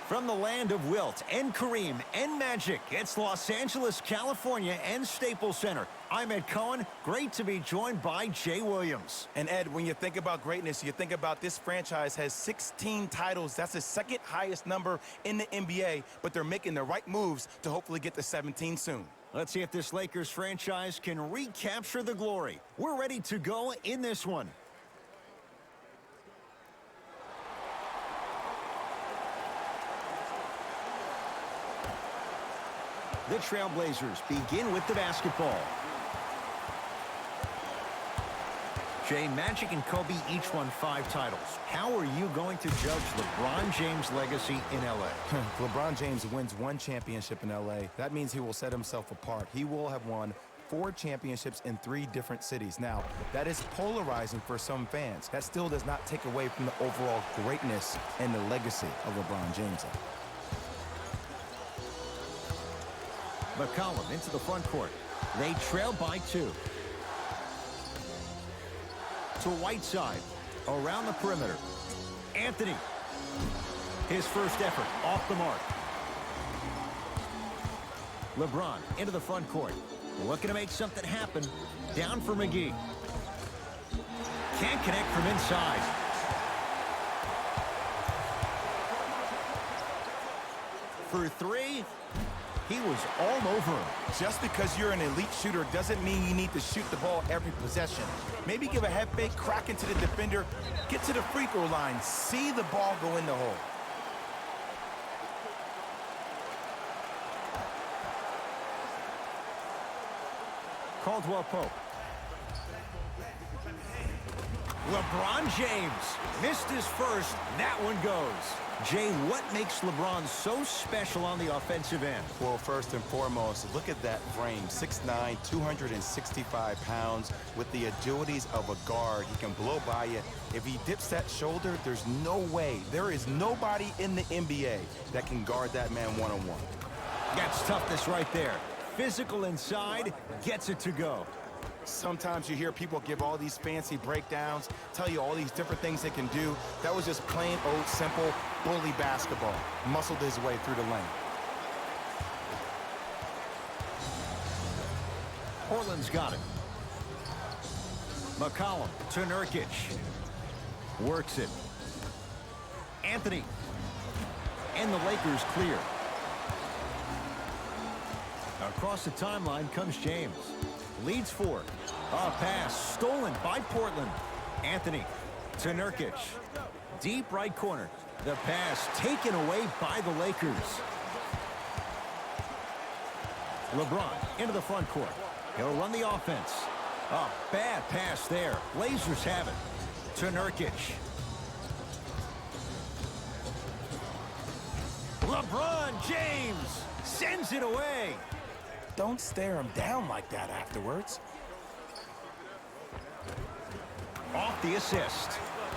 From the land of Wilt and Kareem and Magic, it's Los Angeles, California and Staples Center. I'm Ed Cohen. Great to be joined by Jay Williams. And Ed, when you think about greatness, you think about this franchise has 16 titles. That's the second highest number in the NBA, but they're making the right moves to hopefully get to 17 soon. Let's see if this Lakers franchise can recapture the glory. We're ready to go in this one. The Trailblazers begin with the basketball. Jay, Magic and Kobe each won 5 titles. How are you going to judge LeBron James' legacy in L.A.? LeBron James wins 1 championship in L.A. That means he will set himself apart. He will have won 4 championships in 3 different cities. Now, that is polarizing for some fans. That still does not take away from the overall greatness and the legacy of LeBron James. McCollum into the front court. They trail by 2. To Whiteside. Around the perimeter. Anthony. His first effort off the mark. LeBron into the front court. Looking to make something happen. Down for McGee. Can't connect from inside. For 3. He was all over him. Just because you're an elite shooter doesn't mean you need to shoot the ball every possession. Maybe give a head fake, crack into the defender, get to the free throw line, see the ball go in the hole. Caldwell Pope. LeBron James missed his first. That one goes. Jay, what makes LeBron so special on the offensive end? Well, first and foremost, look at that frame. 6'9", 265 pounds with the agilities of a guard. He can blow by you. If he dips that shoulder, there's no way. There is nobody in the NBA that can guard that man one-on-one. That's toughness right there. Physical inside, gets it to go. Sometimes you hear people give all these fancy breakdowns, tell you all these different things they can do. That was just plain old simple bully basketball. Muscled his way through the lane. Portland's got it. McCollum to Nurkic. Works it. Anthony. And the Lakers clear. Across the timeline comes James. Leads 4. A pass stolen by Portland. Anthony to Nurkic. Deep right corner. The pass taken away by the Lakers. LeBron into the front court. He'll run the offense. A bad pass there. Blazers have it. To Nurkic. LeBron James sends it away. Don't stare him down like that afterwards. Off the assist.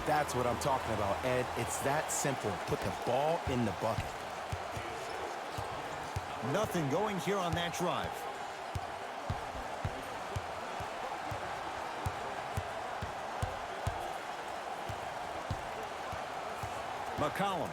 That's what I'm talking about, Ed. It's that simple. Put the ball in the bucket. Nothing going here on that drive. McCollum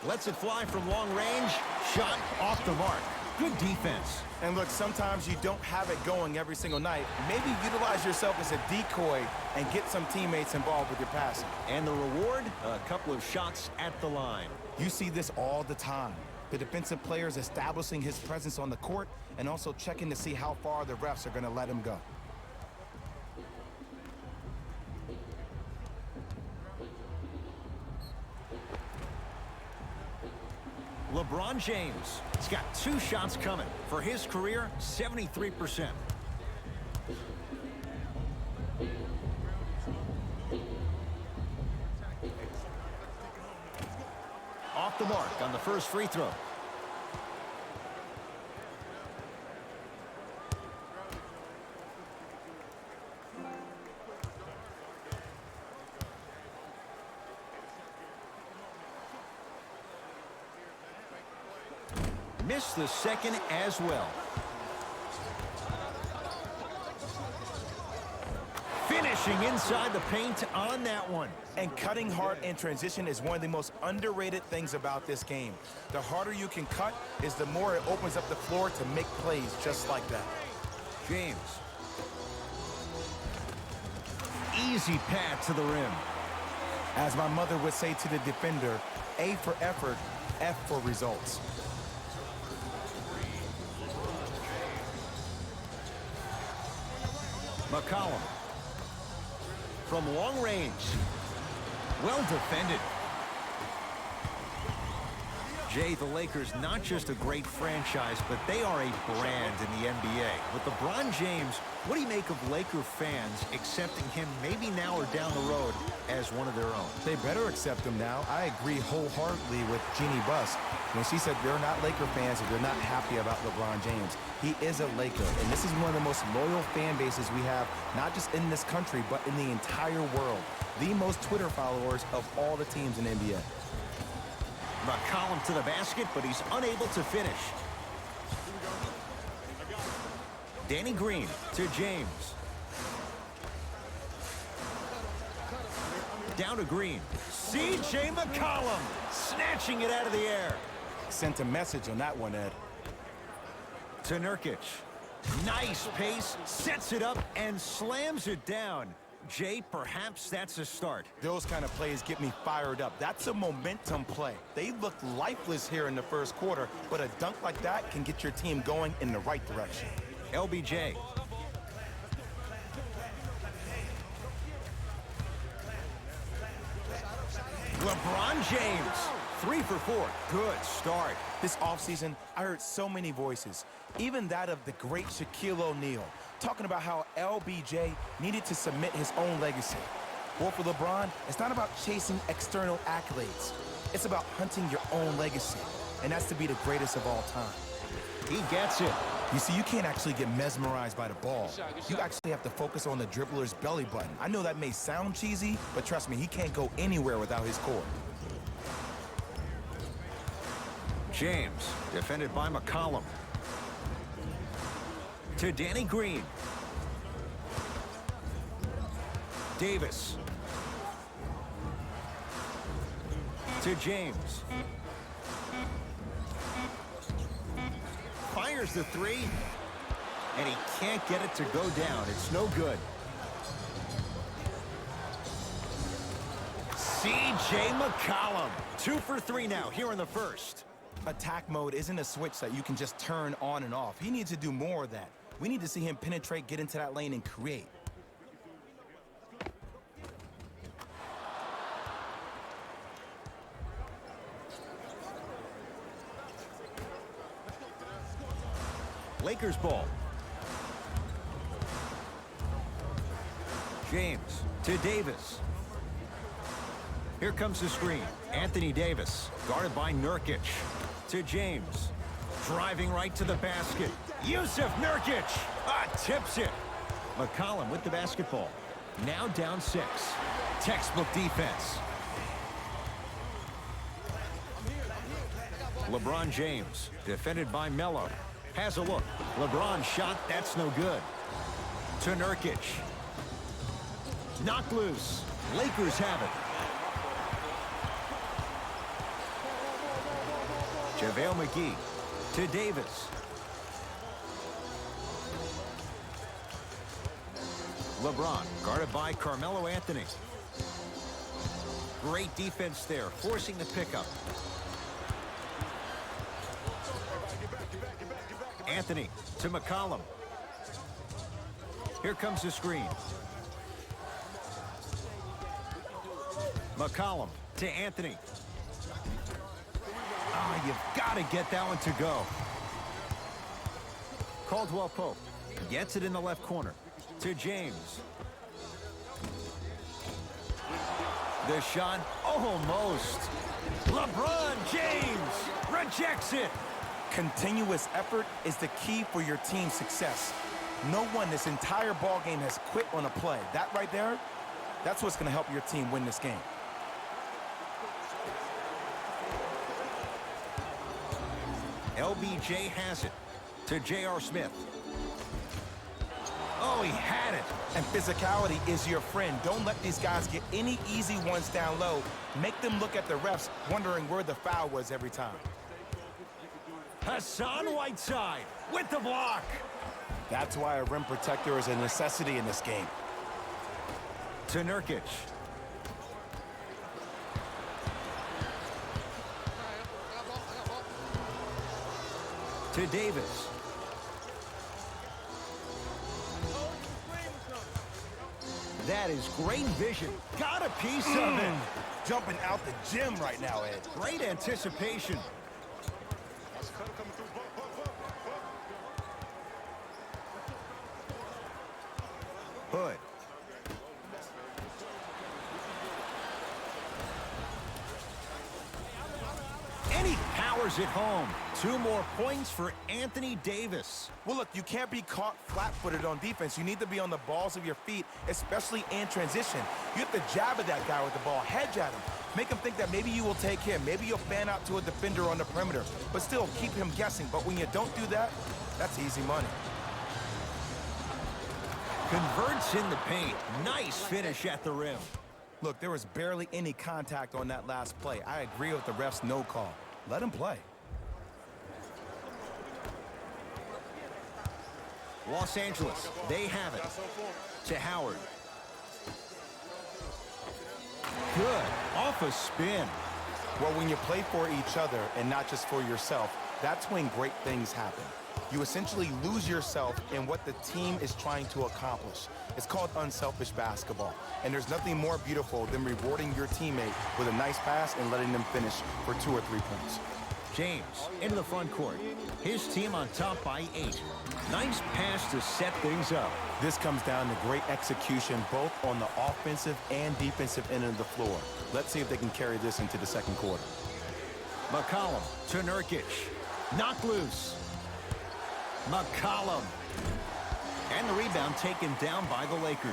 lets it fly from long range. Shot off the mark. Good defense. And look, sometimes you don't have it going every single night. Maybe utilize yourself as a decoy and get some teammates involved with your passing. And the reward, a couple of shots at the line. You see this all the time. The defensive players establishing his presence on the court and also checking to see how far the refs are going to let him go. LeBron James has got 2 shots coming. For his career, 73%. Off the mark on the first free throw. Missed the second as well. Finish Finishing inside the paint on that one. And cutting hard in transition is one of the most underrated things about this game. The harder you can cut is the more it opens up the floor to make plays just like that. James. Easy pad to the rim. As my mother would say to the defender, A for effort, F for results. McCollum. From long range. Well defended. Jay, the Lakers, not just a great franchise, but they are a brand in the NBA. With LeBron James, what do you make of Laker fans accepting him maybe now or down the road as one of their own? They better accept him now. I agree wholeheartedly with Jeannie Buss when she said they're not Laker fans if they're not happy about LeBron James. He is a Laker, and this is one of the most loyal fan bases we have, not just in this country, but in the entire world. The most Twitter followers of all the teams in the NBA. McCollum to the basket, but he's unable to finish. Danny Green to James. Down to Green. C.J. McCollum snatching it out of the air. Sent a message on that one, Ed. To Nurkic. Nice pace, sets it up, and slams it down. Jay, perhaps that's a start. Those kind of plays get me fired up. That's a momentum play. They looked lifeless here in the first quarter, but a dunk like that can get your team going in the right direction. LBJ. LeBron James. 3 for 4. Good start. This offseason, I heard so many voices, even that of the great Shaquille O'Neal, talking about how LBJ needed to submit his own legacy. Well, for LeBron, it's not about chasing external accolades. It's about hunting your own legacy, and that's to be the greatest of all time. He gets it. You see, you can't actually get mesmerized by the ball. You actually have to focus on the dribbler's belly button. I know that may sound cheesy, but trust me, he can't go anywhere without his core. James, defended by McCollum. To Danny Green. Davis. To James. Fires the three. And he can't get it to go down. It's no good. C.J. McCollum. 2 for 3 now here in the first. Attack mode isn't a switch that you can just turn on and off. He needs to do more of that. We need to see him penetrate, get into that lane, and create. Lakers ball. James to Davis. Here comes the screen. Anthony Davis, guarded by Nurkic. To James. Driving right to the basket. Yusuf Nurkic. Tips it. McCollum with the basketball. Now down 6. Textbook defense. LeBron James, defended by Melo. Has a look. LeBron shot, that's no good. To Nurkic. Knocked loose. Lakers have it. JaVale McGee to Davis. LeBron, guarded by Carmelo Anthony. Great defense there, forcing the pickup. Anthony to McCollum. Here comes the screen. McCollum to Anthony. You've got to get that one to go. Caldwell Pope gets it in the left corner to James. The shot almost. LeBron James rejects it. Continuous effort is the key for your team's success. No one this entire ball game has quit on a play. That right there, that's what's going to help your team win this game. LBJ has it to J.R. Smith. Oh, he had it. And physicality is your friend. Don't let these guys get any easy ones down low. Make them look at the refs, wondering where the foul was every time. Hassan Whiteside with the block. That's why a rim protector is a necessity in this game. To Nurkic. To Davis. That is great vision. Got a piece of it. Jumping out the gym right now, Ed. Great anticipation. Hood. And he powers it home. 2 more points for Anthony Davis. Well, look, you can't be caught flat-footed on defense. You need to be on the balls of your feet, especially in transition. You have to jab at that guy with the ball, hedge at him. Make him think that maybe you will take him. Maybe you'll fan out to a defender on the perimeter. But still, keep him guessing. But when you don't do that, that's easy money. Converts in the paint. Nice finish at the rim. Look, there was barely any contact on that last play. I agree with the ref's no call. Let him play. Los Angeles, they have it. To Howard. Good. Off a spin. Well, when you play for each other and not just for yourself, that's when great things happen. You essentially lose yourself in what the team is trying to accomplish. It's called unselfish basketball. And there's nothing more beautiful than rewarding your teammate with a nice pass and letting them finish for 2 or 3 points. James into the front court. His team on top by 8. Nice pass to set things up. This comes down to great execution both on the offensive and defensive end of the floor. Let's see if they can carry this into the second quarter. McCollum to Nurkic. Knocked loose. McCollum. And the rebound taken down by the Lakers.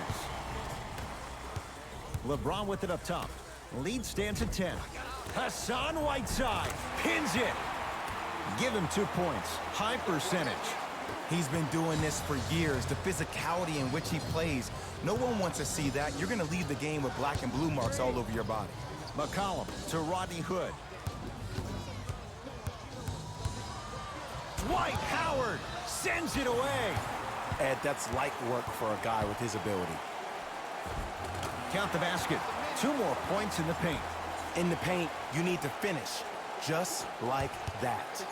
LeBron with it up top. Lead stands at 10. Hassan Whiteside pins it. Give him 2 points. High percentage. He's been doing this for years. The physicality in which he plays. No one wants to see that. You're going to leave the game with black and blue marks all over your body. McCollum to Rodney Hood. Dwight Howard sends it away. Ed, that's light work for a guy with his ability. Count the basket. 2 more points in the paint. In the paint, you need to finish just like that.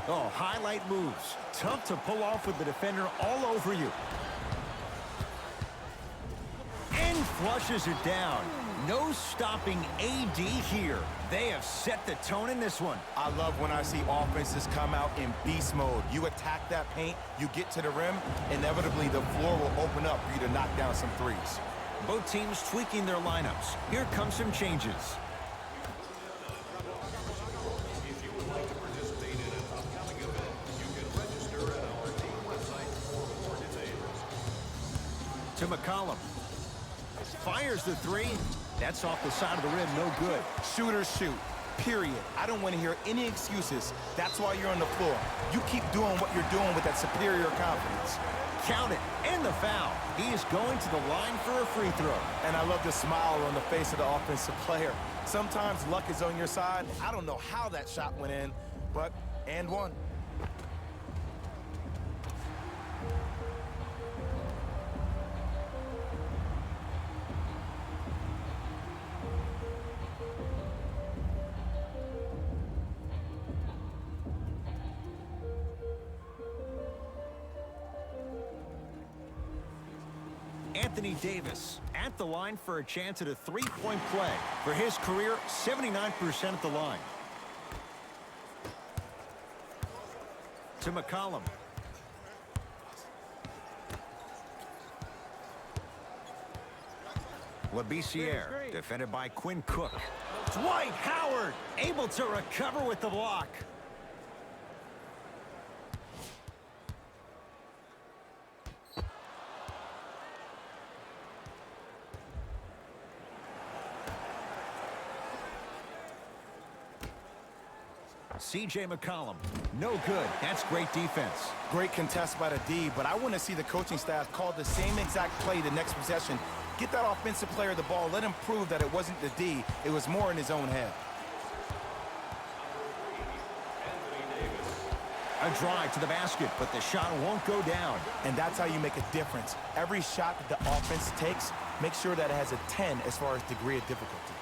Oh, highlight moves. Tough to pull off with the defender all over you. And flushes it down. No stopping AD here. They have set the tone in this one. I love when I see offenses come out in beast mode. You attack that paint, you get to the rim, inevitably the floor will open up for you to knock down some threes. Both teams tweaking their lineups. Here come some changes. To McCollum. Fires the 3. That's off the side of the rim, no good. Shooters shoot, period. I don't want to hear any excuses. That's why you're on the floor. You keep doing what you're doing with that superior confidence. Count it, and the foul. He is going to the line for a free throw. And I love the smile on the face of the offensive player. Sometimes luck is on your side. I don't know how that shot went in, but and one. Anthony Davis at the line for a chance at a 3-point play. For his career, 79% at the line. To McCollum. Labissiere, defended by Quinn Cook. Dwight Howard, able to recover with the block. C.J. McCollum. No good. That's great defense. Great contest by the D, but I want to see the coaching staff call the same exact play the next possession. Get that offensive player the ball. Let him prove that it wasn't the D. It was more in his own head. A drive to the basket, but the shot won't go down. And that's how you make a difference. Every shot that the offense takes, make sure that it has a 10 as far as degree of difficulty.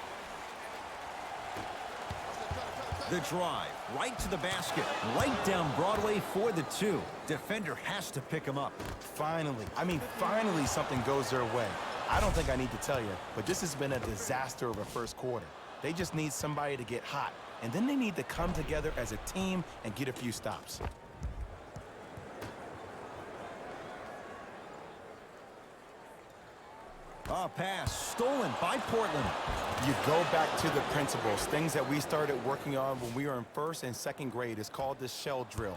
The drive, right to the basket, right down Broadway for the 2. Defender has to pick him up. Finally, finally something goes their way. I don't think I need to tell you, but this has been a disaster of a first quarter. They just need somebody to get hot, and then they need to come together as a team and get a few stops. Pass stolen by Portland. You go back to the principles, things that we started working on when we were in first and second grade. It's called the shell drill.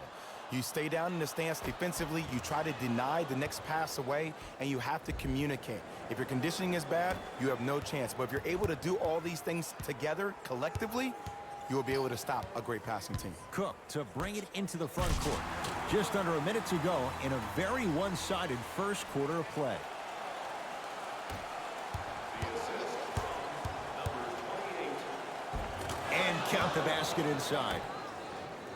You stay down in the stance defensively, you try to deny the next pass away, and you have to communicate. If your conditioning is bad, you have no chance. But if you're able to do all these things together, collectively, you will be able to stop a great passing team. Cook to bring it into the front court. Just under a minute to go in a very one-sided first quarter of play. And count the basket inside.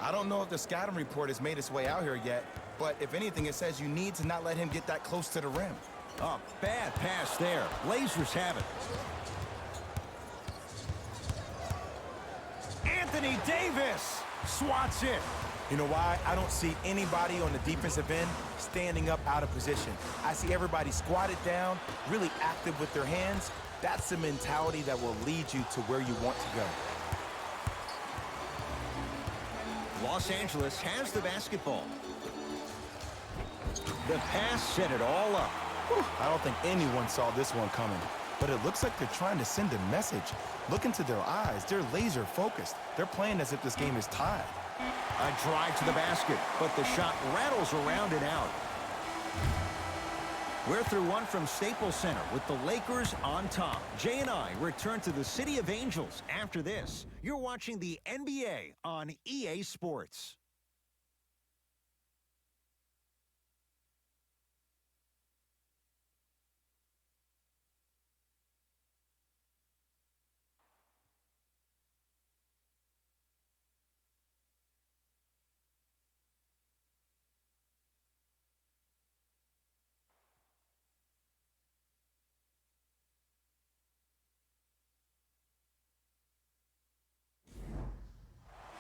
I don't know if the scouting report has made its way out here yet, but if anything, it says you need to not let him get that close to the rim. Oh, bad pass there. Blazers have it. Anthony Davis swats it. You know why? I don't see anybody on the defensive end standing up out of position. I see everybody squatted down, really active with their hands. That's the mentality that will lead you to where you want to go. Los Angeles has the basketball. The pass set it all up. Whew, I don't think anyone saw this one coming, but it looks like they're trying to send a message. Look into their eyes. They're laser focused. They're playing as if this game is tied. A drive to the basket, but the shot rattles around and out. We're through one from Staples Center with the Lakers on top. Jay and I return to the City of Angels after this. You're watching the NBA on EA Sports.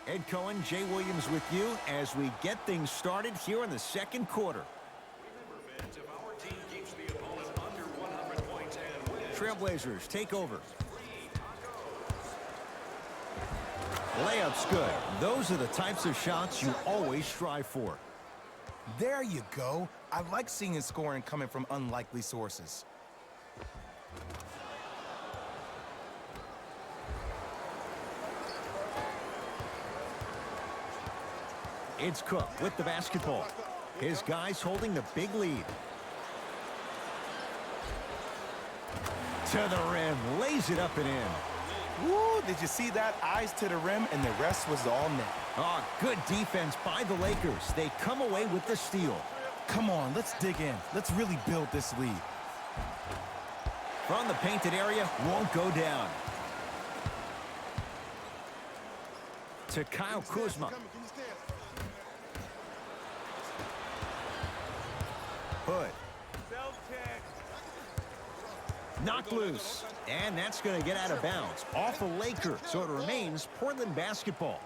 Ed Cohen, Jay Williams with you as we get things started here in the second quarter. Remember, fans, if our team keeps the opponent under 100 points and wins, Trailblazers take over. Layup's good. Those are the types of shots you always strive for. There you go. I like seeing scoring coming from unlikely sources. It's Cook with the basketball. His guys holding the big lead. To the rim, lays it up and in. Woo, did you see that? Eyes to the rim, and the rest was all net. Oh, good defense by the Lakers. They come away with the steal. Come on, let's dig in. Let's really build this lead. From the painted area, won't go down. To Kyle Kuzma. Hood. Knocked loose. And that's going to get out of bounds. Off the Lakers. So it remains Portland basketball.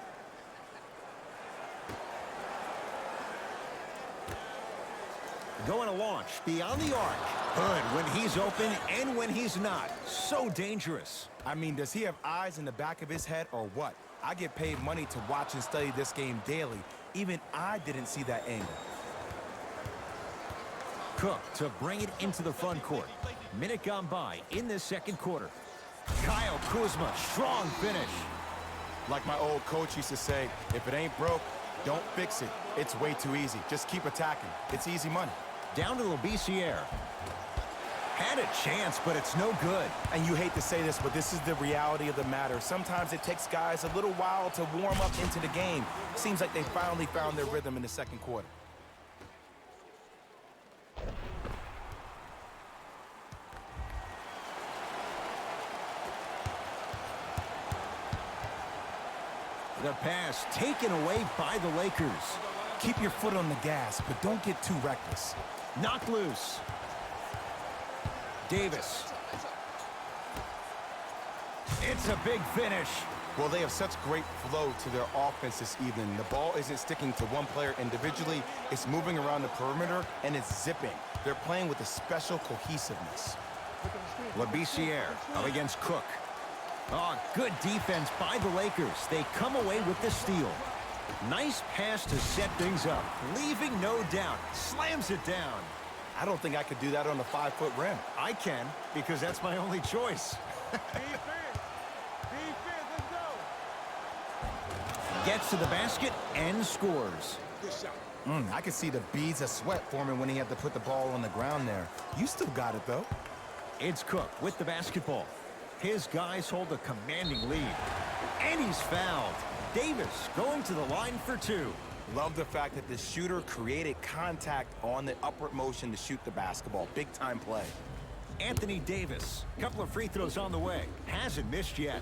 Going to launch beyond the arc. Hood when he's open and when he's not. So dangerous. I mean, does he have eyes in the back of his head or what? I get paid money to watch and study this game daily. Even I didn't see that angle. Cook to bring it into the front court. Minute gone by in this second quarter. Kyle Kuzma, strong finish. Like my old coach used to say, if it ain't broke, don't fix it. It's way too easy. Just keep attacking. It's easy money. Down to Labissiere. Had a chance, but it's no good. And you hate to say this, but this is the reality of the matter. Sometimes it takes guys a little while to warm up into the game. Seems like they finally found their rhythm in the second quarter. The pass taken away by the Lakers. Keep your foot on the gas, but don't get too reckless. Knocked loose. Davis. It's a big finish. Well, they have such great flow to their offense this evening. The ball isn't sticking to one player individually. It's moving around the perimeter, and it's zipping. They're playing with a special cohesiveness. Labissiere up against Cook. Oh, good defense by the Lakers. They come away with the steal. Nice pass to set things up. Leaving no doubt. Slams it down. I don't think I could do that on a 5-foot rim. I can, because that's my only choice. Gets to the basket and scores. I could see the beads of sweat forming when he had to put the ball on the ground there. You still got it, though. It's Cook with the basketball. His guys hold a commanding lead. And he's fouled. Davis going to the line for two. Love the fact that the shooter created contact on the upward motion to shoot the basketball. Big-time play. Anthony Davis. Couple of free throws on the way. Hasn't missed yet.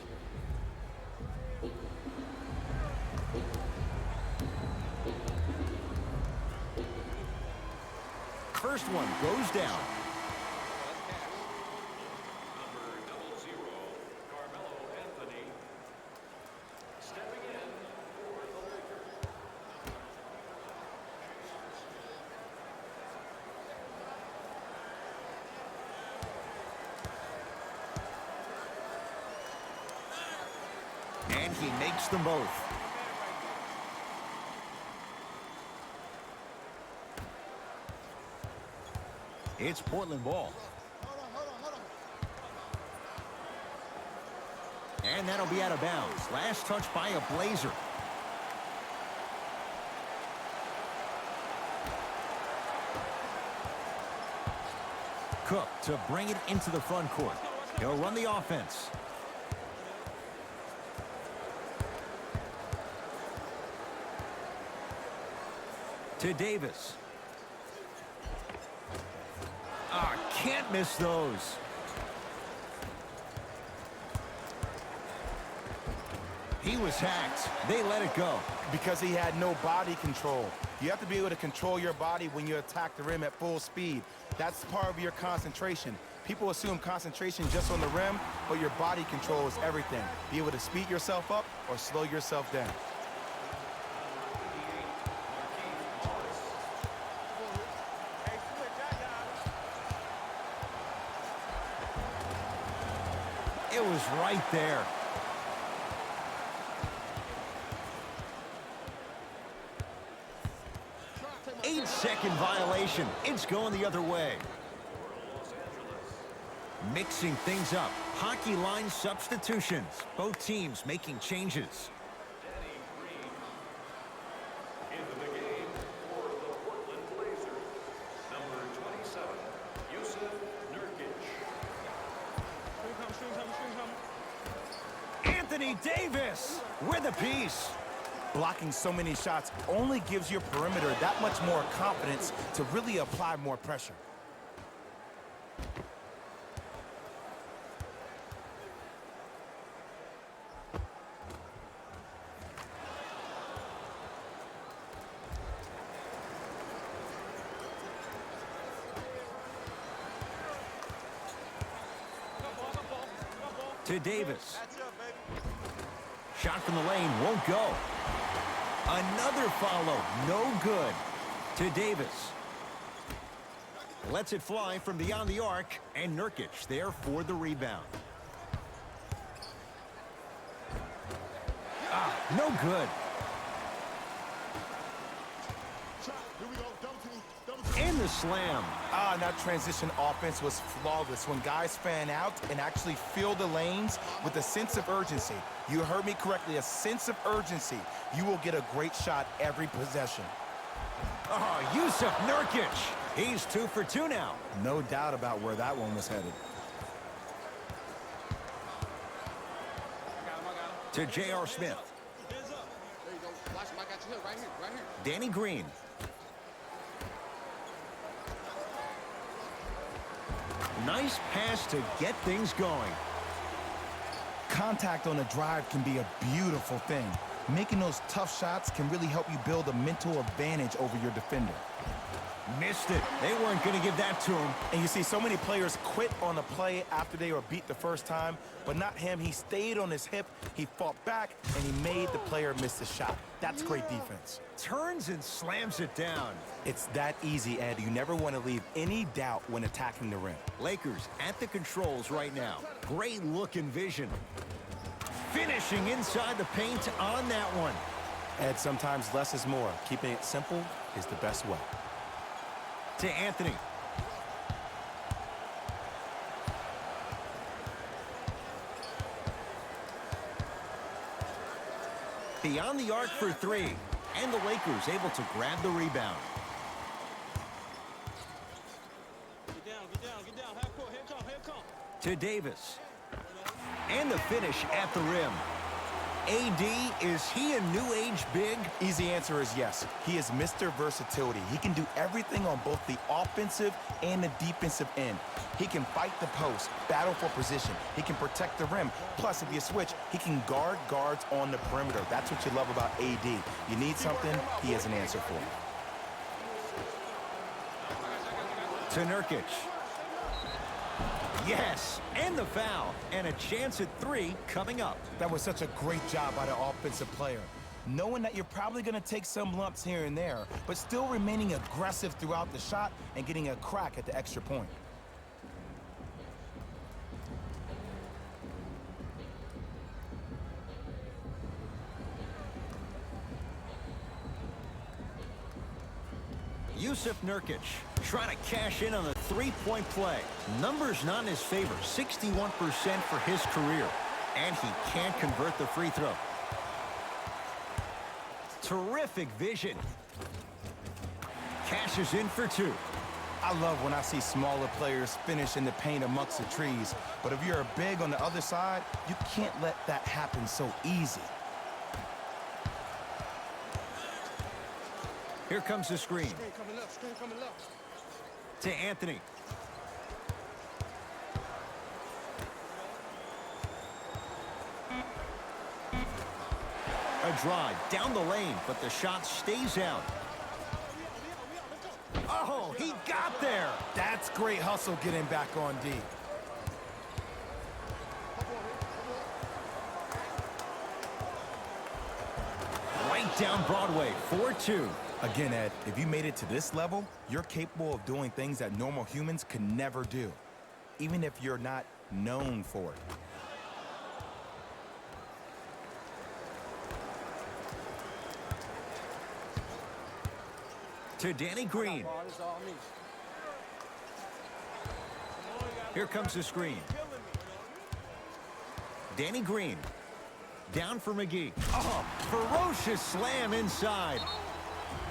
First one goes down. And he makes them both. It's Portland ball. And that'll be out of bounds. Last touch by a Blazer. Cook to bring it into the front court. He'll run the offense. To Davis. Can't miss those. He was hacked. They let it go. Because he had no body control. You have to be able to control your body when you attack the rim at full speed. That's part of your concentration. People assume concentration just on the rim, but your body control is everything. Be able to speed yourself up or slow yourself down. It was right there. Eight-second violation. It's going the other way. Mixing things up. Hockey line substitutions. Both teams making changes. Anthony Davis with a piece. Blocking so many shots only gives your perimeter that much more confidence to really apply more pressure. To Davis. Shot from the lane won't go. Another follow, no good. To Davis. Lets it fly from beyond the arc, and Nurkic there for the rebound. No good. And the slam. That transition offense was flawless when guys fan out and actually fill the lanes with a sense of urgency. You heard me correctly, a sense of urgency. You will get a great shot every possession. Oh, Yusuf Nurkic. He's 2 for 2 now. No doubt about where that one was headed. To J.R. Smith. There you go. Watch him. I got you here. Right here. Right here. Danny Green. Nice pass to get things going. Contact on a drive can be a beautiful thing. Making those tough shots can really help you build a mental advantage over your defender. Missed it. They weren't going to give that to him. And you see so many players quit on a play after they were beat the first time, but not him. He stayed on his hip, he fought back, and he made the player miss the shot. That's great defense. Turns and slams it down. It's that easy, Ed. You never want to leave any doubt when attacking the rim. Lakers at the controls right now. Great look and vision. Finishing inside the paint on that one. Ed, sometimes less is more. Keeping it simple is the best way. To Anthony. Beyond the arc for 3. And the Lakers able to grab the rebound. Get down. Half court. Here come. To Davis. And the finish at the rim. AD, is he a new age big? Easy answer is yes. He is Mr. Versatility. He can do everything on both the offensive and the defensive end. He can fight the post, battle for position. He can protect the rim. Plus, if you switch, he can guard guards on the perimeter. That's what you love about AD. You need something, he has an answer for you. To Nurkic. Yes, and the foul, and a chance at 3 coming up. That was such a great job by the offensive player. Knowing that you're probably going to take some lumps here and there, but still remaining aggressive throughout the shot and getting a crack at the extra point. Yusuf Nurkic trying to cash in on the three-point play. Numbers not in his favor, 61% for his career. And he can't convert the free throw. Terrific vision. Cashes in for 2. I love when I see smaller players finish in the paint amongst the trees. But if you're a big on the other side, you can't let that happen so easy. Here comes the screen. Screen coming left. To Anthony. A drive down the lane, but the shot stays out. Oh, he got there. That's great hustle getting back on D. Right down Broadway, 4-2. Again, Ed, if you made it to this level, you're capable of doing things that normal humans can never do, even if you're not known for it. To Danny Green. Here comes the screen. Danny Green. Down for McGee. Oh, ferocious slam inside.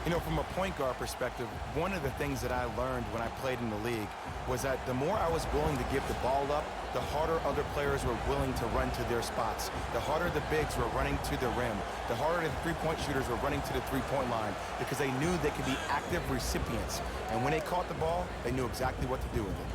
You know, from a point guard perspective, one of the things that I learned when I played in the league was that the more I was willing to give the ball up, the harder other players were willing to run to their spots. The harder the bigs were running to the rim. The harder the three-point shooters were running to the three-point line because they knew they could be active recipients. And when they caught the ball, they knew exactly what to do with it.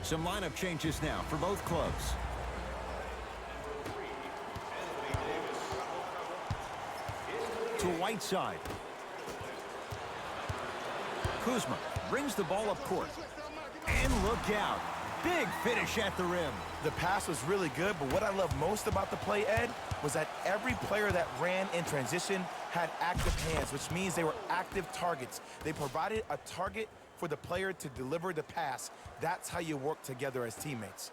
Some lineup changes now for both clubs. to Whiteside. Kuzma brings the ball up court. And look out. Big finish at the rim. The pass was really good, but what I love most about the play, Ed, was that every player that ran in transition had active hands, which means they were active targets. They provided a target for the player to deliver the pass. That's how you work together as teammates.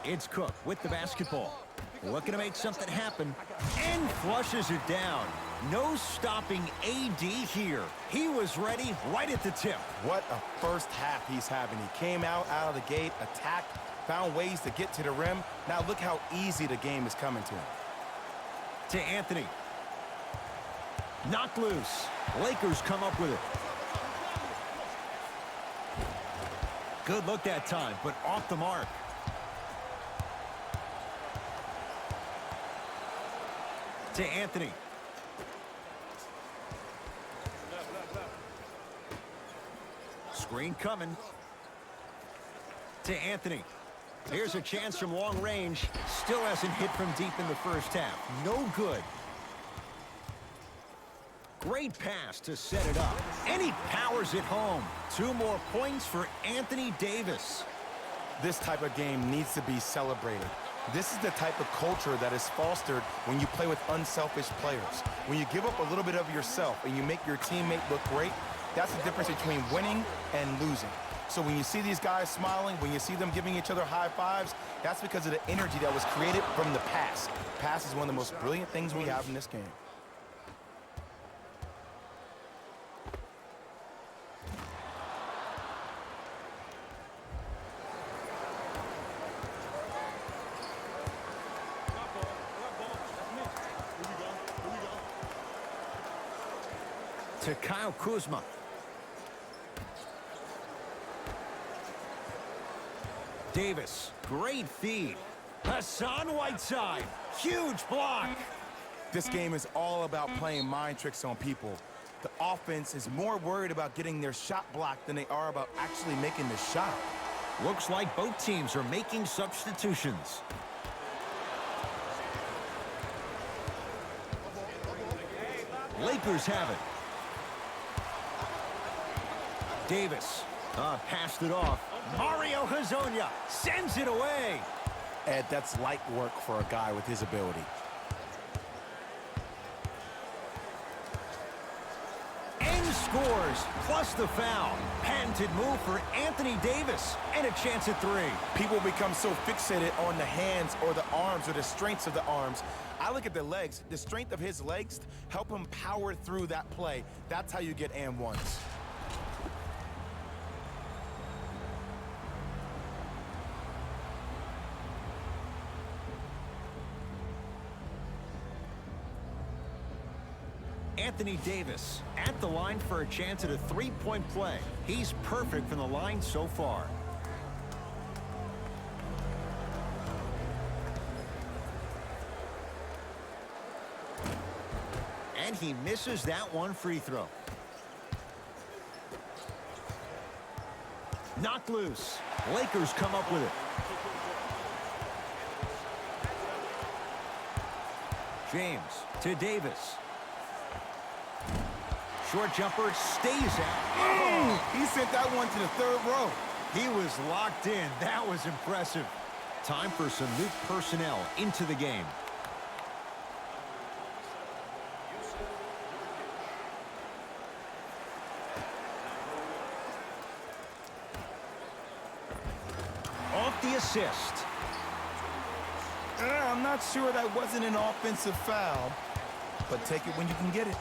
It's Cook with the basketball. Looking to make something happen. And flushes it down. No stopping AD here. He was ready right at the tip. What a first half he's having. He came out of the gate, attacked, found ways to get to the rim. Now look how easy the game is coming to him. To Anthony. Knocked loose. Lakers come up with it. Good look that time, but off the mark. To Anthony. Screen coming. To Anthony. Here's a chance from long range. Still hasn't hit from deep in the first half. No good. Great pass to set it up. And he powers it home. 2 more points for Anthony Davis. This type of game needs to be celebrated. This is the type of culture that is fostered when you play with unselfish players. When you give up a little bit of yourself and you make your teammate look great, that's the difference between winning and losing. So when you see these guys smiling, when you see them giving each other high fives, that's because of the energy that was created from the pass. Pass is one of the most brilliant things we have in this game. To Kyle Kuzma. Davis, great feed. Hassan Whiteside, huge block. This game is all about playing mind tricks on people. The offense is more worried about getting their shot blocked than they are about actually making the shot. Looks like both teams are making substitutions. Lakers have it. Davis passed it off. Mario Hezonja sends it away. Ed, that's light work for a guy with his ability. And scores, plus the foul. Patented move for Anthony Davis, and a chance at 3. People become so fixated on the hands or the arms or the strengths of the arms. I look at the legs. The strength of his legs help him power through that play. That's how you get and ones. Anthony Davis at the line for a chance at a 3-point play. He's perfect from the line so far. And he misses that one free throw. Knocked loose. Lakers come up with it. James to Davis. Short jumper stays out. He sent that one to the 3rd row. He was locked in. That was impressive. Time for some new personnel into the game. Off the assist. I'm not sure that wasn't an offensive foul, but take it when you can get it.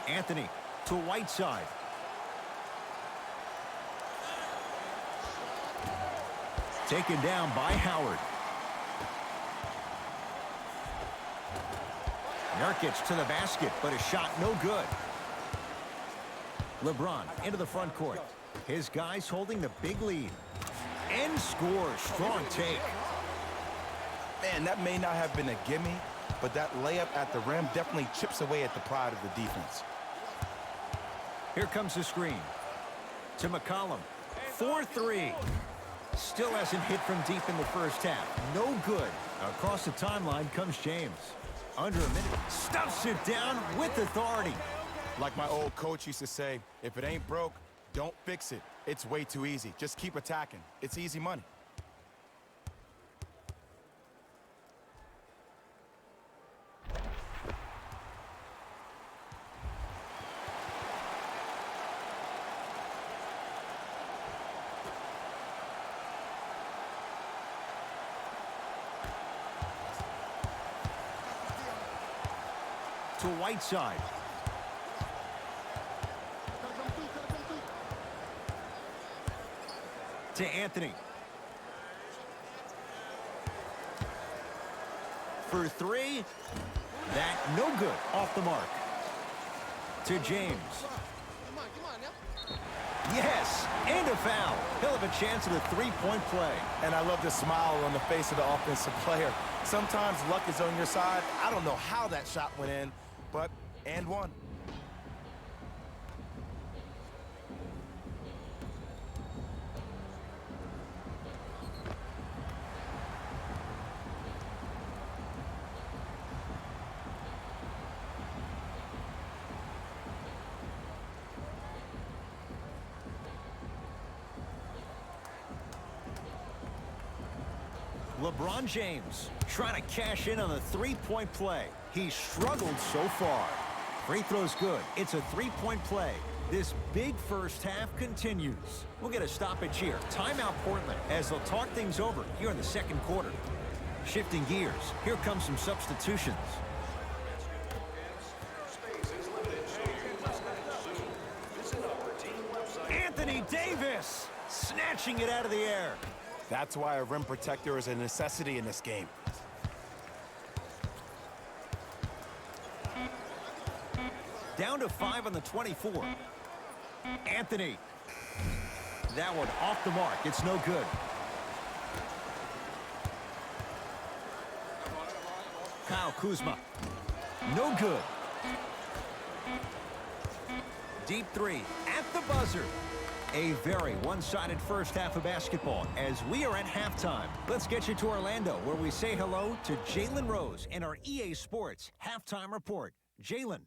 Anthony to Whiteside. Taken down by Howard. Nurkic to the basket, but a shot no good. LeBron into the front court. His guys holding the big lead. And scores. Strong take. Man, that may not have been a gimme, but that layup at the rim definitely chips away at the pride of the defense. Here comes the screen. To McCollum. 4-3. Still hasn't hit from deep in the first half. No good. Across the timeline comes James. Under a minute. Stuffs it down with authority. Like my old coach used to say, if it ain't broke, don't fix it. It's way too easy. Just keep attacking. It's easy money. To Whiteside. To Anthony. For three. That no good. Off the mark. To James. Come on now. Yes, and a foul. He'll have a chance at a three-point play. And I love the smile on the face of the offensive player. Sometimes luck is on your side. I don't know how that shot went in, but and one. LeBron James trying to cash in on the three-point play. He struggled so far. Free throw's good. It's a three-point play. This big first half continues. We'll get a stoppage here. Timeout Portland as they'll talk things over here in the second quarter. Shifting gears. Here comes some substitutions. Anthony Davis snatching it out of the air. That's why a rim protector is a necessity in this game. Down to 5 on the 24. Anthony. That one off the mark. It's no good. Kyle Kuzma. No good. Deep three at the buzzer. A very one-sided first half of basketball as we are at halftime. Let's get you to Orlando where we say hello to Jalen Rose in our EA Sports Halftime Report. Jalen.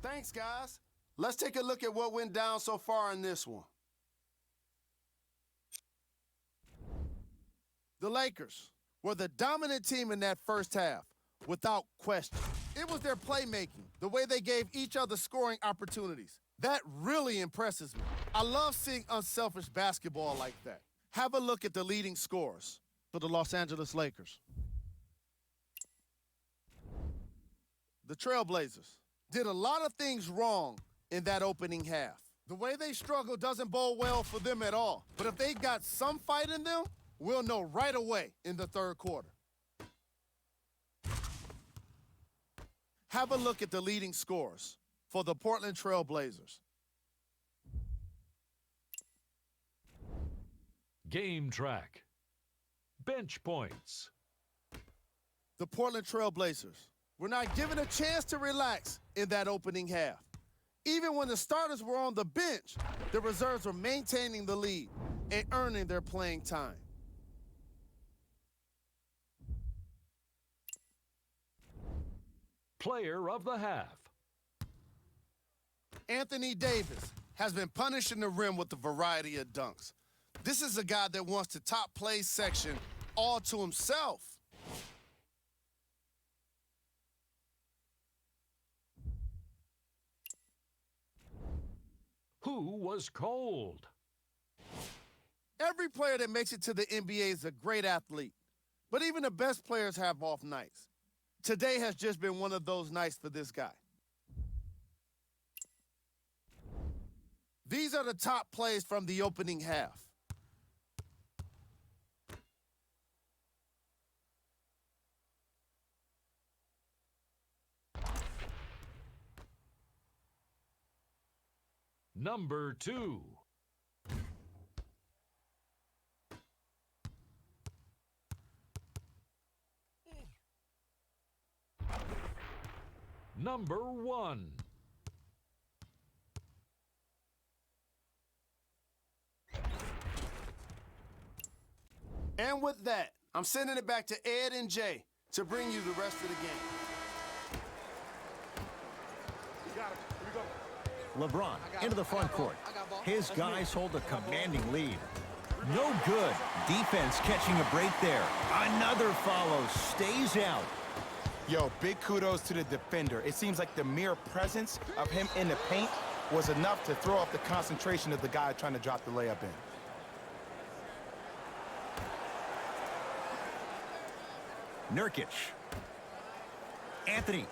Thanks, guys. Let's take a look at what went down so far in this one. The Lakers were the dominant team in that first half, without question. It was their playmaking, the way they gave each other scoring opportunities. That really impresses me. I love seeing unselfish basketball like that. Have a look at the leading scorers for the Los Angeles Lakers. The Trailblazers did a lot of things wrong in that opening half. The way they struggled doesn't bode well for them at all. But if they got some fight in them, we'll know right away in the third quarter. Have a look at the leading scorers for the Portland Trailblazers. Game track. Bench points. The Portland Trailblazers were not given a chance to relax in that opening half. Even when the starters were on the bench, the reserves were maintaining the lead and earning their playing time. Player of the half. Anthony Davis has been punishing the rim with a variety of dunks. This is a guy that wants the top play section all to himself. Who was cold? Every player that makes it to the NBA is a great athlete, but even the best players have off nights. Today has just been one of those nights for this guy. These are the top plays from the opening half. Number 2. Number 1. And with that, I'm sending it back to Ed and Jay to bring you the rest of the game. We got him. Here we go. LeBron into the front court. His guys hold a commanding lead. No good. Defense catching a break there. Another follow. Stays out. Yo, big kudos to the defender. It seems like the mere presence of him in the paint was enough to throw off the concentration of the guy trying to drop the layup in. Nurkic. Anthony.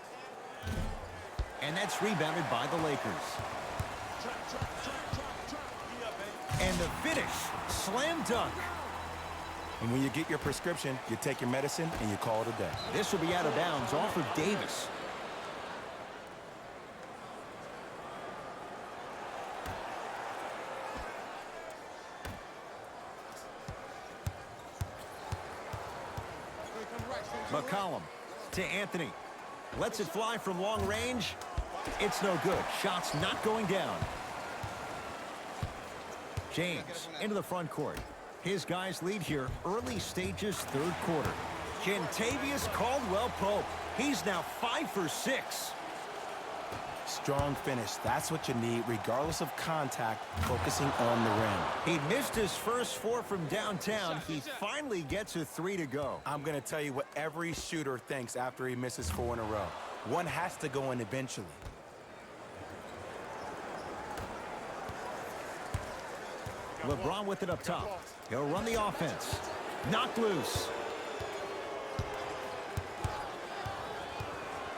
And that's rebounded by the Lakers. And the finish. Slam dunk. And when you get your prescription, you take your medicine and you call it a day. This will be out of bounds off of Davis. McCollum to Anthony. Lets it fly from long range. It's no good. Shot's not going down. James into the front court. His guys lead here early stages, third quarter. Kentavious Caldwell-Pope. He's now 5 for 6. Strong finish. That's what you need, regardless of contact, focusing on the rim. He missed his first 4 from downtown. He finally gets a 3 to go. I'm going to tell you what every shooter thinks after he misses 4 in a row. One has to go in eventually. LeBron with it up top. He'll run the offense. Knocked loose.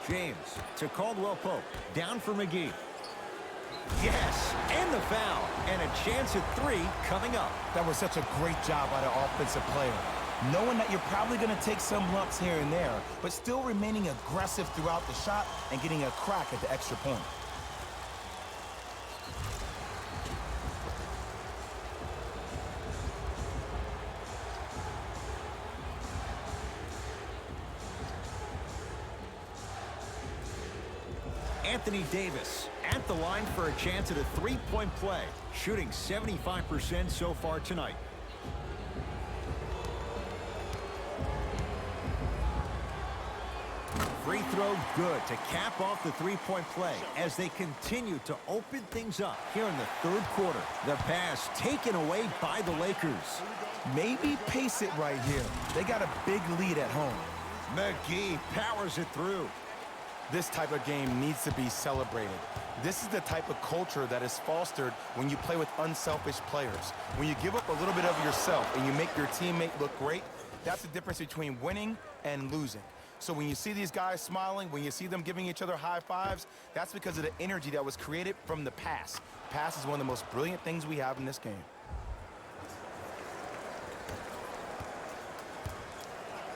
James to Caldwell-Pope. Down for McGee. Yes, and the foul. And a chance at 3 coming up. That was such a great job by the offensive player. Knowing that you're probably going to take some lumps here and there, but still remaining aggressive throughout the shot and getting a crack at the extra point. Anthony Davis at the line for a chance at a 3-point play, shooting 75% so far tonight. Free throw good to cap off the 3-point play as they continue to open things up here in the third quarter. The pass taken away by the Lakers. Maybe pace it right here. They got a big lead at home. McGee powers it through. This type of game needs to be celebrated. This is the type of culture that is fostered when you play with unselfish players. When you give up a little bit of yourself and you make your teammate look great, that's the difference between winning and losing. So when you see these guys smiling, when you see them giving each other high fives, that's because of the energy that was created from the pass. Pass is one of the most brilliant things we have in this game.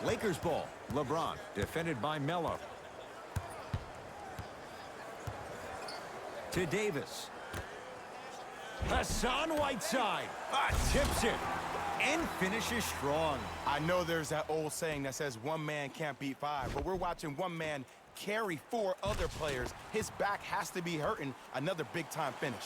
Lakers ball. LeBron defended by Melo. To Davis. Hassan Whiteside. Tips it. And finishes strong. I know there's that old saying that says one man can't beat 5, but we're watching one man carry 4 other players. His back has to be hurting. Another big-time finish.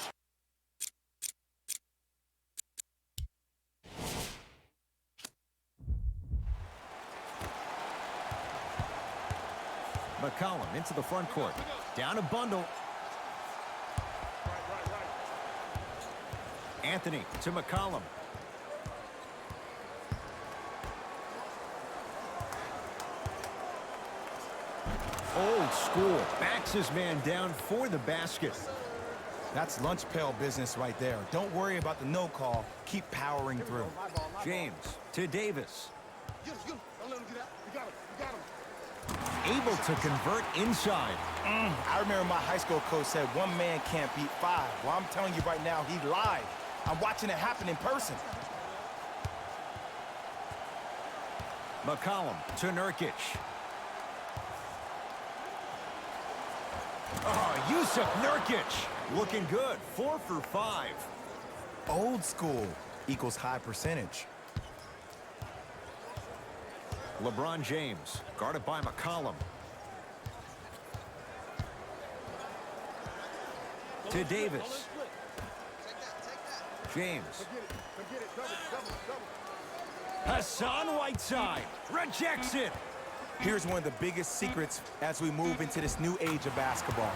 McCollum into the front court. Down a bundle. Anthony to McCollum. Old school. Backs his man down for the basket. That's lunch pail business right there. Don't worry about the no call. Keep powering through. James to Davis. Don't let him get out. You got him. You got him. Able to convert inside. I remember my high school coach said one man can't beat five. Well, I'm telling you right now, he lied. I'm watching it happen in person. McCollum to Nurkic. Oh, Yusuf Nurkic. Looking good. 4 for 5. Old school equals high percentage. LeBron James, guarded by McCollum. To Davis. James. Hassan Whiteside rejects it. Here's one of the biggest secrets as we move into this new age of basketball,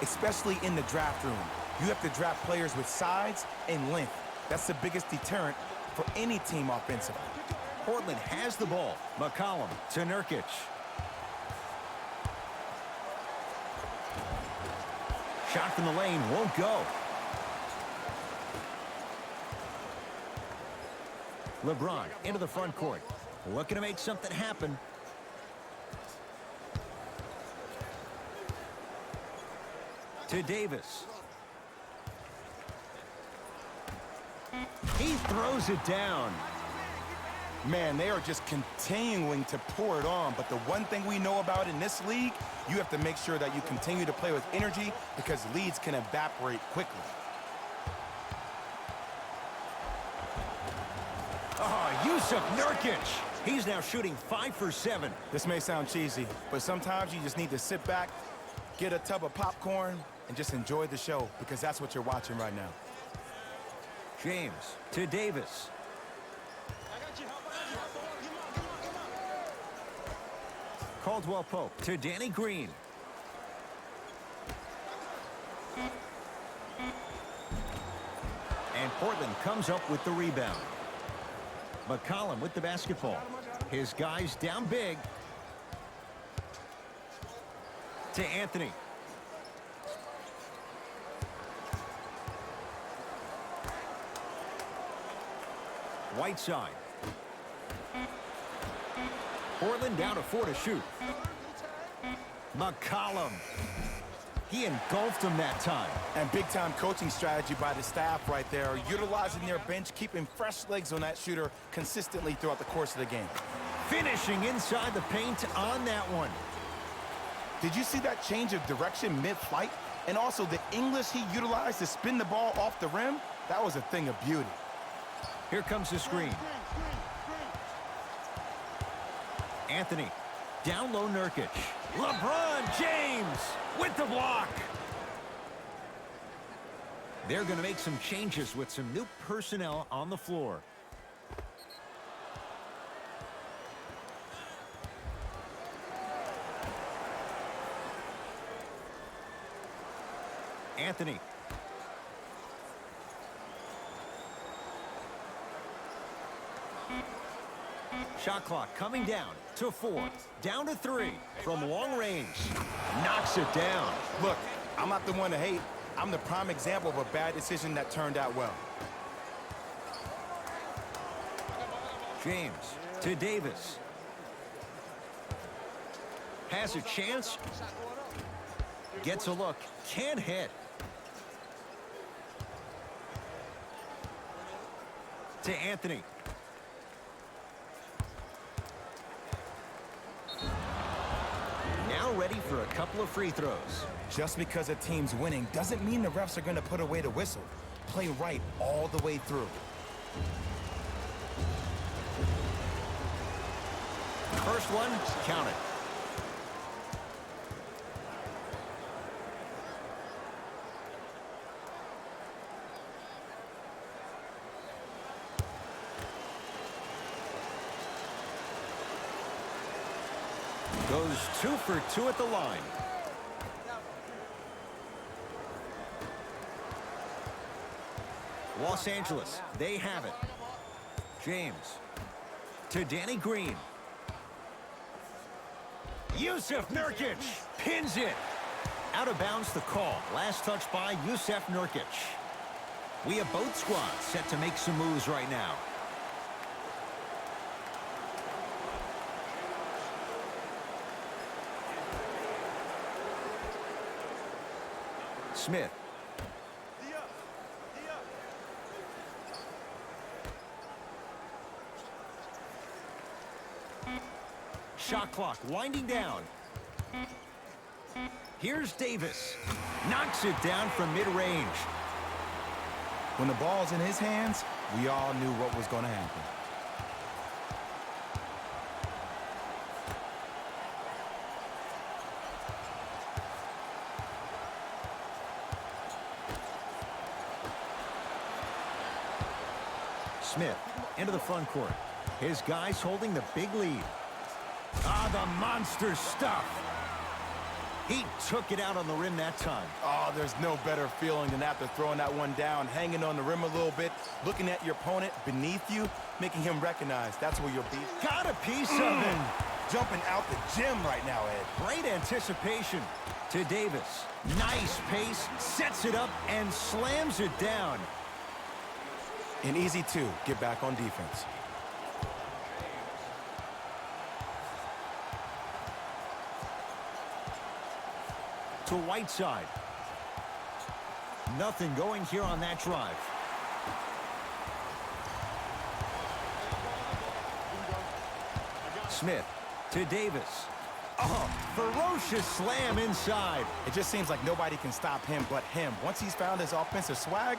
especially in the draft room. You have to draft players with size and length. That's the biggest deterrent for any team offensively. Portland has the ball. McCollum to Nurkic. Shot from the lane won't go. LeBron into the front court. Looking to make something happen. To Davis. He throws it down. Man, they are just continuing to pour it on. But the one thing we know about in this league, you have to make sure that you continue to play with energy because leads can evaporate quickly. Oh, Yusuf Nurkic. He's now shooting 5 for 7. This may sound cheesy, but sometimes you just need to sit back, get a tub of popcorn, and just enjoy the show because that's what you're watching right now. James to Davis. Caldwell Pope to Danny Green. And Portland comes up with the rebound. McCollum with the basketball. His guys down big. To Anthony. Whiteside. Portland down to 4 to shoot. McCollum. He engulfed him that time. And big-time coaching strategy by the staff right there, utilizing their bench, keeping fresh legs on that shooter consistently throughout the course of the game. Finishing inside the paint on that one. Did you see that change of direction mid-flight? And also the English he utilized to spin the ball off the rim? That was a thing of beauty. Here comes the screen. Anthony. Down low Nurkic. LeBron James with the block. They're going to make some changes with some new personnel on the floor. Anthony. Shot clock coming down to 4. Down to 3 from long range. Knocks it down. Look, I'm not the one to hate. I'm the prime example of a bad decision that turned out well. James to Davis. Has a chance. Gets a look. Can't hit. To Anthony. Now ready for a couple of free throws. Just because a team's winning doesn't mean the refs are going to put away the whistle. Play right all the way through. First one, count it. Goes 2 for 2 at the line. Los Angeles, they have it. James to Danny Green. Yusuf Nurkic pins it. Out of bounds the call. Last touch by Yusuf Nurkic. We have both squads set to make some moves right now. Smith. Shot clock winding down. Here's Davis. Knocks it down from mid-range. When the ball's in his hands, we all knew what was going to happen. Smith into the front court. His guys holding the big lead. Ah, the monster stuff. He took it out on the rim that time. Oh, there's no better feeling than after throwing that one down, hanging on the rim a little bit, looking at your opponent beneath you, making him recognize that's where you'll be. Got a piece of it. Jumping out the gym right now, Ed. Great anticipation to Davis. Nice pace, sets it up, and slams it down. An easy two, get back on defense. To Whiteside. Nothing going here on that drive. Smith to Davis. Oh, ferocious slam inside. It just seems like nobody can stop him but him. Once he's found his offensive swag,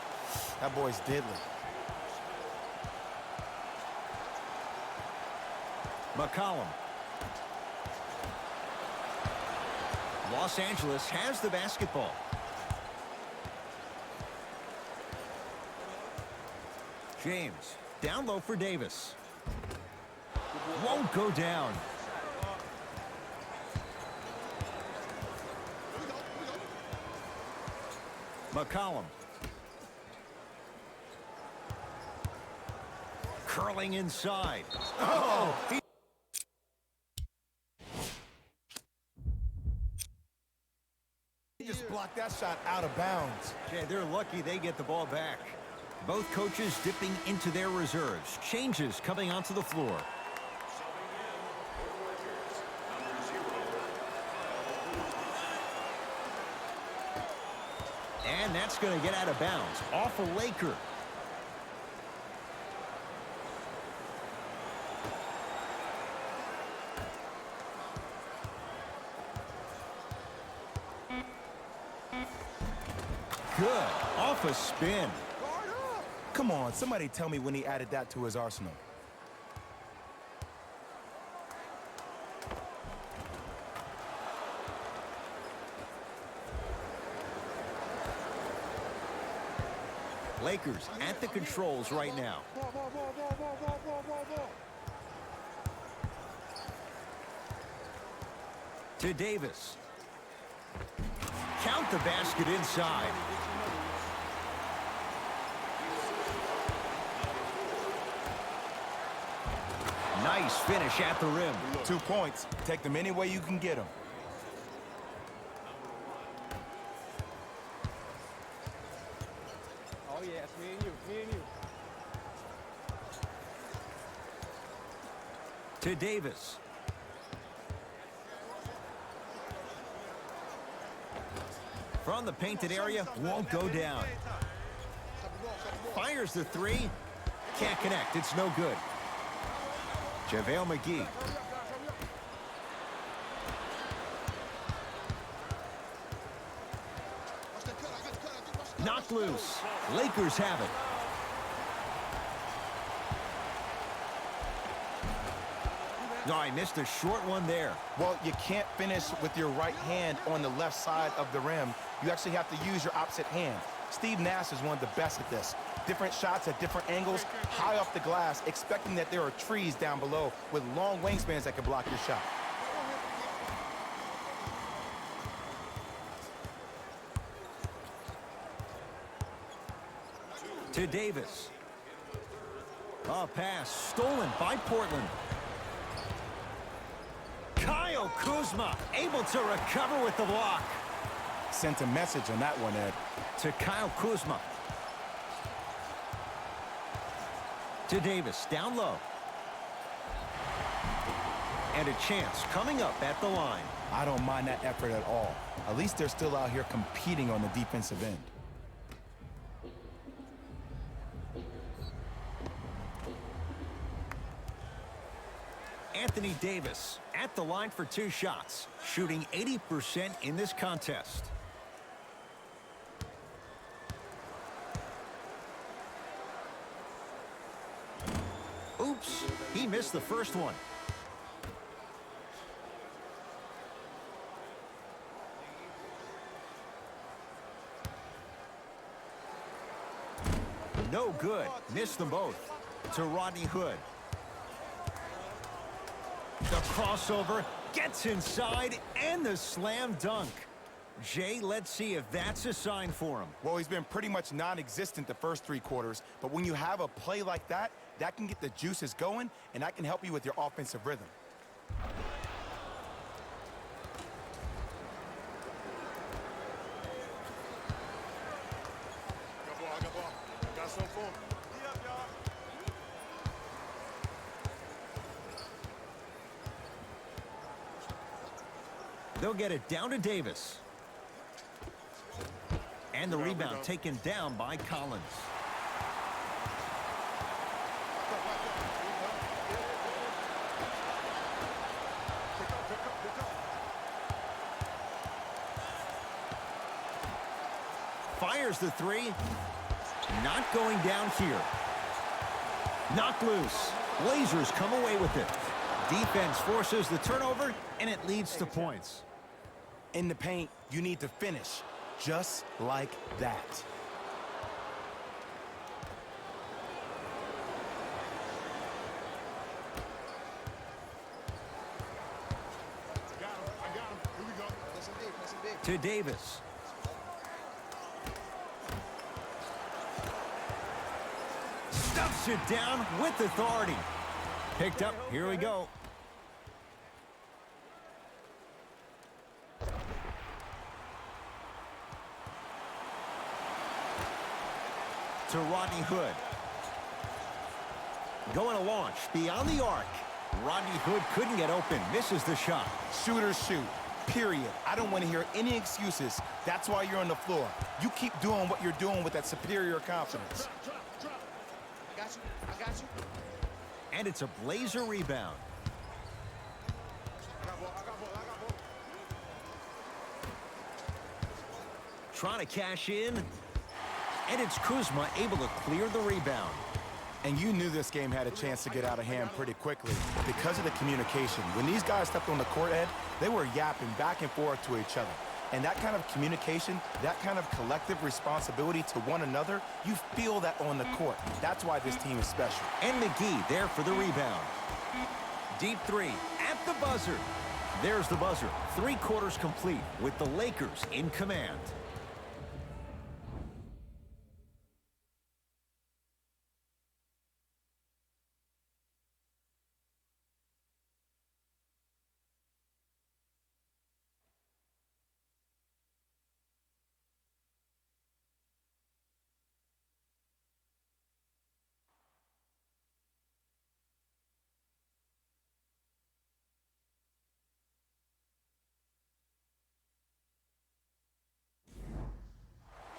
that boy's deadly. McCollum. Los Angeles has the basketball. James down low for Davis. Won't go down. McCollum. Curling inside. Oh! He just blocked that shot out of bounds. Yeah, they're lucky they get the ball back. Both coaches dipping into their reserves. Changes coming onto the floor. And that's going to get out of bounds. Off a Laker. Good. Off a spin. Come on, somebody tell me when he added that to his arsenal. Lakers at the controls right now. To Davis. Count the basket inside. Nice finish at the rim. 2 points. Take them any way you can get them. Oh, yeah, it's me and you. Me and you. To Davis. From the painted area, won't go down. Fires the three. Can't connect. It's no good. JaVale McGee. Knocked loose. Lakers have it. No, I missed a short one there. Well, you can't finish with your right hand on the left side of the rim. You actually have to use your opposite hand. Steve Nash is one of the best at this. Different shots at different angles, high off the glass, expecting that there are trees down below with long wingspans that can block your shot. To Davis. A pass stolen by Portland. Kyle Kuzma able to recover with the block. Sent a message on that one, Ed. To Kyle Kuzma. To Davis, down low. And a chance coming up at the line. I don't mind that effort at all. At least they're still out here competing on the defensive end. Anthony Davis at the line for 2 shots, shooting 80% in this contest. Oops, he missed the first one. No good. Missed them both. To Rodney Hood. The crossover gets inside and the slam dunk. Jay, let's see if that's a sign for him. Well, he's been pretty much non-existent the first 3 quarters, but when you have a play like that, that can get the juices going, and that can help you with your offensive rhythm. Got some for him. They'll get it down to Davis. And the rebound taken down by Collins. Fires the 3. Not going down here. Knocked loose. Blazers come away with it. Defense forces the turnover, and it leads to points. In the paint, you need to finish just like that. I got him. Here we go. Press him big, press him big. To Davis. Stuffs it down with authority. Picked up. Here we go. To Rodney Hood. Going to launch beyond the arc. Rodney Hood couldn't get open. Misses the shot. Shooters shoot, period. I don't want to hear any excuses. That's why you're on the floor. You keep doing what you're doing with that superior confidence. I got you. I got you. And it's a Blazer rebound. I got ball. I got ball. I got ball. Trying to cash in. And it's Kuzma able to clear the rebound. And you knew this game had a chance to get out of hand pretty quickly because of the communication. When these guys stepped on the court, Ed, they were yapping back and forth to each other. And that kind of communication, that kind of collective responsibility to one another, you feel that on the court. That's why this team is special. And McGee there for the rebound. Deep 3 at the buzzer. There's the buzzer. 3 quarters complete with the Lakers in command.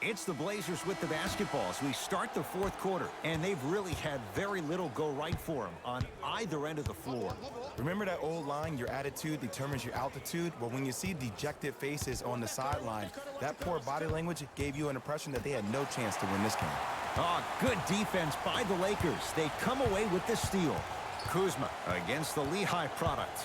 It's the Blazers with the basketball as we start the 4th quarter, and they've really had very little go right for them on either end of the floor. Remember that old line, your attitude determines your altitude? Well, when you see dejected faces on the sideline, that poor body language gave you an impression that they had no chance to win this game. Oh, good defense by the Lakers. They come away with the steal. Kuzma against the Lehigh product.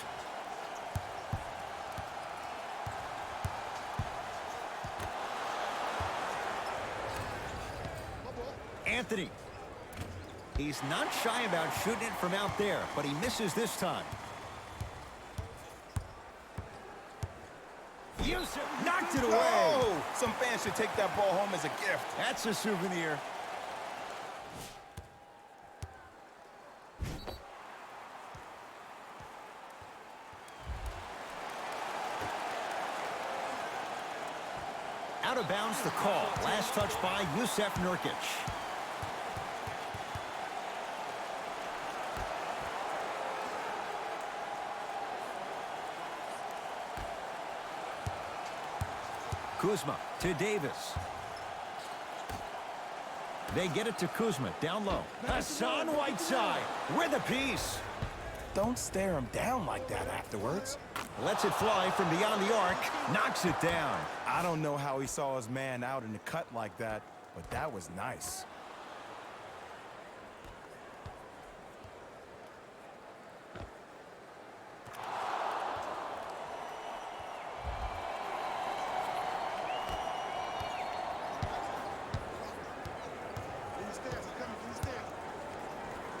Anthony. He's not shy about shooting it from out there, but he misses this time. Knocked it away. Oh, some fans should take that ball home as a gift. That's a souvenir. Out of bounds the call. Last touch by Jusuf Nurkic. Kuzma to Davis. They get it to Kuzma down low. Hassan Whiteside with a piece. Don't stare him down like that afterwards. Lets it fly from beyond the arc. Knocks it down. I don't know how he saw his man out in the cut like that, but that was nice.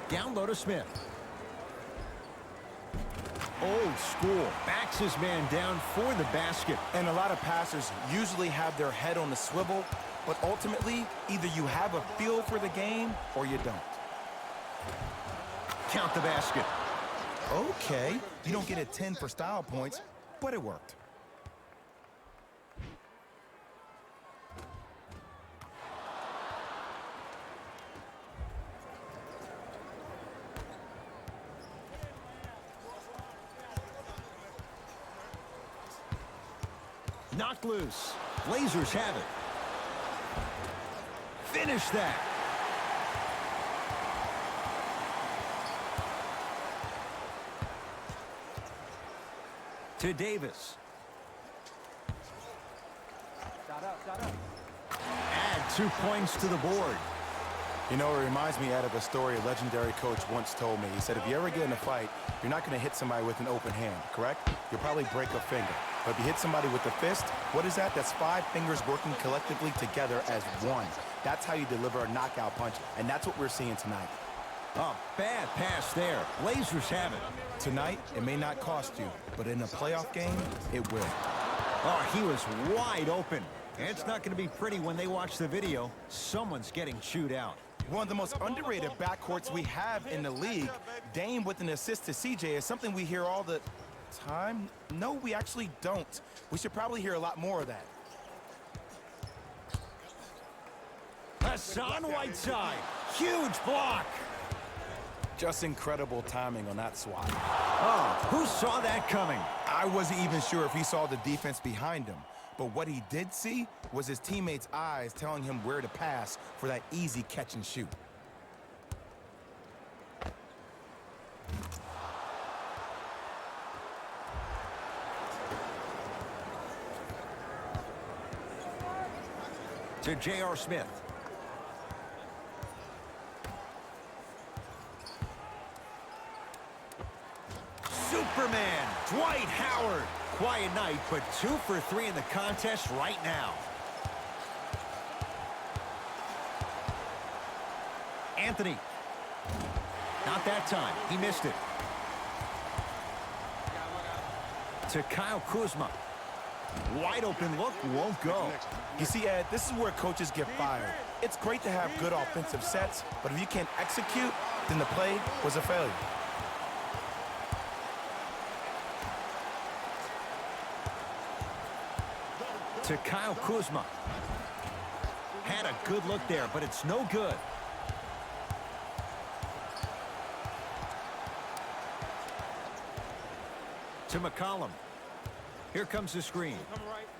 Down low to Smith. Old school. Backs his man down for the basket. And a lot of passers usually have their head on the swivel, but ultimately, either you have a feel for the game or you don't. Count the basket. Okay, you don't get a 10 for style points, but it worked. Knocked loose. Blazers have it. Finish that. To Davis. Add 2 points to the board. You know, it reminds me out of a story a legendary coach once told me. He said, if you ever get in a fight, you're not going to hit somebody with an open hand, correct? You'll probably break a finger. But if you hit somebody with a fist, what is that? That's 5 fingers working collectively together as one. That's how you deliver a knockout punch, and that's what we're seeing tonight. Oh, bad pass there. Blazers have it. Tonight, it may not cost you, but in a playoff game, it will. Oh, he was wide open. It's not going to be pretty when they watch the video. Someone's getting chewed out. One of the most underrated backcourts we have in the league. Dame with an assist to CJ is something we hear all the time. No, we actually don't. We should probably hear a lot more of that. Hassan Whiteside. Huge block. Just incredible timing on that swat. Oh, who saw that coming? I wasn't even sure if he saw the defense behind him. But what he did see was his teammates' eyes telling him where to pass for that easy catch and shoot. To J.R. Smith. Superman, Dwight Howard. Quiet night, but 2 for 3 in the contest right now. Anthony. Not that time. He missed it. To Kyle Kuzma. Wide open look, won't go. You see, Ed, this is where coaches get fired. It's great to have good offensive sets, but if you can't execute, then the play was a failure. To Kyle Kuzma. Had a good look there, but it's no good. To McCollum. Here comes the screen.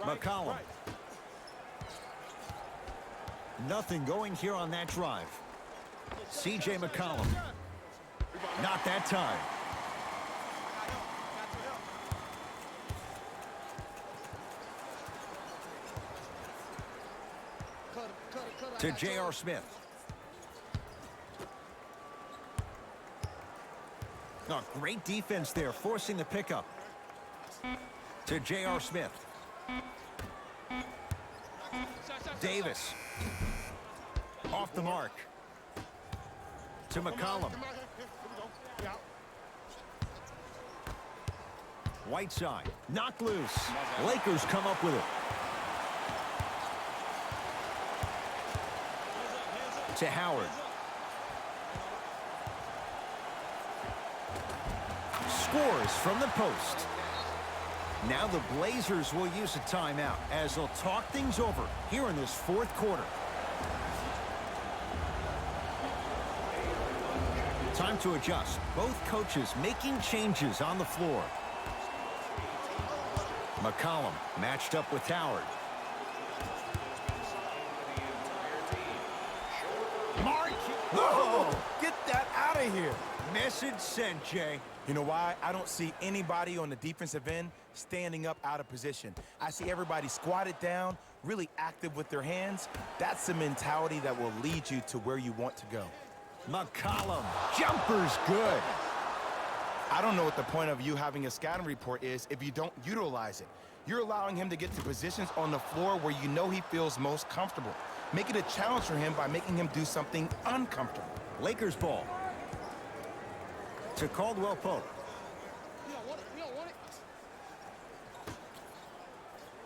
McCollum. Nothing going here on that drive. C.J. McCollum. Not that time. To J.R. Smith. Oh, great defense there, forcing the pickup. To J.R. Smith. Davis. Off the mark. To McCollum. Whiteside. Knocked loose. Lakers come up with it. To Howard. Scores from the post. Now the Blazers will use a timeout as they'll talk things over here in this 4th quarter. Time to adjust. Both coaches making changes on the floor. McCollum matched up with Howard. Oh, get that out of here. Message sent, Jay. You know why? I don't see anybody on the defensive end standing up out of position. I see everybody squatted down, really active with their hands. That's the mentality that will lead you to where you want to go. McCollum, jumper's good. I don't know what the point of you having a scouting report is if you don't utilize it. You're allowing him to get to positions on the floor where you know he feels most comfortable. Make it a challenge for him by making him do something uncomfortable. Lakers ball. To Caldwell Pope. You don't want it. You don't want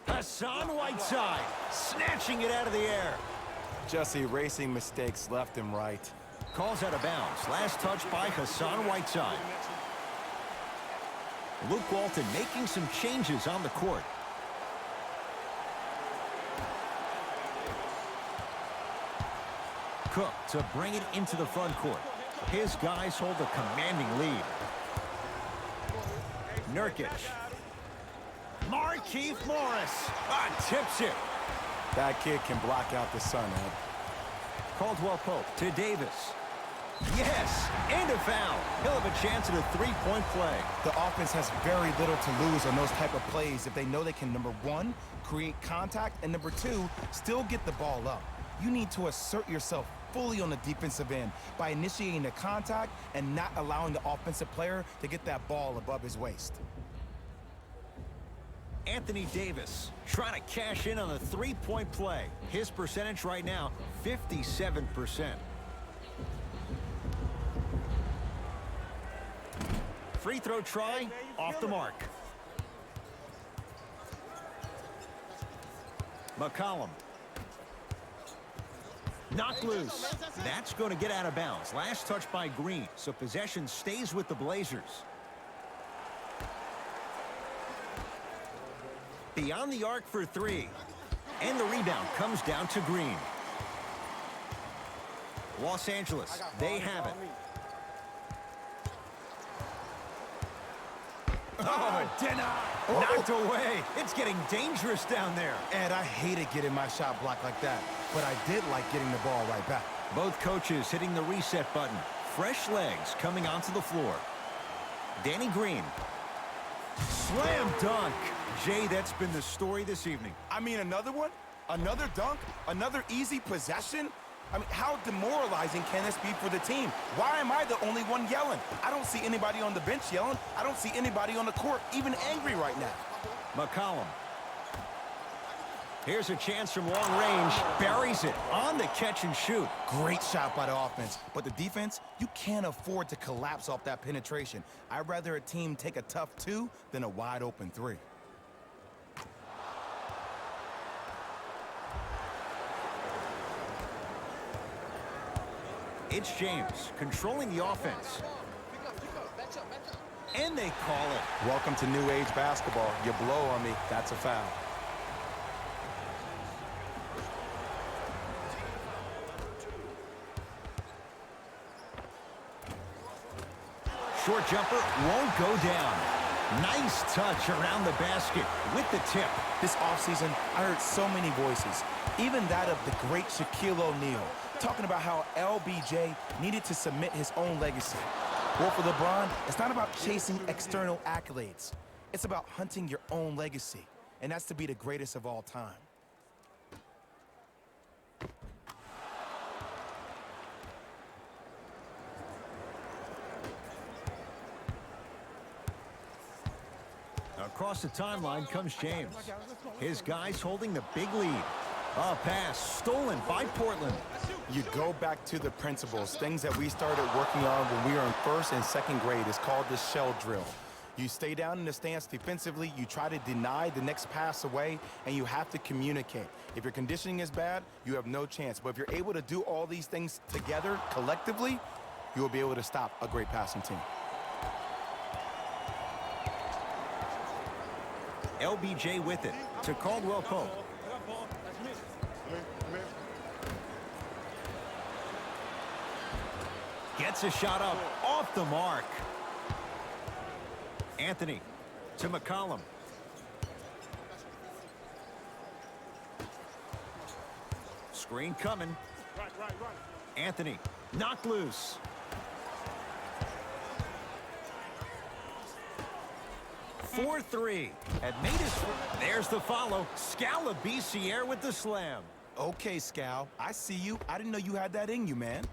it. Hassan Whiteside, snatching it out of the air. Just erasing mistakes left and right. Calls out of bounds. Last touch by Hassan Whiteside. Luke Walton making some changes on the court. Cook to bring it into the front court. His guys hold a commanding lead. Nurkic. Markieff Morris. Tips it. That kid can block out the sun, Ed. Caldwell Pope to Davis. Yes, and a foul. He'll have a chance at a three-point play. The offense has very little to lose on those type of plays if they know they can, number one, create contact, and number two, still get the ball up. You need to assert yourself fully on the defensive end by initiating the contact and not allowing the offensive player to get that ball above his waist. Anthony Davis trying to cash in on a three-point play. His percentage right now, 57%. Free throw try, off the mark. McCollum. Knocked loose. That's going to get out of bounds. Last touch by Green, so possession stays with the Blazers. Beyond the arc for three. And the rebound comes down to Green. Los Angeles, they have it. Oh, denied. Knocked away. It's getting dangerous down there. Ed, I hated getting my shot blocked like that, but I did like getting the ball right back. Both coaches hitting the reset button. Fresh legs coming onto the floor. Danny Green. Slam dunk. Jay, that's been the story this evening. I mean, another one? Another dunk? Another easy possession? I mean, how demoralizing can this be for the team? Why am I the only one yelling? I don't see anybody on the bench yelling. I don't see anybody on the court even angry right now. McCollum. Here's a chance from long range. Buries it on the catch and shoot. Great shot by the offense. But the defense, you can't afford to collapse off that penetration. I'd rather a team take a tough two than a wide open three. It's James controlling the offense. Back up. And they call it. Welcome to new age basketball. You blow on me, that's a foul. Short jumper won't go down. Nice touch around the basket with the tip. This offseason, I heard so many voices, even that of the great Shaquille O'Neal, talking about how LBJ needed to submit his own legacy. Well, for LeBron, it's not about chasing external accolades. It's about hunting your own legacy, and that's to be the greatest of all time. Across the timeline comes James. His guys holding the big lead. A pass stolen by Portland. You go back to the principles, things that we started working on when we were in first and second grade. It's called the shell drill. You stay down in the stance defensively, you try to deny the next pass away, and you have to communicate. If your conditioning is bad, you have no chance. But if you're able to do all these things together, collectively, you will be able to stop a great passing team. LBJ with it to Caldwell Pope. Gets a shot up off the mark. Anthony to McCollum. Screen coming. Anthony Knocked loose. Four three. Had made his... There's the follow. Scalabrine with the slam. Okay, Scal, I see you. I didn't know you had that in you, man.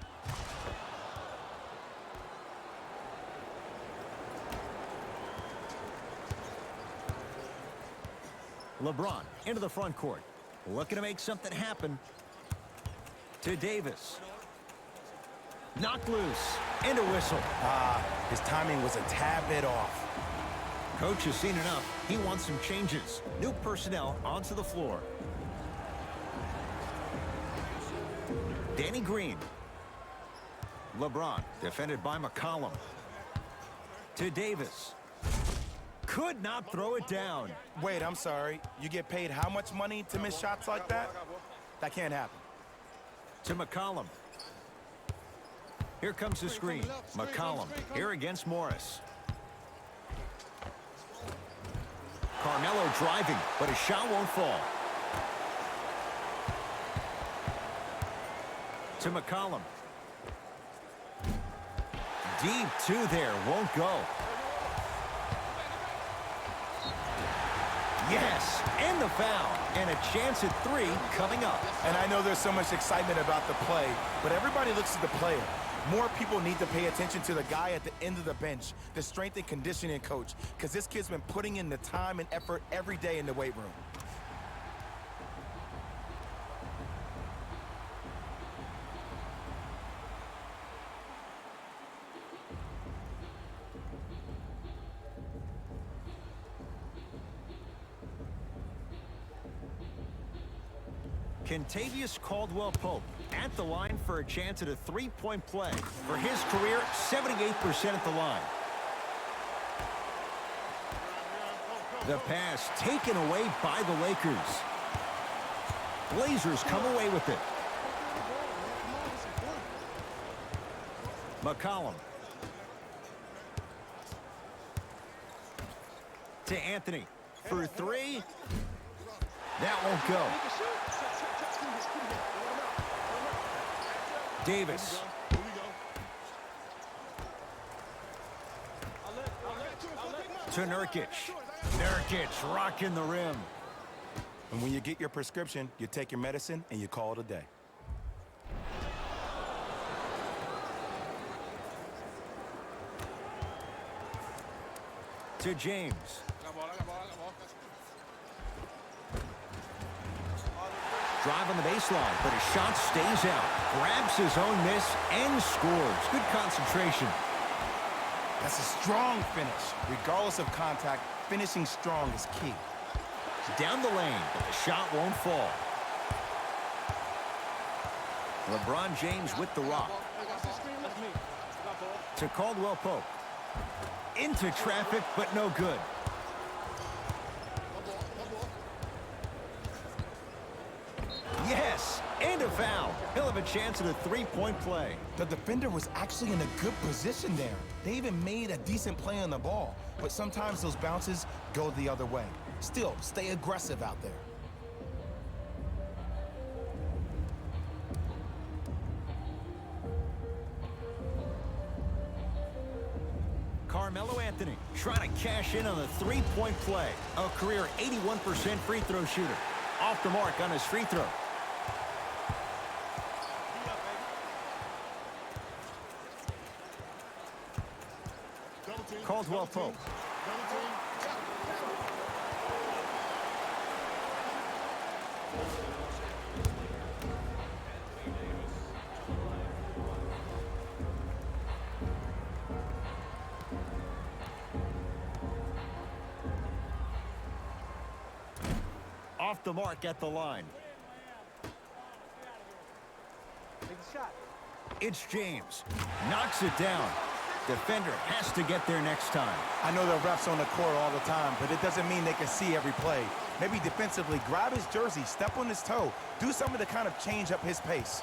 LeBron into the front court. Looking to make something happen. To Davis. Knocked loose. And a whistle. His timing was a tad bit off. Coach has seen enough. He wants some changes. New personnel onto the floor. Danny Green. LeBron defended by McCollum. To Davis. Could not throw it down. Wait, I'm sorry. You get paid how much money to miss shots like that? That can't happen. To McCollum. Here comes the screen. McCollum here against Morris. Carmelo driving, but his shot won't fall. To McCollum. Deep two there, won't go. Yes, and the foul. And a chance at three coming up. And I know there's so much excitement about the play, but everybody looks at the player. More people need to pay attention to the guy at the end of the bench, the strength and conditioning coach, because this kid's been putting in the time and effort every day in the weight room. Kentavious Caldwell-Pope at the line for a chance at a three-point play. For his career, 78% at the line. The pass taken away by the Lakers. Blazers come away with it. McCollum. To Anthony. For three. That won't go. Davis. To Nurkic. Nurkic rocking the rim. And when you get your prescription, you take your medicine and you call it a day. To James. Drive on the baseline, but his shot stays out. Grabs his own miss and scores. Good concentration. That's a strong finish. Regardless of contact, finishing strong is key. Down the lane, but the shot won't fall. LeBron James with the rock. To Caldwell-Pope. Into traffic, but no good. Yes, and a foul. He'll have a chance at a three-point play. The defender was actually in a good position there. They even made a decent play on the ball, but sometimes those bounces go the other way. Still, stay aggressive out there. Carmelo Anthony trying to cash in on the three-point play. A career 81% free throw shooter. Off the mark on his free throw. Caldwell-Pope. Off the mark at the line. It's James. Knocks it down. Defender has to get there next time. I know there are refs on the court all the time, but it doesn't mean they can see every play. Maybe defensively, grab his jersey, step on his toe, do something to kind of change up his pace.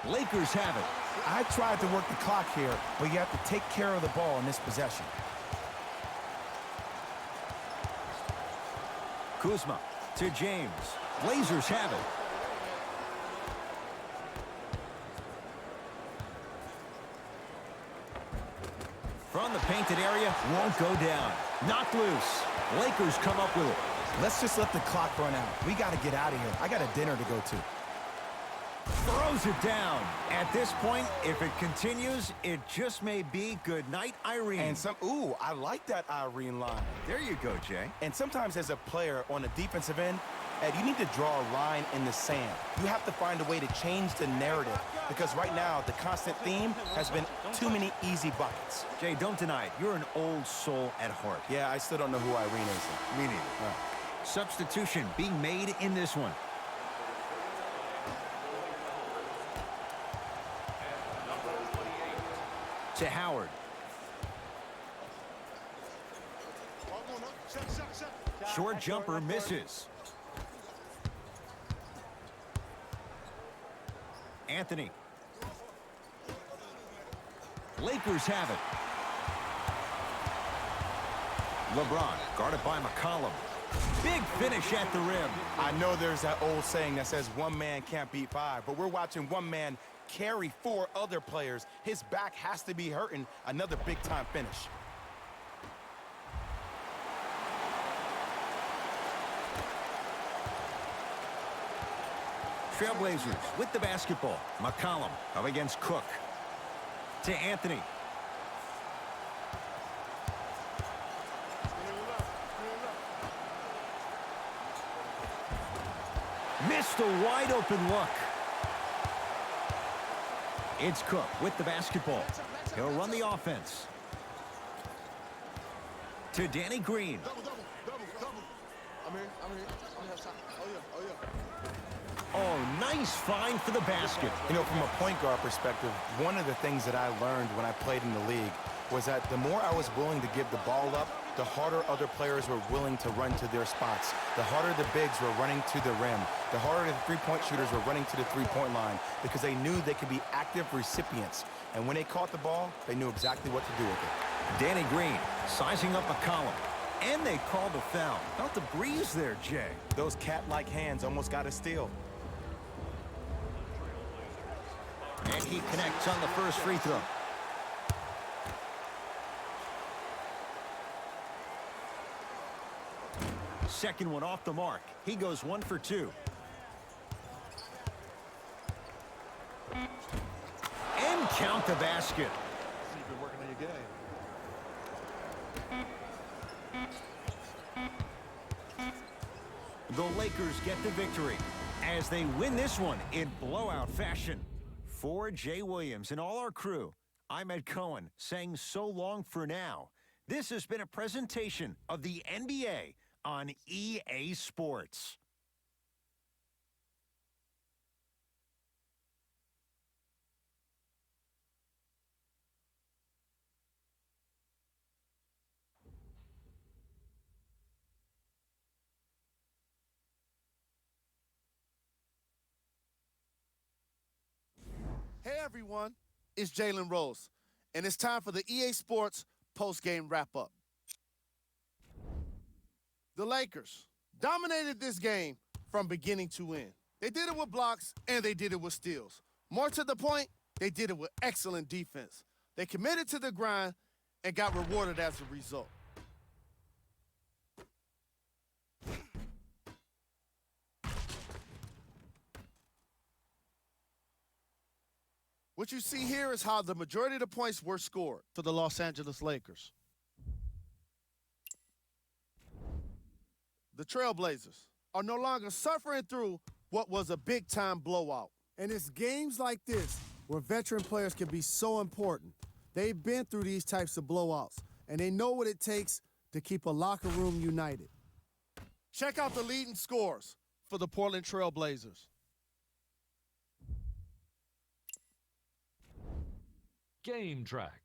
Lakers have it. I tried to work the clock here, but you have to take care of the ball in this possession. Kuzma to James. Blazers have it. on the painted area, won't go down. Knocked loose. Lakers come up with it. Let's just let the clock run out. We got to get out of here. I got a dinner to go to. Throws it down. At this point, if it continues, it just may be good night, Irene. And ooh, I like that Irene line. There you go, Jay. And sometimes as a player on the defensive end, Ed, you need to draw a line in the sand. You have to find a way to change the narrative because right now the constant theme has been too many easy buckets. Jay, don't deny it. You're an old soul at heart. Yeah, I still don't know who Irene is. Me neither. Substitution being made in this one. To Howard. Short jumper misses. Anthony. Lakers have it. LeBron guarded by McCollum. Big finish at the rim. I know there's that old saying that says one man can't beat five, but we're watching one man carry four other players. His back has to be hurting. Another big-time finish. Trailblazers with the basketball. McCollum up against Cook. To Anthony. Missed a wide open look. It's Cook with the basketball. He'll run the offense. To Danny Green. I'm here. Oh, yeah. Oh, nice find for the basket. You know, from a point guard perspective, one of the things that I learned when I played in the league was that the more I was willing to give the ball up, the harder other players were willing to run to their spots. The harder the bigs were running to the rim. The harder the three-point shooters were running to the three-point line because they knew they could be active recipients. And when they caught the ball, they knew exactly what to do with it. Danny Green sizing up McCollum. And they called a foul. Felt the breeze there, Jay. Those cat-like hands almost got a steal. And he connects on the first free throw. Second one off the mark. He goes 1 for 2. And count the basket. See, you've been working on your game. The Lakers get the victory as they win this one in blowout fashion. For Jay Williams and all our crew, I'm Ed Cohen saying so long for now. This has been a presentation of the NBA on EA Sports. Hey everyone, it's Jalen Rose, and it's time for the EA Sports post-game wrap-up. The Lakers dominated this game from beginning to end. They did it with blocks, and they did it with steals. More to the point, they did it with excellent defense. They committed to the grind and got rewarded as a result. What you see here is how the majority of the points were scored for the Los Angeles Lakers. The Trailblazers are no longer suffering through what was a big-time blowout. And it's games like this where veteran players can be so important. They've been through these types of blowouts, and they know what it takes to keep a locker room united. Check out the leading scores for the Portland Trailblazers. Game track.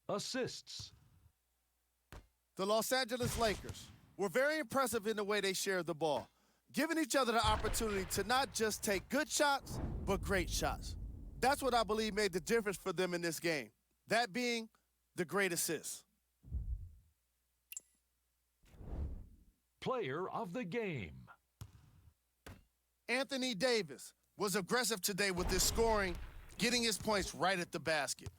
Assists. The Los Angeles Lakers were very impressive in the way they shared the ball, giving each other the opportunity to not just take good shots, but great shots. That's what I believe made the difference for them in this game, that being the great assists. Player of the game. Anthony Davis was aggressive today with his scoring, getting his points right at the basket.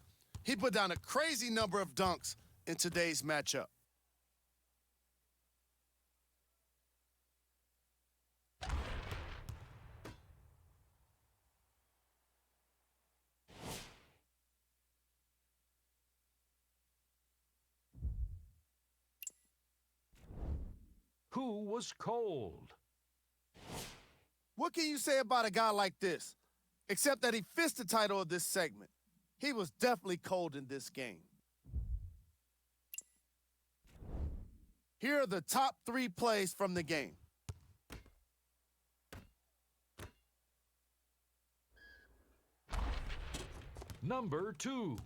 He put down a crazy number of dunks in today's matchup. Who was cold? What can you say about a guy like this? Except that he fits the title of this segment. He was definitely cold in this game. Here are the top 3 plays from the game. Number 2.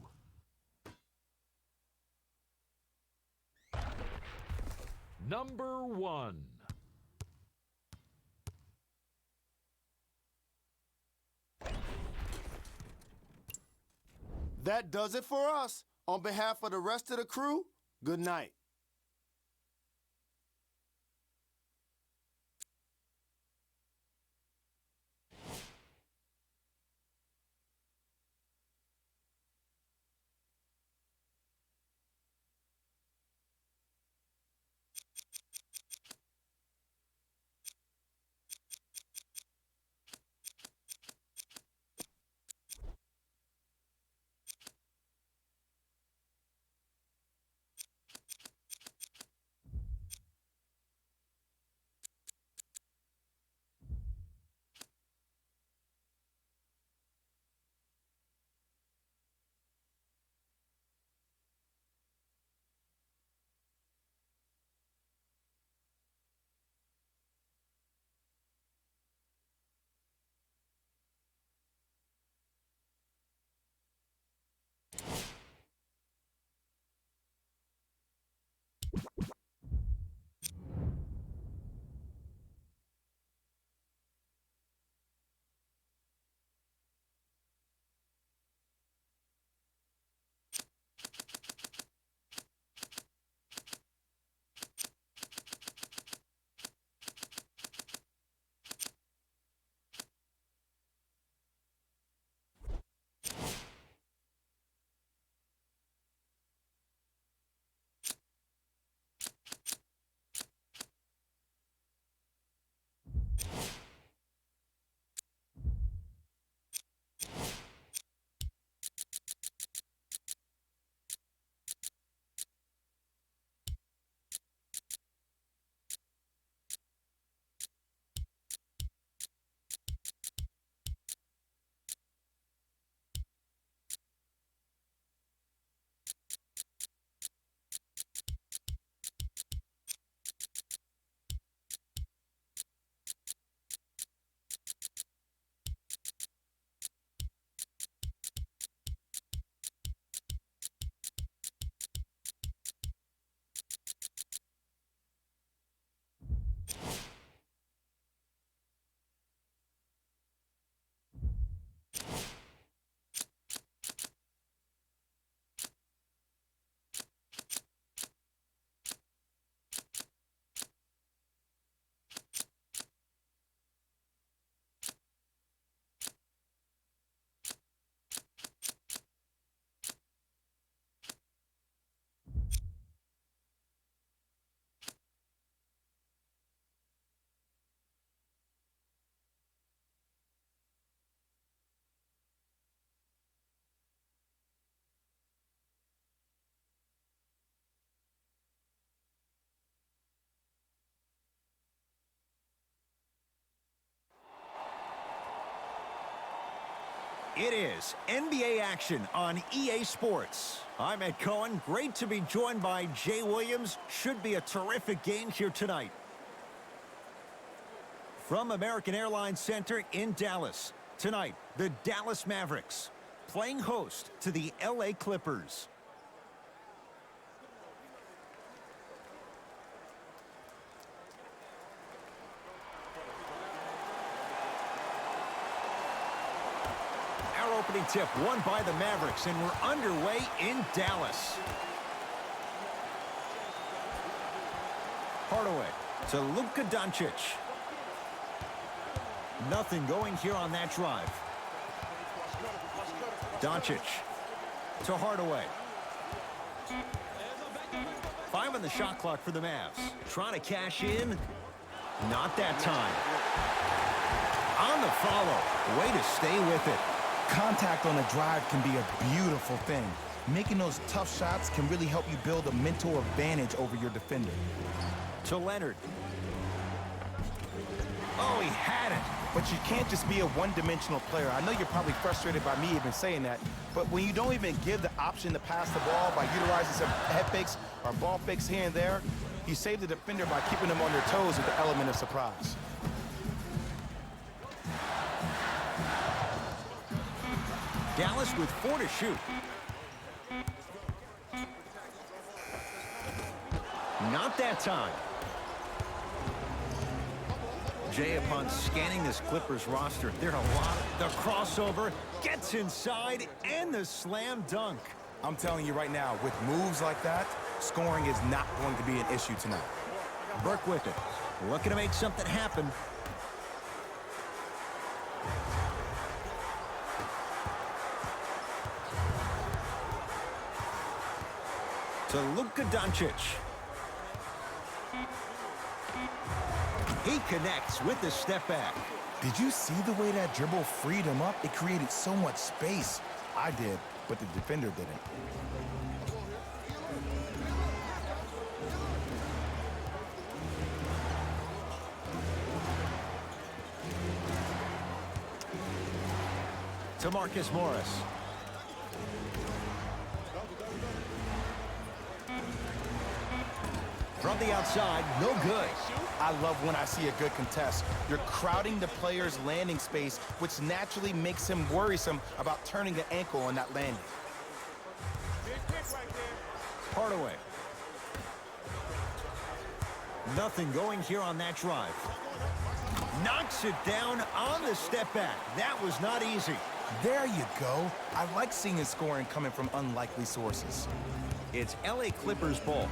Number 1. That does it for us. On behalf of the rest of the crew, good night. It is NBA action on EA Sports. I'm Ed Cohen. Great to be joined by Jay Williams. Should be a terrific game here tonight. From American Airlines Center in Dallas. Tonight, the Dallas Mavericks playing host to the LA Clippers. Opening tip won by the Mavericks, and we're underway in Dallas. Hardaway to Luka Doncic. Nothing going here on that drive. Doncic To Hardaway. 5 on the shot clock for the Mavs. Trying to cash in. Not that time. On the follow. Way to stay with it. Contact on a drive can be a beautiful thing. Making those tough shots can really help you build a mental advantage over your defender. To Leonard. Oh, he had it. But you can't just be a one-dimensional player. I know you're probably frustrated by me even saying that, but when you don't even give the option to pass the ball by utilizing some head fakes or ball fakes here and there, you save the defender by keeping them on their toes with the element of surprise. Dallas with 4 to shoot. Not that time. Jay, upon scanning this Clippers roster, there are a lot. The crossover gets inside and the slam dunk. I'm telling you right now, with moves like that, scoring is not going to be an issue tonight. Burke with it. Looking to make something happen. To Luka Doncic. He connects with the step back. Did you see the way that dribble freed him up? It created so much space. I did, but the defender didn't. To Marcus Morris. From the outside, no good. I love when I see a good contest. You're crowding the player's landing space, which naturally makes him worrisome about turning the ankle on that landing. Hardaway. Nothing going here on that drive. Knocks it down on the step back. That was not easy. There you go. I like seeing his scoring coming from unlikely sources. It's LA Clippers ball.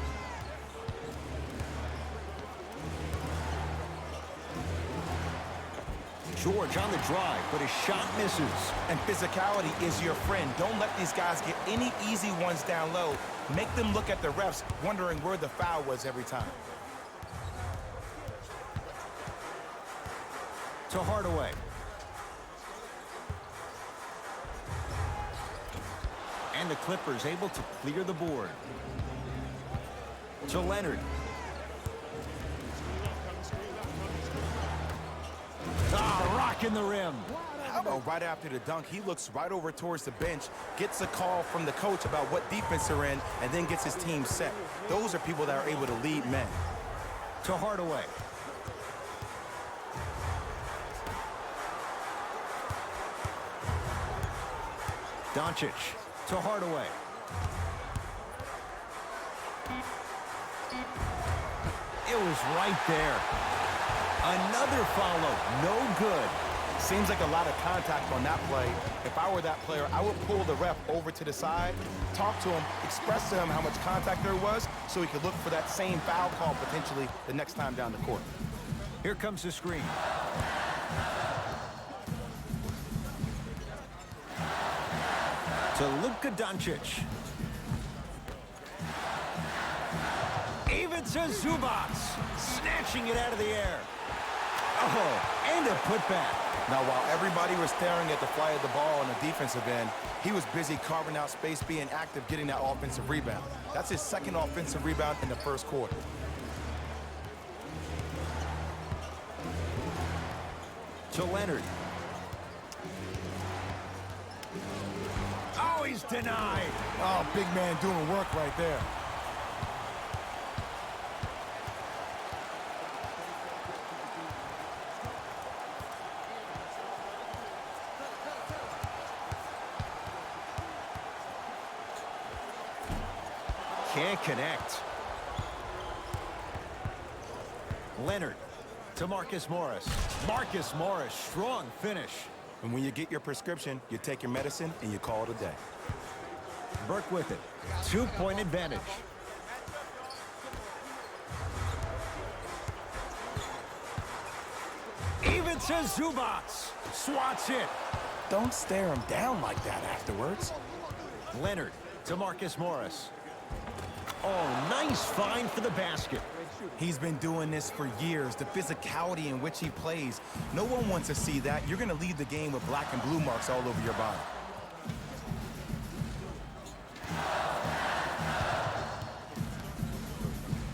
George on the drive, but his shot misses. And physicality is your friend. Don't let these guys get any easy ones down low. Make them look at the refs, wondering where the foul was every time. To Hardaway. And the Clippers able to clear the board. To Leonard. Rocking the rim. How about right after the dunk, he looks right over towards the bench, gets a call from the coach about what defense they're in, and then gets his team set. Those are people that are able to lead men. To Hardaway. Doncic to Hardaway. It was right there. Another follow, no good. Seems like a lot of contact on that play. If I were that player, I would pull the ref over to the side, talk to him, express to him how much contact there was so he could look for that same foul call potentially the next time down the court. Here comes the screen. To Luka Doncic. Even to Zubats. Snatching it out of the air. Oh, and a putback. Now, while everybody was staring at the flight of the ball on the defensive end, he was busy carving out space, being active, getting that offensive rebound. That's his second offensive rebound in the first quarter. To Leonard. Oh, he's denied. Oh, big man doing work right there. Can't connect. Leonard to Marcus Morris. Marcus Morris, strong finish. And when you get your prescription, you take your medicine and you call it a day. Burke with it. 2-point advantage. Even to Zubats. Swats it. Don't stare him down like that afterwards. Leonard to Marcus Morris. Oh, nice find for the basket. He's been doing this for years. The physicality in which he plays. No one wants to see that. You're going to leave the game with black and blue marks all over your body.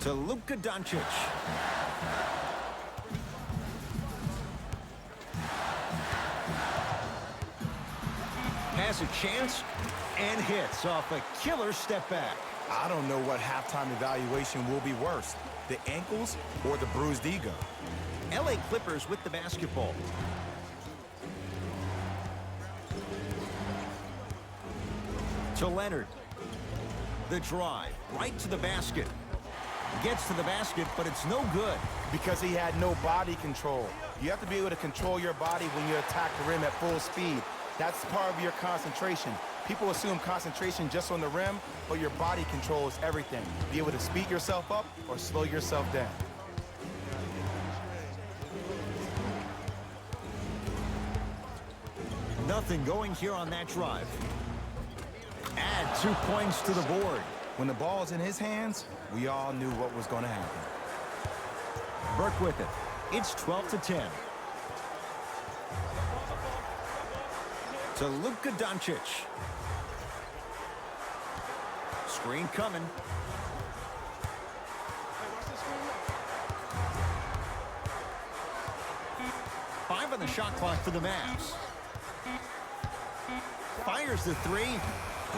To Luka Doncic. Has a chance and hits off a killer step back. I don't know what halftime evaluation will be worse, the ankles or the bruised ego. LA Clippers with the basketball. To Leonard. The drive right to the basket. Gets to the basket, but it's no good. Because he had no body control. You have to be able to control your body when you attack the rim at full speed. That's part of your concentration. People assume concentration just on the rim, but your body control is everything. Be able to speed yourself up or slow yourself down. Nothing going here on that drive. Add 2 points to the board. When the ball's in his hands, we all knew what was going to happen. Burke with it. It's 12-10. To Luka Doncic. Screen coming. Five on the shot clock for the Mavs. Fires the three.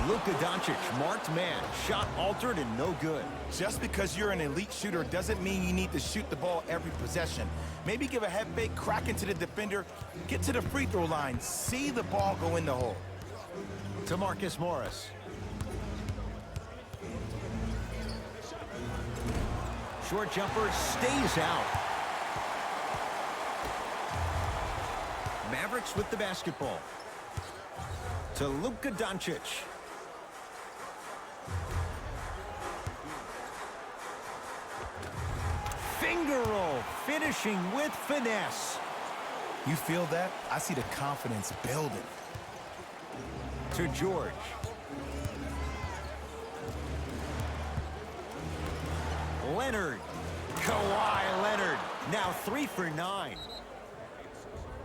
Luka Doncic, marked man. Shot altered and no good. Just because you're an elite shooter doesn't mean you need to shoot the ball every possession. Maybe give a head fake, crack into the defender, get to the free throw line, see the ball go in the hole. To Marcus Morris. Short jumper stays out. Mavericks with the basketball. To Luka Doncic. Finger roll, finishing with finesse. You feel that? I see the confidence building. To George. Leonard. Kawhi Leonard. Now 3 for 9.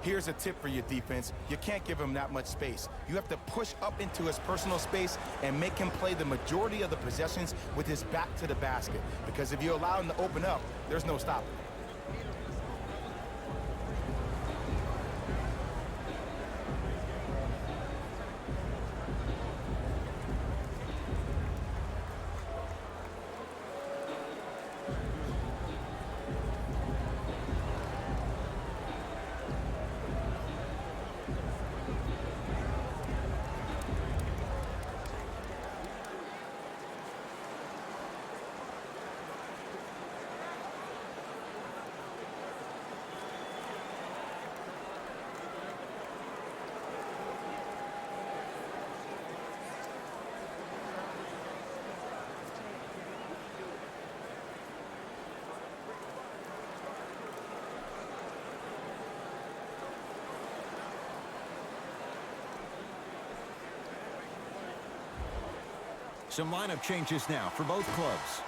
Here's a tip for your defense. You can't give him that much space. You have to push up into his personal space and make him play the majority of the possessions with his back to the basket. Because if you allow him to open up, there's no stopping. Some lineup changes now for both clubs.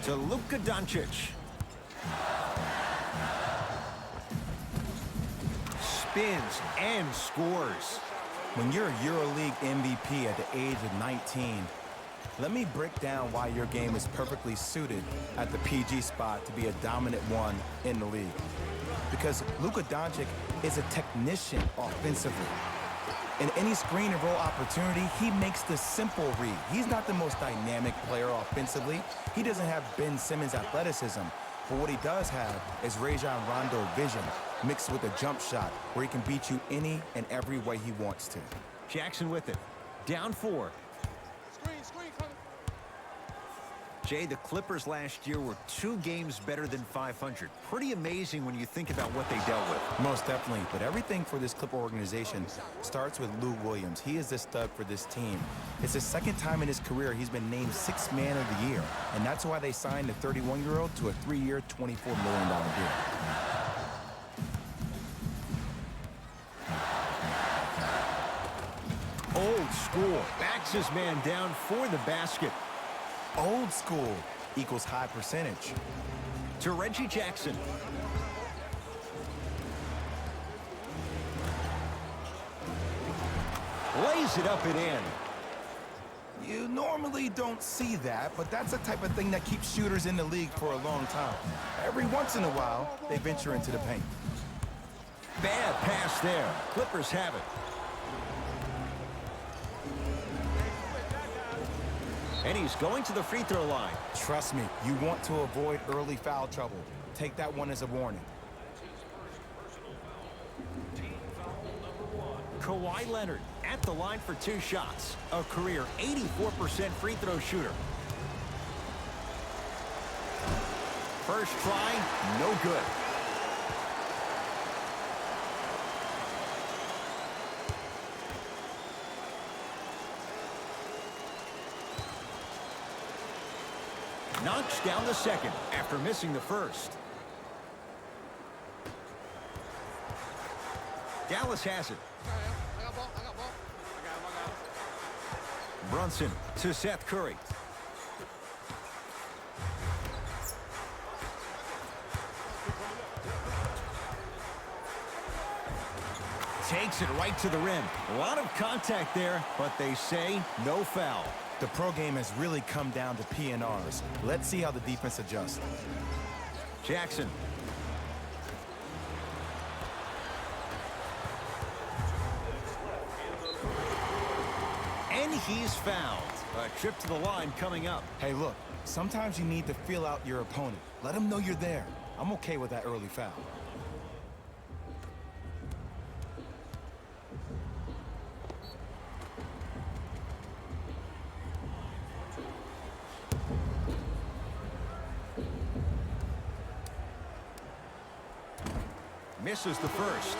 To Luka Doncic. Spins and scores. When you're a EuroLeague MVP at the age of 19, let me break down why your game is perfectly suited at the PG spot to be a dominant one in the league. Because Luka Doncic is a technician offensively. In any screen and roll opportunity, he makes the simple read. He's not the most dynamic player offensively. He doesn't have Ben Simmons' athleticism. But what he does have is Rajon Rondo vision mixed with a jump shot where he can beat you any and every way he wants to. Jackson with it. Down 4. Screen coming. Jay, the Clippers last year were 2 games better than 500. Pretty amazing when you think about what they dealt with. Most definitely, but everything for this Clipper organization starts with Lou Williams. He is the stud for this team. It's the second time in his career he's been named 6th man of the year, and that's why they signed the 31-year-old to a 3-year, $24 million deal. Old school. Backs his man down for the basket. Old school equals high percentage. To Reggie Jackson. Lays it up and in. You normally don't see that, but that's the type of thing that keeps shooters in the league for a long time. Every once in a while, they venture into the paint. Bad pass there. Clippers have it. And he's going to the free throw line. Trust me, you want to avoid early foul trouble. Take that one as a warning. Kawhi Leonard at the line for 2 shots. A career 84% free throw shooter. First try, no good. Knocks down the second after missing the first. Dallas has it. I got ball. I got him. Brunson to Seth Curry. Takes it right to the rim. A lot of contact there, but they say no foul. The pro game has really come down to PNRs. Let's see how the defense adjusts. Jackson. And he's fouled. A trip to the line coming up. Hey, look, sometimes you need to feel out your opponent. Let them know you're there. I'm okay with that early foul. Misses the first.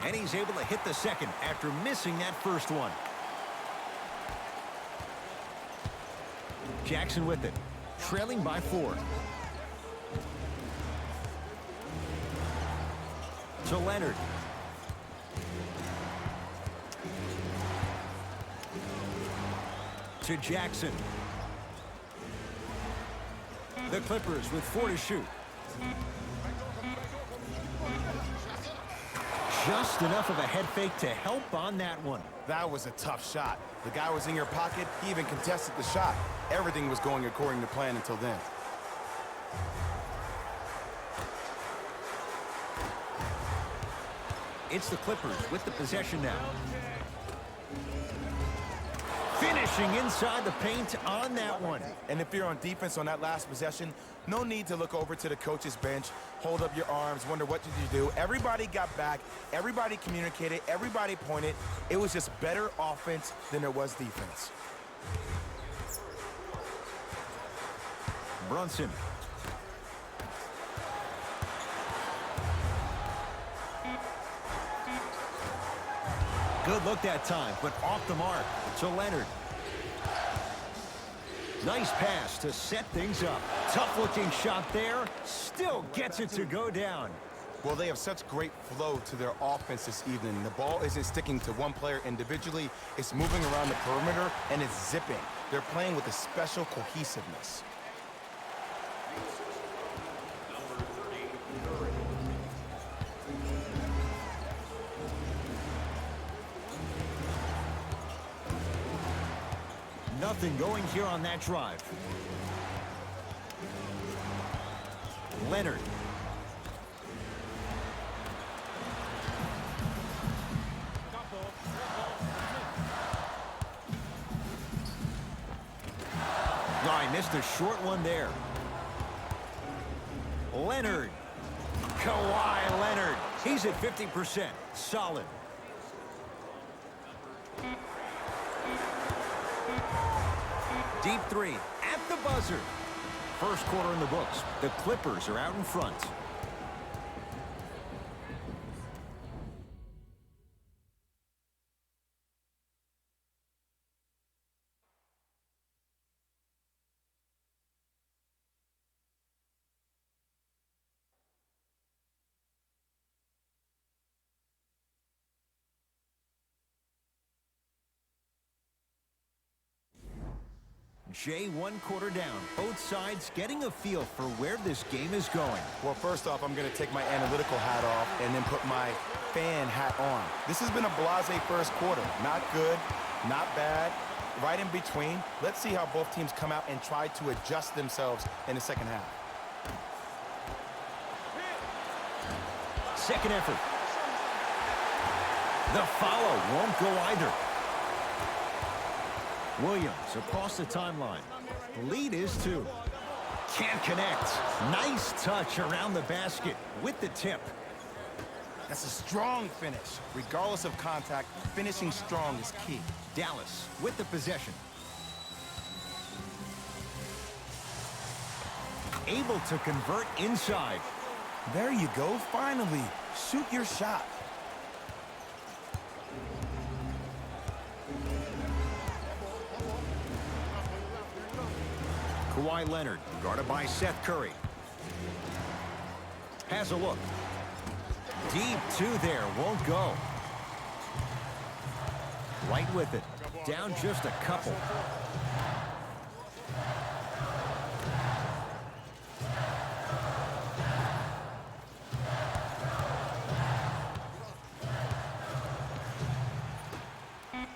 And he's able to hit the second after missing that first one. Jackson with it, trailing by 4. To Leonard. To Jackson. The Clippers with 4 to shoot. Just enough of a head fake to help on that one. That was a tough shot. The guy was in your pocket. He even contested the shot. Everything was going according to plan until then. It's the Clippers with the possession now. Finishing inside the paint on that one. And if you're on defense on that last possession, no need to look over to the coach's bench, hold up your arms, wonder what did you do. Everybody got back, everybody communicated, everybody pointed. It was just better offense than it was defense. Brunson. Good look that time, but off the mark. To Leonard. Nice pass to set things up. Tough-looking shot there. Still gets it to go down. Well, they have such great flow to their offense this evening. The ball isn't sticking to one player individually. It's moving around the perimeter, and it's zipping. They're playing with a special cohesiveness. Nothing going here on that drive. Leonard. Oh, I missed a short one there. Leonard. Kawhi Leonard. He's at 50%. Solid. Deep 3 at the buzzer. First quarter in the books. The Clippers are out in front. Jay, one quarter down. Both sides getting a feel for where this game is going. Well, first off, I'm going to take my analytical hat off and then put my fan hat on. This has been a blasé first quarter. Not good, not bad, right in between. Let's see how both teams come out and try to adjust themselves in the second half. Second effort. The follow won't go either. Williams across the timeline. Lead is 2. Can't connect. Nice touch around the basket with the tip. That's a strong finish. Regardless of contact, finishing strong is key. Dallas with the possession. Able to convert inside. There you go, finally. Shoot your shot. Kawhi Leonard, guarded by Seth Curry. Has a look. Deep 2 there, won't go. Right with it. Down just a couple.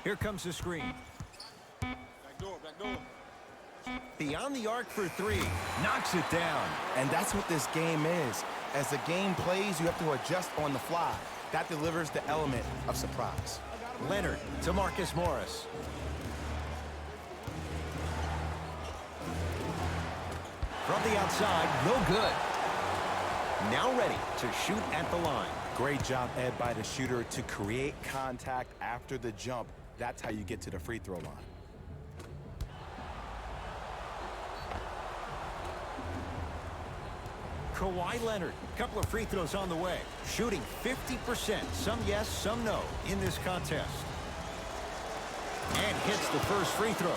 Here comes the screen. Back door, back door. Beyond the arc for 3. Knocks it down. And that's what this game is. As the game plays, you have to adjust on the fly. That delivers the element of surprise. Leonard to Marcus Morris. From the outside, no good. Now ready to shoot at the line. Great job, Ed, by the shooter to create contact after the jump. That's how you get to the free throw line. Kawhi Leonard, couple of free throws on the way. Shooting 50%, some yes, some no in this contest. And hits the first free throw.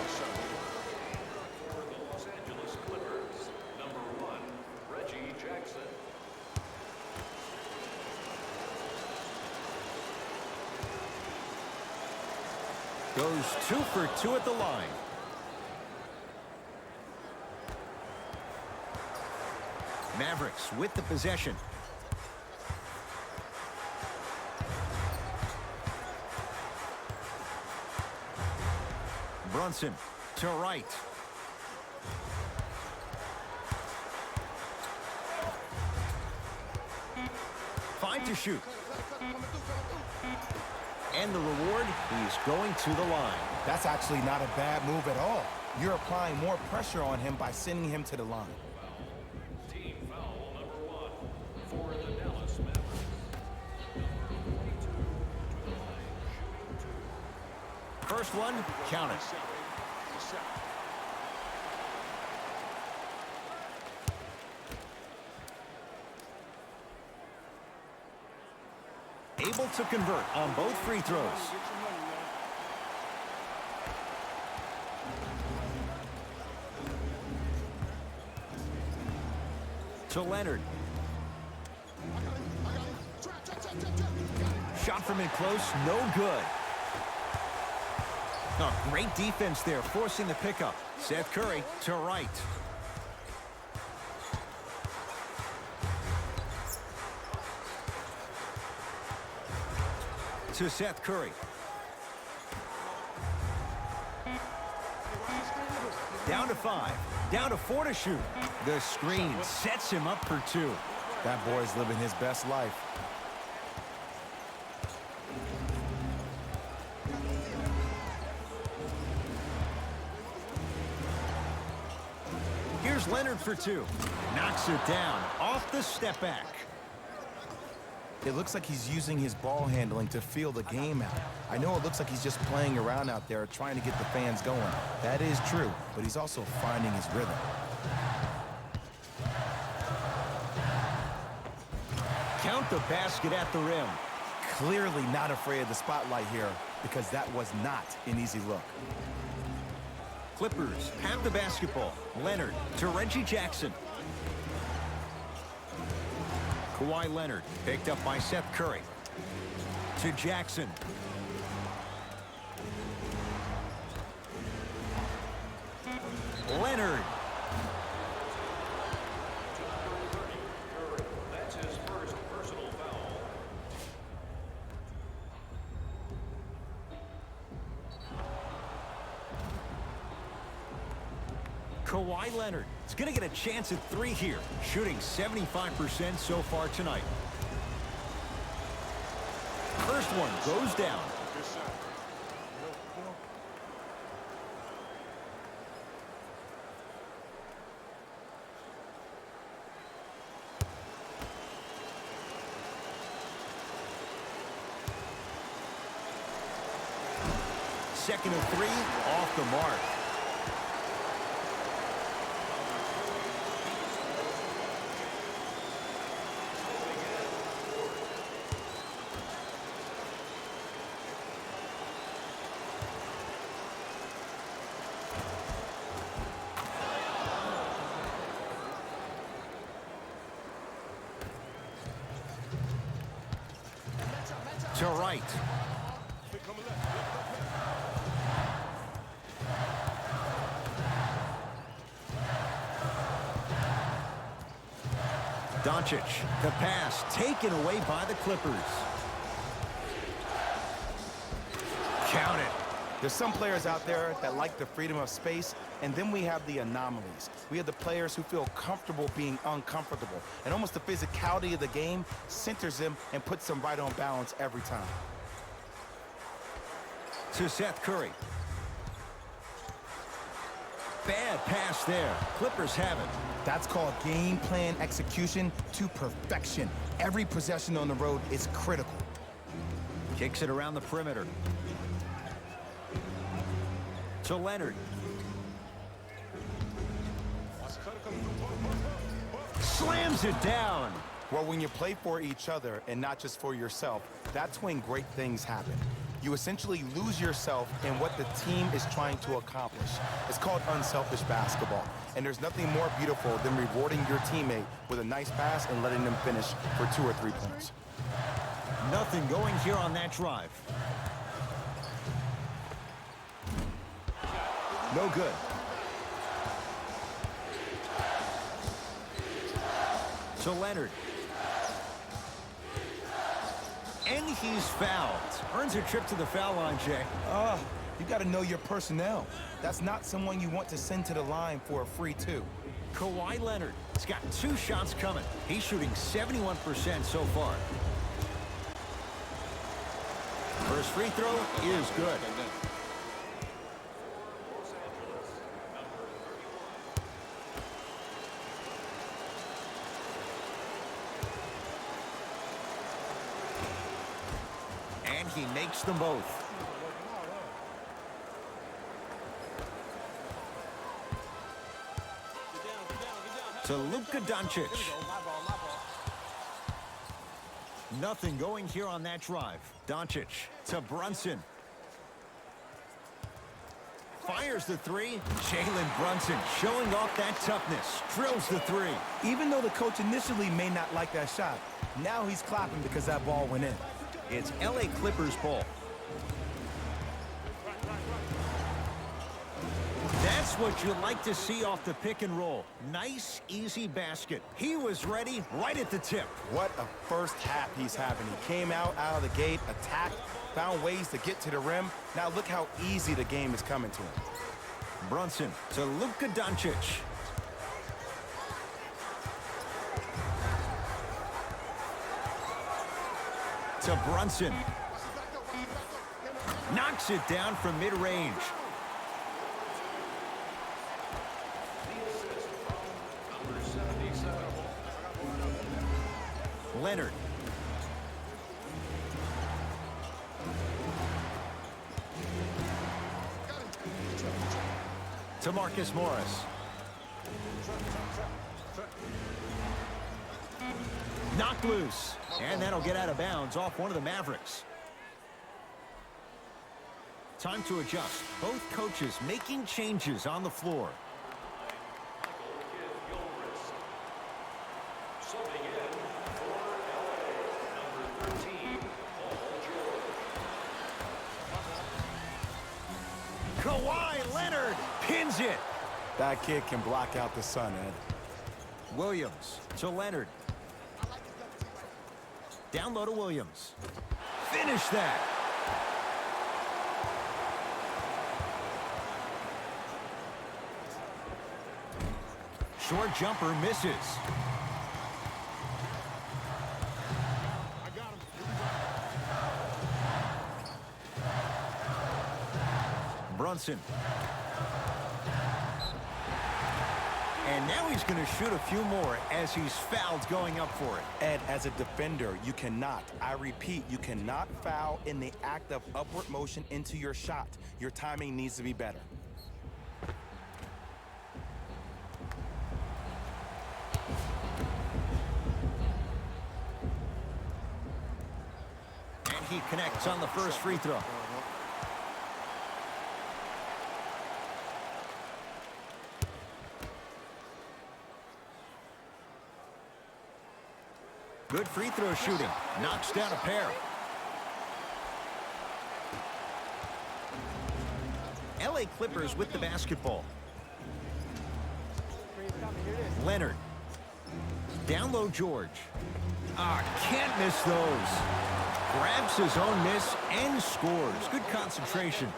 For the Los Angeles Clippers, number 1, Reggie Jackson. Goes 2 for 2 at the line. Mavericks with the possession. Brunson to right. Five to shoot. And the reward, he's going to the line. That's actually not a bad move at all. You're applying more pressure on him by sending him to the line. Team foul number 1 for the Dallas Mavericks. First one, count it. Able to convert on both free throws. To Leonard. Shot from in close, no good. Oh, great defense there, forcing the pickup. Seth Curry to right. To Seth Curry. Down to 5. Down to 4 to shoot. The screen sets him up for 2. That boy's living his best life. Here's Leonard for 2. Knocks it down off the step back. It looks like he's using his ball handling to feel the game out. I know it looks like he's just playing around out there trying to get the fans going. That is true, but he's also finding his rhythm. Count the basket at the rim. Clearly not afraid of the spotlight here because that was not an easy look. Clippers have the basketball. Leonard to Reggie Jackson. Kawhi Leonard picked up by Seth Curry. To Jackson. Leonard. That's his first personal foul. Kawhi Leonard is going to get a chance at 3 here, shooting 75% so far tonight. First one goes down. Second and 3, off the mark. To right. Doncic, the pass taken away by the Clippers. Count it. There's some players out there that like the freedom of space, and then we have the anomalies. We have the players who feel comfortable being uncomfortable, and almost the physicality of the game centers them and puts them right on balance every time. To Seth Curry. Bad pass there. Clippers have it. That's called game plan execution to perfection. Every possession on the road is critical. Kicks it around the perimeter. To Leonard. Slams it down. Well, when you play for each other and not just for yourself, that's when great things happen. You essentially lose yourself in what the team is trying to accomplish. It's called unselfish basketball. And there's nothing more beautiful than rewarding your teammate with a nice pass and letting them finish for 2 or 3 points. Nothing going here on that drive. No good. To Leonard. And he's fouled. Earns a trip to the foul line, Jay. You got to know your personnel. That's not someone you want to send to the line for a free 2. Kawhi Leonard has got 2 shots coming. He's shooting 71% so far. First free throw is good. And he makes them both. To Luka Doncic. Nothing going here on that drive. Doncic to Brunson. Fires the 3. Jalen Brunson showing off that toughness. Drills the 3. Even though the coach initially may not like that shot, now he's clapping because that ball went in. It's LA Clippers ball. That's what you like to see off the pick and roll. Nice, easy basket. He was ready right at the tip. What a first half he's having. He came out of the gate, attacked, found ways to get to the rim. Now look how easy the game is coming to him. Brunson to Luka Doncic. To Brunson. Knocks it down from mid-range. Leonard. To Marcus Morris. Knocked loose. And that'll get out of bounds off one of the Mavericks. Time to adjust. Both coaches making changes on the floor. Kawhi Leonard pins it. That kid can block out the sun, Ed. Williams to Leonard. Down low to Williams. Finish that. Short jumper misses. Brunson. And now he's going to shoot a few more as he's fouled going up for it. Ed, as a defender, you cannot, I repeat, you cannot foul in the act of upward motion into your shot. Your timing needs to be better. And he connects on the first free throw. Good free throw shooting. Knocks down a pair. LA Clippers with the basketball. Leonard. Down low, George. Can't miss those. Grabs his own miss and scores. Good concentration.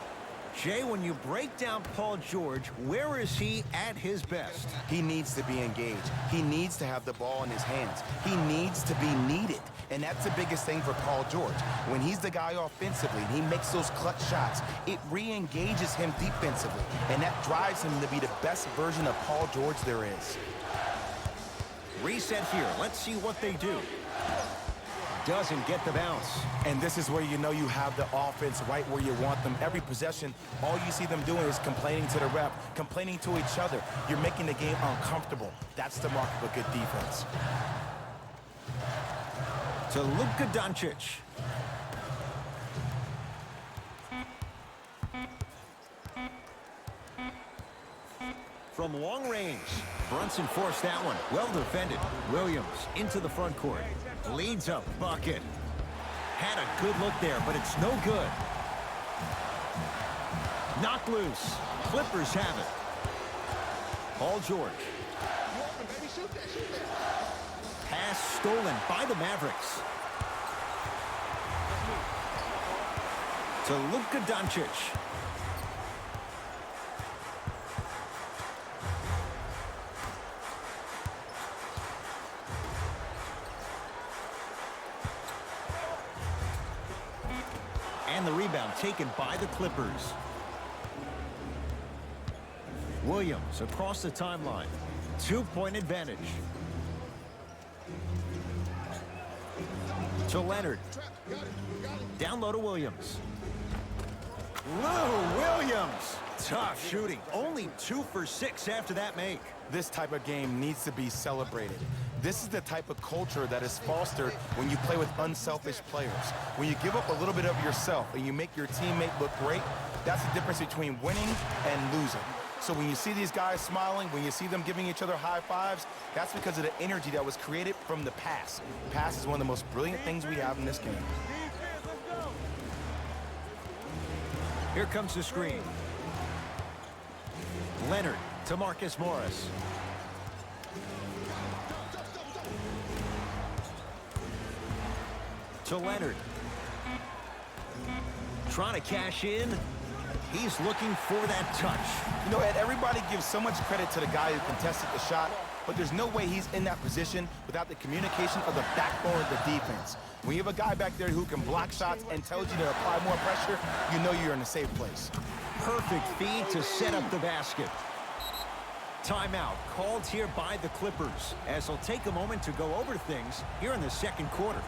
Jay, when you break down Paul George, where is he at his best? He needs to be engaged. He needs to have the ball in his hands. He needs to be needed. And that's the biggest thing for Paul George. When he's the guy offensively and he makes those clutch shots, it re-engages him defensively. And that drives him to be the best version of Paul George there is. Reset here. Let's see what they do. Doesn't get the bounce. And this is where you know you have the offense right where you want them. Every possession, all you see them doing is complaining to the ref, complaining to each other. You're making the game uncomfortable. That's the mark of a good defense. To Luka Doncic. From long range, Brunson forced that one. Well defended. Williams into the front court. Leads a bucket. Had a good look there, but it's no good. Knocked loose. Clippers have it. Paul George. Pass stolen by the Mavericks. To Luka Doncic. And the rebound taken by the Clippers. Williams across the timeline. 2-point advantage. To Leonard. Down low to Williams. Lou Williams. Tough shooting. Only 2 for 6 after that make. This type of game needs to be celebrated. This is the type of culture that is fostered when you play with unselfish players. When you give up a little bit of yourself and you make your teammate look great, that's the difference between winning and losing. So when you see these guys smiling, when you see them giving each other high fives, that's because of the energy that was created from the pass. Pass is one of the most brilliant things we have in this game. Here comes the screen. Leonard to Marcus Morris. To Leonard. Trying to cash in. He's looking for that touch. You know, Ed, everybody gives so much credit to the guy who contested the shot, but there's no way he's in that position without the communication of the backbone of the defense. When you have a guy back there who can block shots and tells you to apply more pressure, you know you're in a safe place. Perfect feed to set up the basket. Timeout called here by the Clippers as they'll take a moment to go over things here in the second quarter.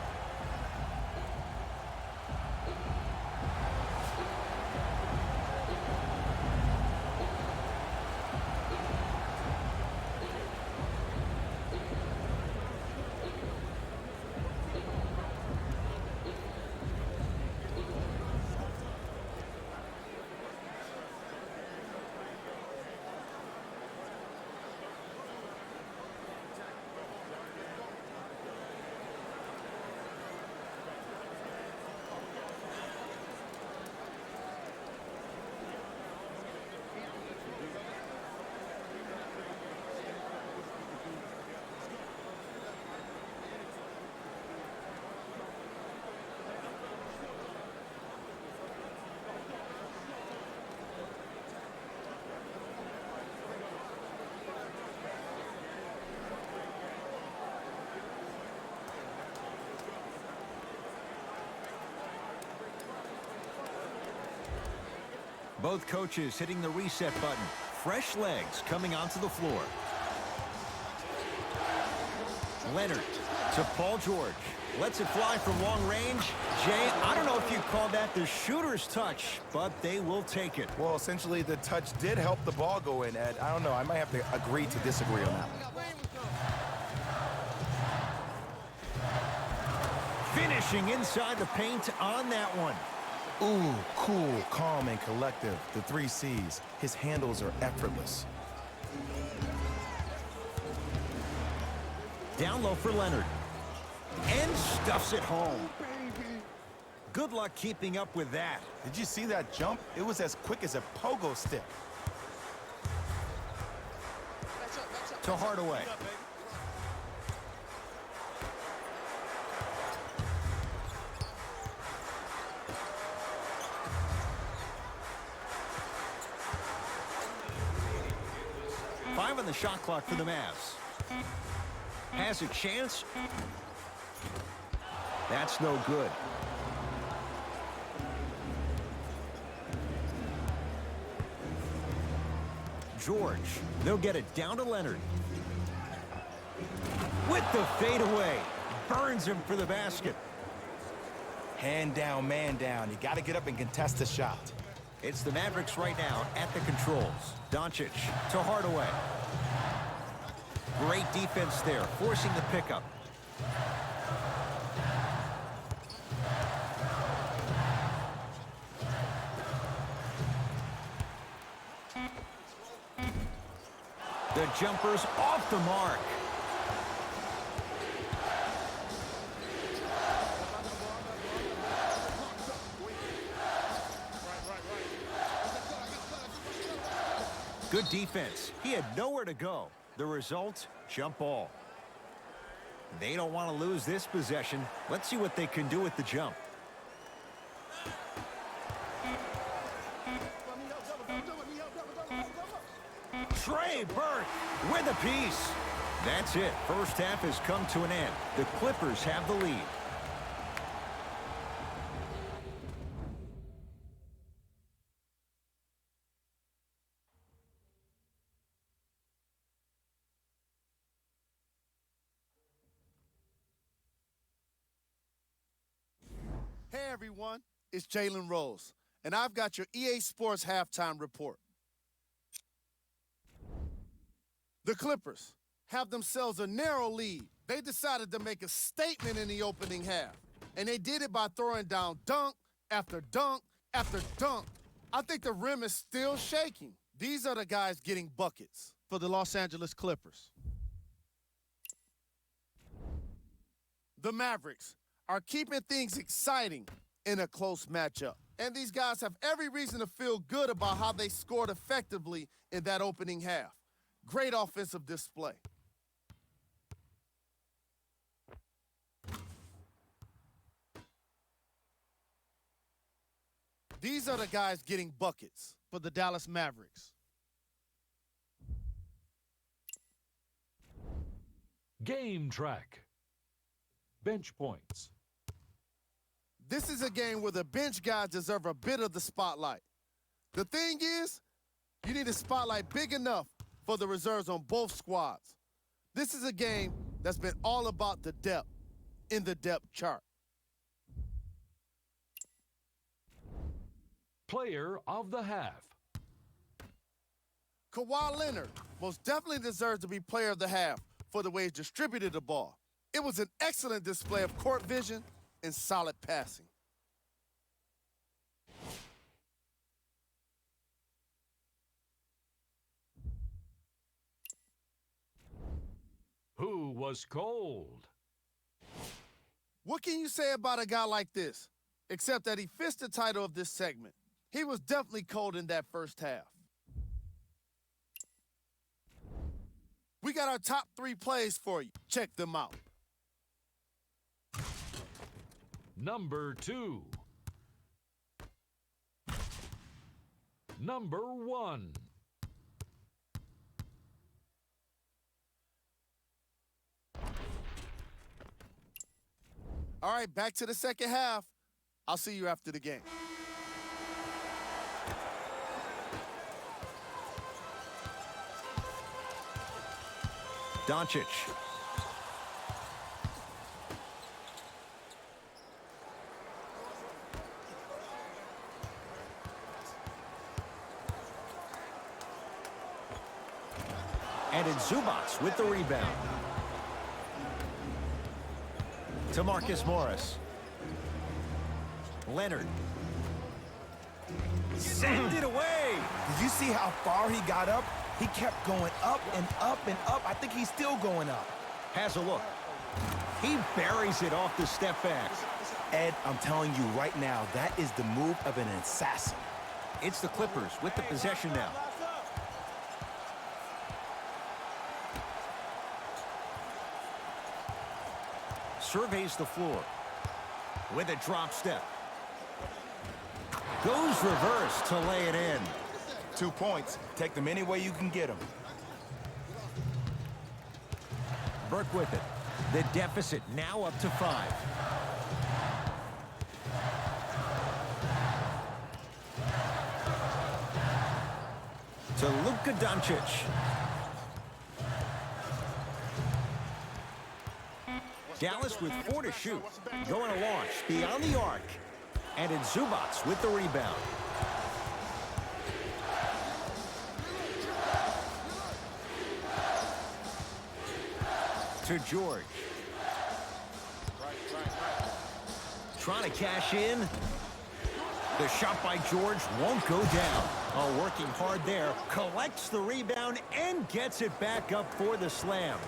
Both coaches hitting the reset button. Fresh legs coming onto the floor. Leonard to Paul George. Lets it fly from long range. Jay, I don't know if you call that the shooter's touch, but they will take it. Well, essentially, the touch did help the ball go in, Ed. I don't know. I might have to agree to disagree on that one. Finishing inside the paint on that one. Ooh, cool, calm, and collective. The 3 C's. His handles are effortless. Down low for Leonard. And stuffs it home. Good luck keeping up with that. Did you see that jump? It was as quick as a pogo stick. To Hardaway. Five on the shot clock for the Mavs. Has a chance. That's no good. George, they'll get it down to Leonard. With the fadeaway, burns him for the basket. Hand down, man down. You got to get up and contest the shot. It's the Mavericks right now at the controls. Doncic to Hardaway. Great defense there, forcing the pickup. The jumper's off the mark. Good defense. He had nowhere to go. The result, jump ball. They don't want to lose this possession. Let's see what they can do with the jump. Trey Burke with a piece. That's it. First half has come to an end. The Clippers have the lead. Hey everyone, it's Jalen Rose, and I've got your EA Sports halftime report. The Clippers have themselves a narrow lead. They decided to make a statement in the opening half, and they did it by throwing down dunk after dunk after dunk. I think the rim is still shaking. These are the guys getting buckets for the Los Angeles Clippers. The Mavericks are keeping things exciting in a close matchup. And these guys have every reason to feel good about how they scored effectively in that opening half. Great offensive display. These are the guys getting buckets for the Dallas Mavericks. Game track. Bench points. This is a game where the bench guys deserve a bit of the spotlight. The thing is, you need a spotlight big enough for the reserves on both squads. This is a game that's been all about the depth in the depth chart. Player of the half. Kawhi Leonard most definitely deserves to be player of the half for the way he distributed the ball. It was an excellent display of court vision and solid passing. Who was cold? What can you say about a guy like this, except that he fits the title of this segment? He was definitely cold in that first half. We got our top 3 plays for you. Check them out. Number 2. Number 1. All right, back to the second half. I'll see you after the game. Doncic. And it's Zubac with the rebound. To Marcus Morris. Leonard. Send it away. Did you see how far he got up? He kept going up and up and up. I think he's still going up. Has a look. He buries it off the step back. Ed, I'm telling you right now, that is the move of an assassin. It's the Clippers with the possession now. Surveys the floor with a drop step. Goes reverse to lay it in. 2 points. Take them any way you can get them. Burke with it. The deficit now up to 5. To Luka Doncic. Dallas with 4 to shoot. Going to launch beyond the arc. And it's Zubac with the rebound. To George. Trying to cash in. The shot by George won't go down. Oh, working hard there. Collects the rebound and gets it back up for the slam.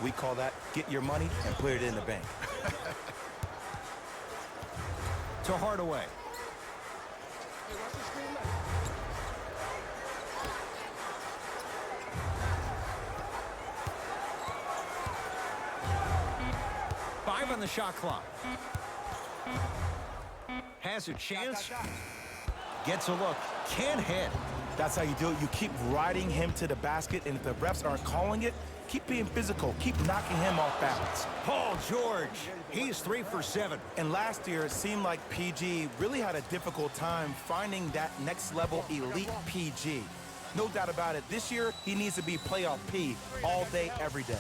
We call that get your money and put it in the bank. To Hardaway. Hey, watch the screen left. 5 on the shot clock. Has a chance. Gets a look. Can't hit. That's how you do it. You keep riding him to the basket, and if the refs aren't calling it, keep being physical. Keep knocking him off balance. Paul George. He's 3 for 7. And last year, it seemed like PG really had a difficult time finding that next-level elite PG. No doubt about it. This year, he needs to be playoff P all day, every day.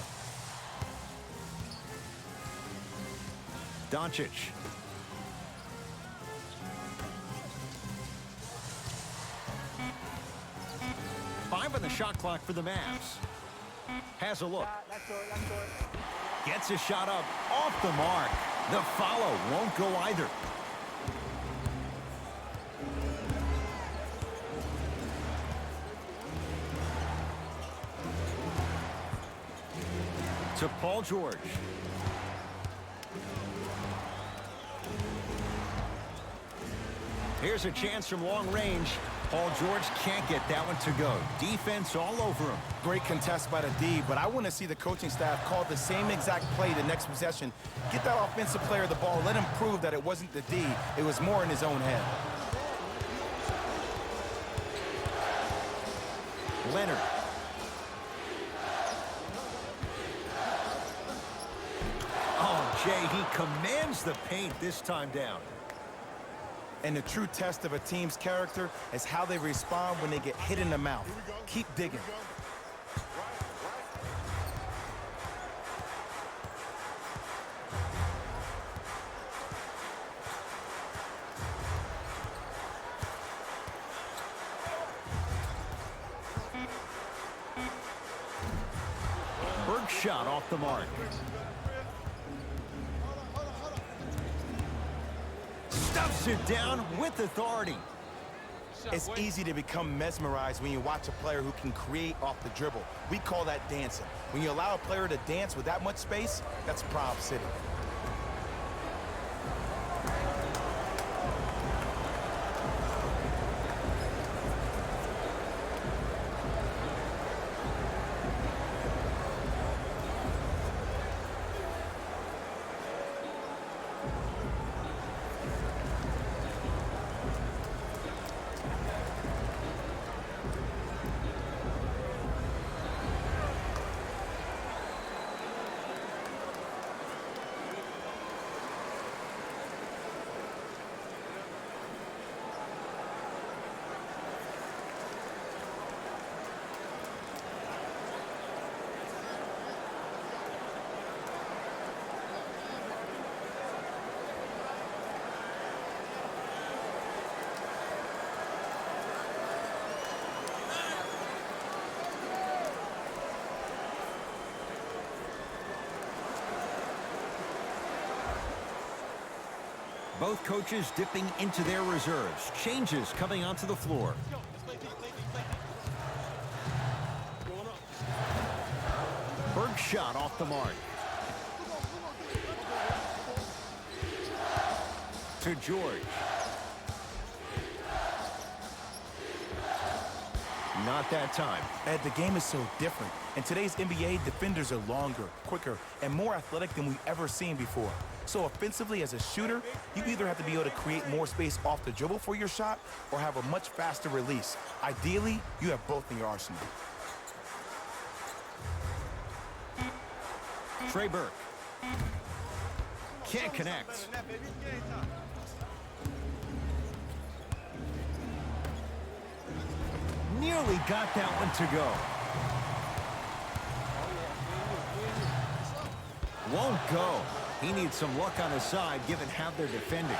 Doncic. Five on the shot clock for the Mavs. Has a look. Gets a shot up off the mark. The follow won't go either. To Paul George. Here's a chance from long range. Paul George can't get that one to go. Defense all over him. Great contest by the D, but I want to see the coaching staff call the same exact play the next possession. Get that offensive player the ball. Let him prove that it wasn't the D. It was more in his own head. Leonard. Oh, Jay, he commands the paint this time down. And the true test of a team's character is how they respond when they get hit in the mouth. Keep digging. Berg shot off the mark. Stuffs it down with authority. It's easy to become mesmerized when you watch a player who can create off the dribble. We call that dancing. When you allow a player to dance with that much space, that's Prob City. Both coaches dipping into their reserves. Changes coming onto the floor. Berg shot off the mark. To George. Not that time. Ed, the game is so different. In today's NBA, defenders are longer, quicker, and more athletic than we've ever seen before. So offensively, as a shooter, you either have to be able to create more space off the dribble for your shot or have a much faster release. Ideally, you have both in your arsenal. Trey Burke. Can't connect. Nearly got that one to go. Won't go. He needs some luck on his side given how they're defending.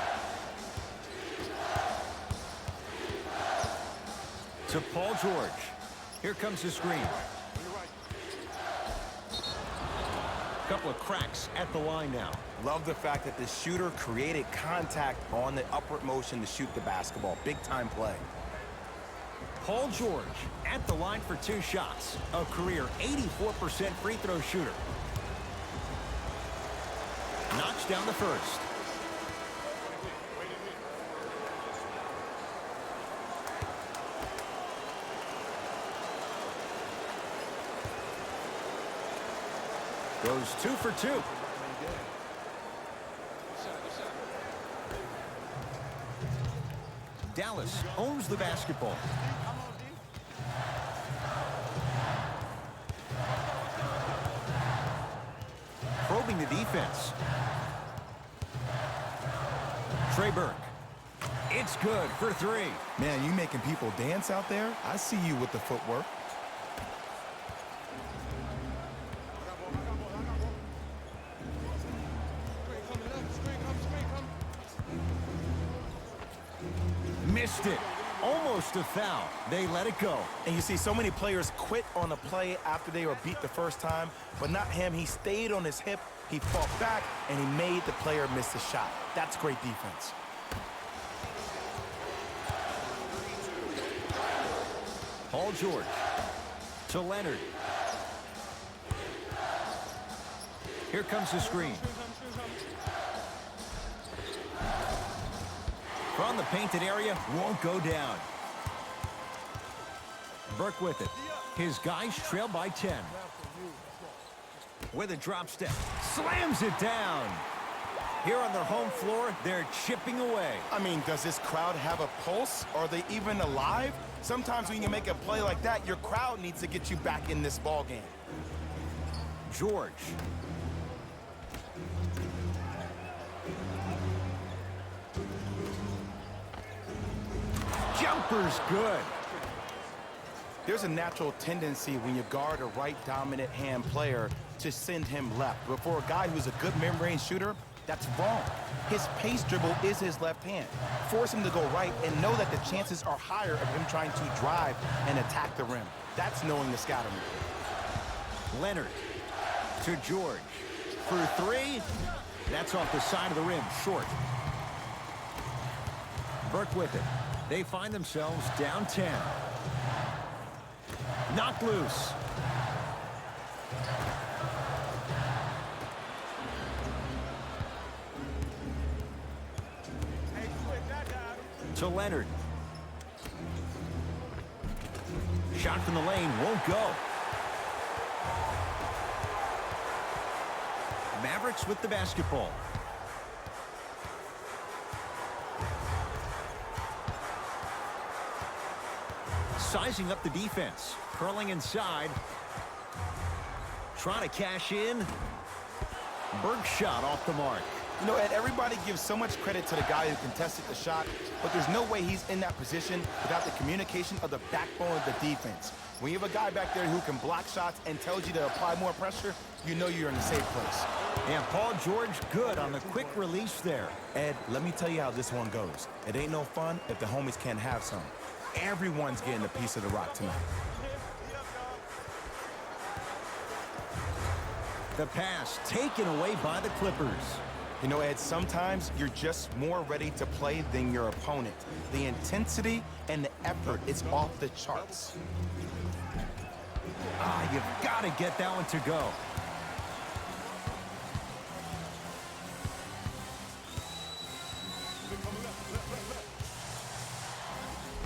To Paul George. Here comes the screen. Couple of cracks at the line now. Love the fact that the shooter created contact on the upward motion to shoot the basketball. Big time play. Paul George at the line for 2 shots. A career 84% free throw shooter. Knocks down the first. Goes 2 for 2. Dallas owns the basketball. Probing the defense. Trey Burke. It's good for 3. Man, you making people dance out there? I see you with the footwork. Missed it. Almost a foul. They let it go. And you see so many players quit on a play after they were beat the first time, but not him. He stayed on his hip, he fought back, and he made the player miss the shot. That's great defense. Paul George to Leonard. Here comes the screen. From the painted area, won't go down. Burke with it. His guys trail by 10. With a drop step. Slams it down. Here on their home floor, they're chipping away. I mean, does this crowd have a pulse? Are they even alive? Sometimes when you make a play like that, your crowd needs to get you back in this ball game. George. Jumper's good. There's a natural tendency when you guard a right dominant hand player to send him left. But for a guy who's a good mid-range shooter, that's wrong. His pace dribble is his left hand. Force him to go right and know that the chances are higher of him trying to drive and attack the rim. That's knowing the scouting. Leonard to George for 3. That's off the side of the rim, short. Burke with it. They find themselves down 10. Knocked loose. To Leonard. Shot from the lane won't go. Mavericks with the basketball. Sizing up the defense. Curling inside. Trying to cash in. Berg shot off the mark. You know, Ed, everybody gives so much credit to the guy who contested the shot, but there's no way he's in that position without the communication of the backbone of the defense. When you have a guy back there who can block shots and tells you to apply more pressure, you know you're in a safe place. And Paul George good on the quick release there. Ed, let me tell you how this one goes. It ain't no fun if the homies can't have some. Everyone's getting a piece of the rock tonight. The pass taken away by the Clippers. You know, Ed, sometimes you're just more ready to play than your opponent. The intensity and the effort is off the charts. Ah, you've got to get that one to go.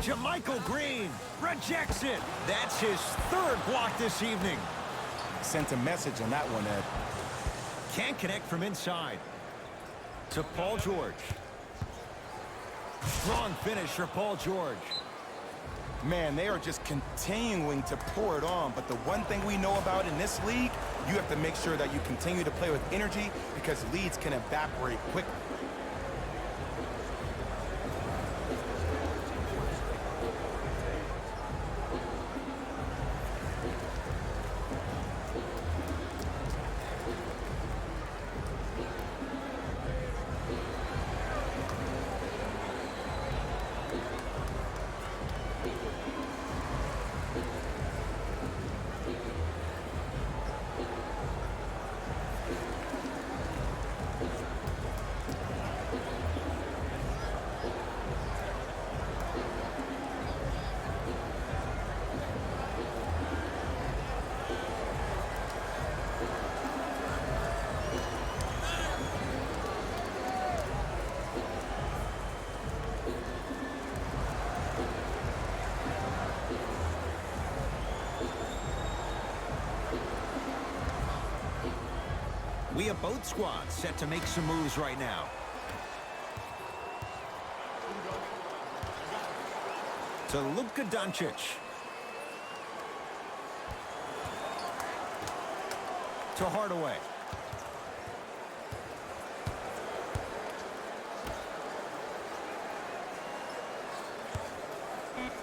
JaMychal Green rejects it. That's his third block this evening. Sent a message on that one, Ed. Can't connect from inside. To Paul George. Strong finish for Paul George. Man, they are just continuing to pour it on. But the one thing we know about in this league, you have to make sure that you continue to play with energy because leads can evaporate quickly. We have both squads set to make some moves right now. To Luka Doncic. To Hardaway.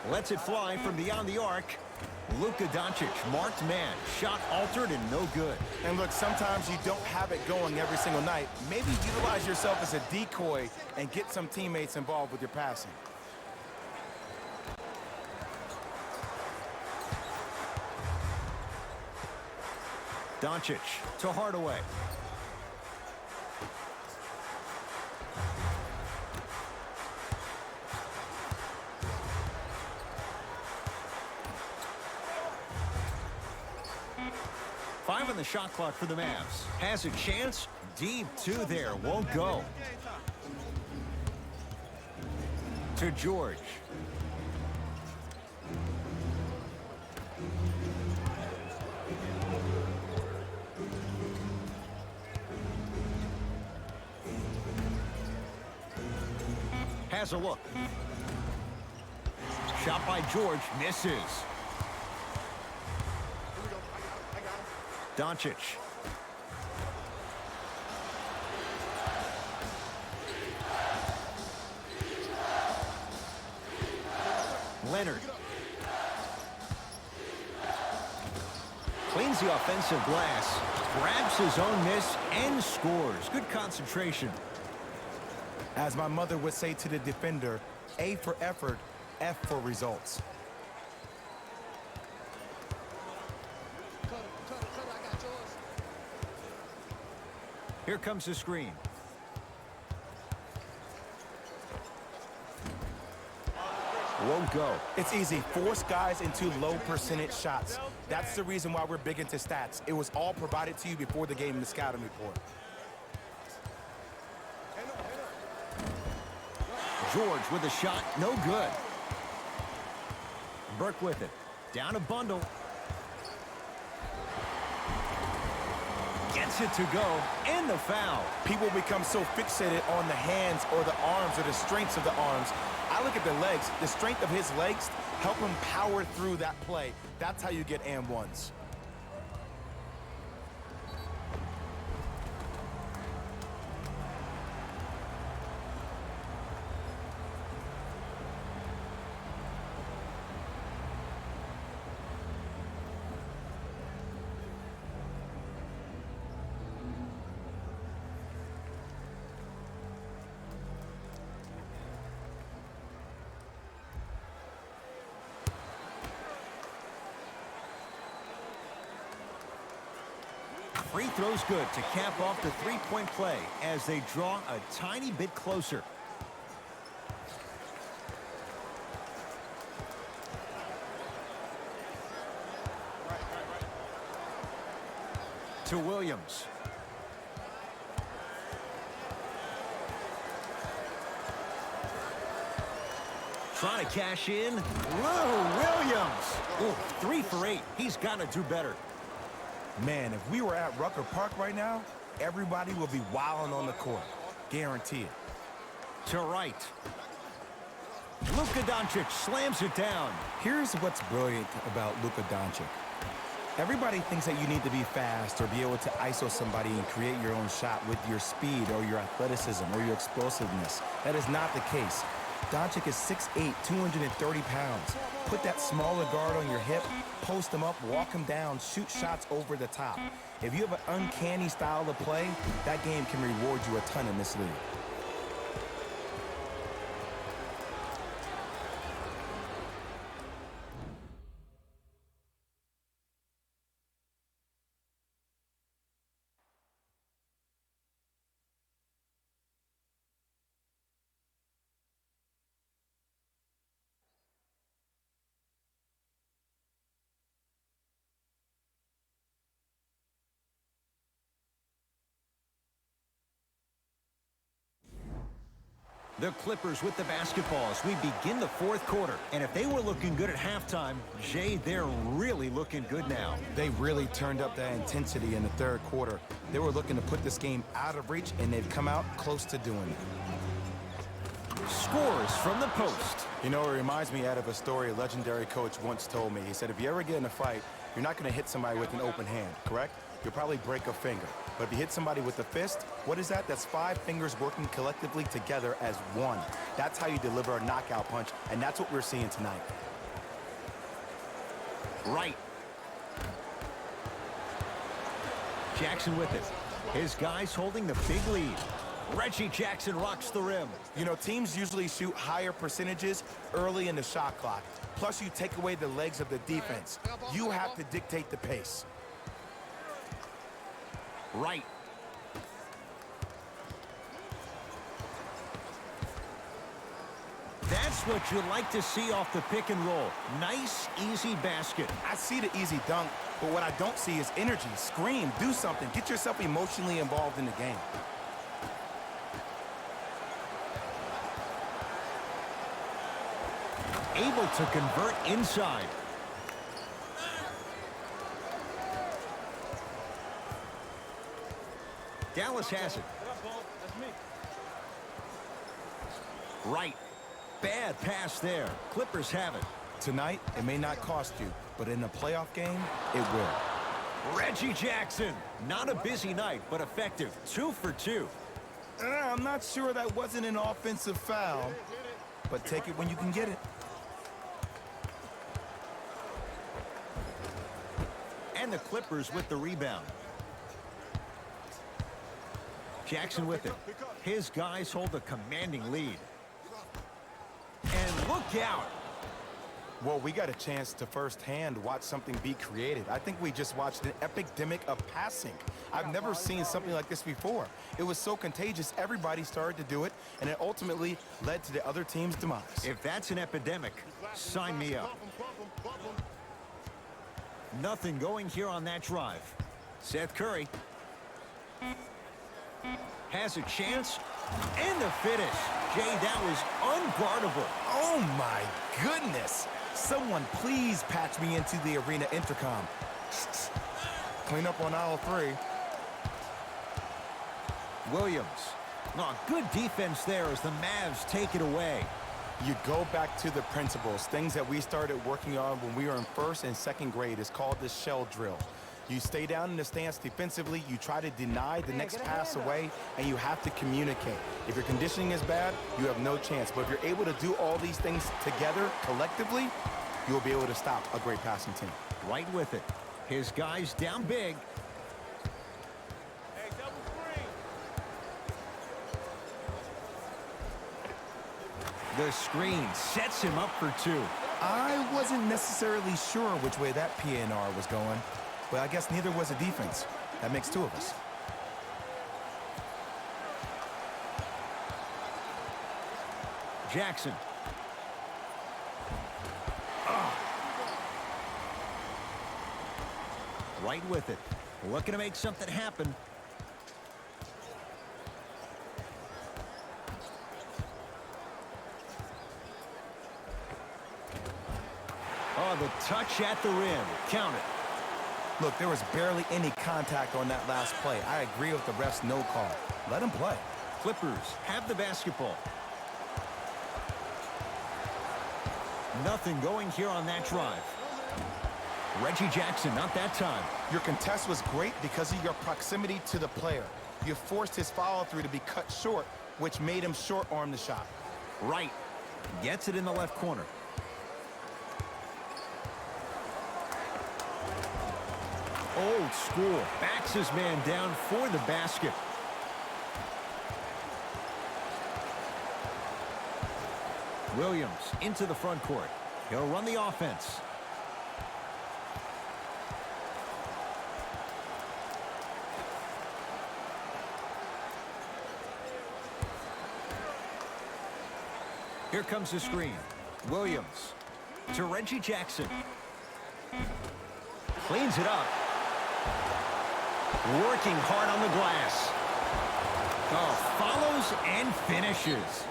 Lets it fly from beyond the arc. Luka Doncic, marked man, shot altered and no good. And look, sometimes you don't have it going every single night. Maybe utilize yourself as a decoy and get some teammates involved with your passing. Doncic to Hardaway. Five on the shot clock for the Mavs. Has a chance. Deep two there. Won't go. To George. Has a look. Shot by George. Misses. Doncic. Leonard. Cleans the offensive glass. Grabs his own miss and scores. Good concentration. As my mother would say to the defender, A for effort, F for results. I got yours. Here comes the screen. Won't go. It's easy. Force guys into low percentage shots. That's the reason why we're big into stats. It was all provided to you before the game in the scouting report. George with a shot, no good. Burke with it. Down a bundle. Gets it to go, and the foul. People become so fixated on the hands or the arms or the strengths of the arms. I look at the legs. The strength of his legs help him power through that play. That's how you get and ones. free throw's good to cap off the three-point play as they draw a tiny bit closer. To Williams. Trying to cash in. Lou Williams. Ooh, 3 for 8. He's got to do better. Man, if we were at Rucker Park right now, everybody would be wilding on the court. Guarantee it. To right. Luka Doncic slams it down. Here's what's brilliant about Luka Doncic. Everybody thinks that you need to be fast or be able to ISO somebody and create your own shot with your speed or your athleticism or your explosiveness. That is not the case. Doncic is 6'8", 230 pounds. Put that smaller guard on your hip, post him up, walk him down, shoot shots over the top. If you have an uncanny style of play, that game can reward you a ton in this league. The Clippers with the basketball as we begin the fourth quarter. And if they were looking good at halftime, Jay, they're really looking good now. They really turned up that intensity in the third quarter. They were looking to put this game out of reach, and they've come out close to doing it. Scores from the post. You know, it reminds me out of a story a legendary coach once told me. He said, if you ever get in a fight, you're not going to hit somebody with an open hand, correct? You'll probably break a finger. But if you hit somebody with a fist, what is that? That's 5 fingers working collectively together as one. That's how you deliver a knockout punch, and that's what we're seeing tonight. Right. Jackson with it. His guys holding the big lead. Reggie Jackson rocks the rim. You know, teams usually shoot higher percentages early in the shot clock. Plus, you take away the legs of the defense. You have to dictate the pace. Right. That's what you like to see off the pick and roll. Nice, easy basket. I see the easy dunk, but what I don't see is energy. Scream, do something. Get yourself emotionally involved in the game. Able to convert inside. Dallas has it. Right. Bad pass there. Clippers have it. Tonight, it may not cost you, but in a playoff game, it will. Reggie Jackson. Not a busy night, but effective. 2 for 2. I'm not sure that wasn't an offensive foul, but take it when you can get it. And the Clippers with the rebound. Jackson with it. His guys hold a commanding lead. And look out. Well, we got a chance to firsthand watch something be created. I think we just watched an epidemic of passing. I've never seen something like this before. It was so contagious, everybody started to do it, and it ultimately led to the other team's demise. If that's an epidemic, sign me up. Nothing going here on that drive. Seth Curry has a chance, and the finish. Jay, that was unguardable. Oh my goodness. Someone please patch me into the arena intercom. Clean up on aisle 3. Williams. Oh, good defense there as the Mavs take it away. You go back to the principles, things that we started working on when we were in 1st and 2nd grade. It's called the shell drill. You stay down in the stance defensively, you try to deny the next pass away, and you have to communicate. If your conditioning is bad, you have no chance. But if you're able to do all these things together, collectively, you'll be able to stop a great passing team. Right with it. His guys down big. The screen sets him up for 2. I wasn't necessarily sure which way that PNR was going, but I guess neither was the defense. That makes 2 of us. Jackson. Right with it. Looking to make something happen. Oh, the touch at the rim. Count it. Look, there was barely any contact on that last play. I agree with the ref's no call. Let him play. Clippers have the basketball. Nothing going here on that drive. Reggie Jackson, not that time. Your contest was great because of your proximity to the player. You forced his follow-through to be cut short, which made him short-arm the shot. Right. Gets it in the left corner. Old school. Backs his man down for the basket. Williams into the front court. He'll run the offense. Here comes the screen. Williams to Reggie Jackson. Cleans it up. Working hard on the glass. Oh, follows and finishes.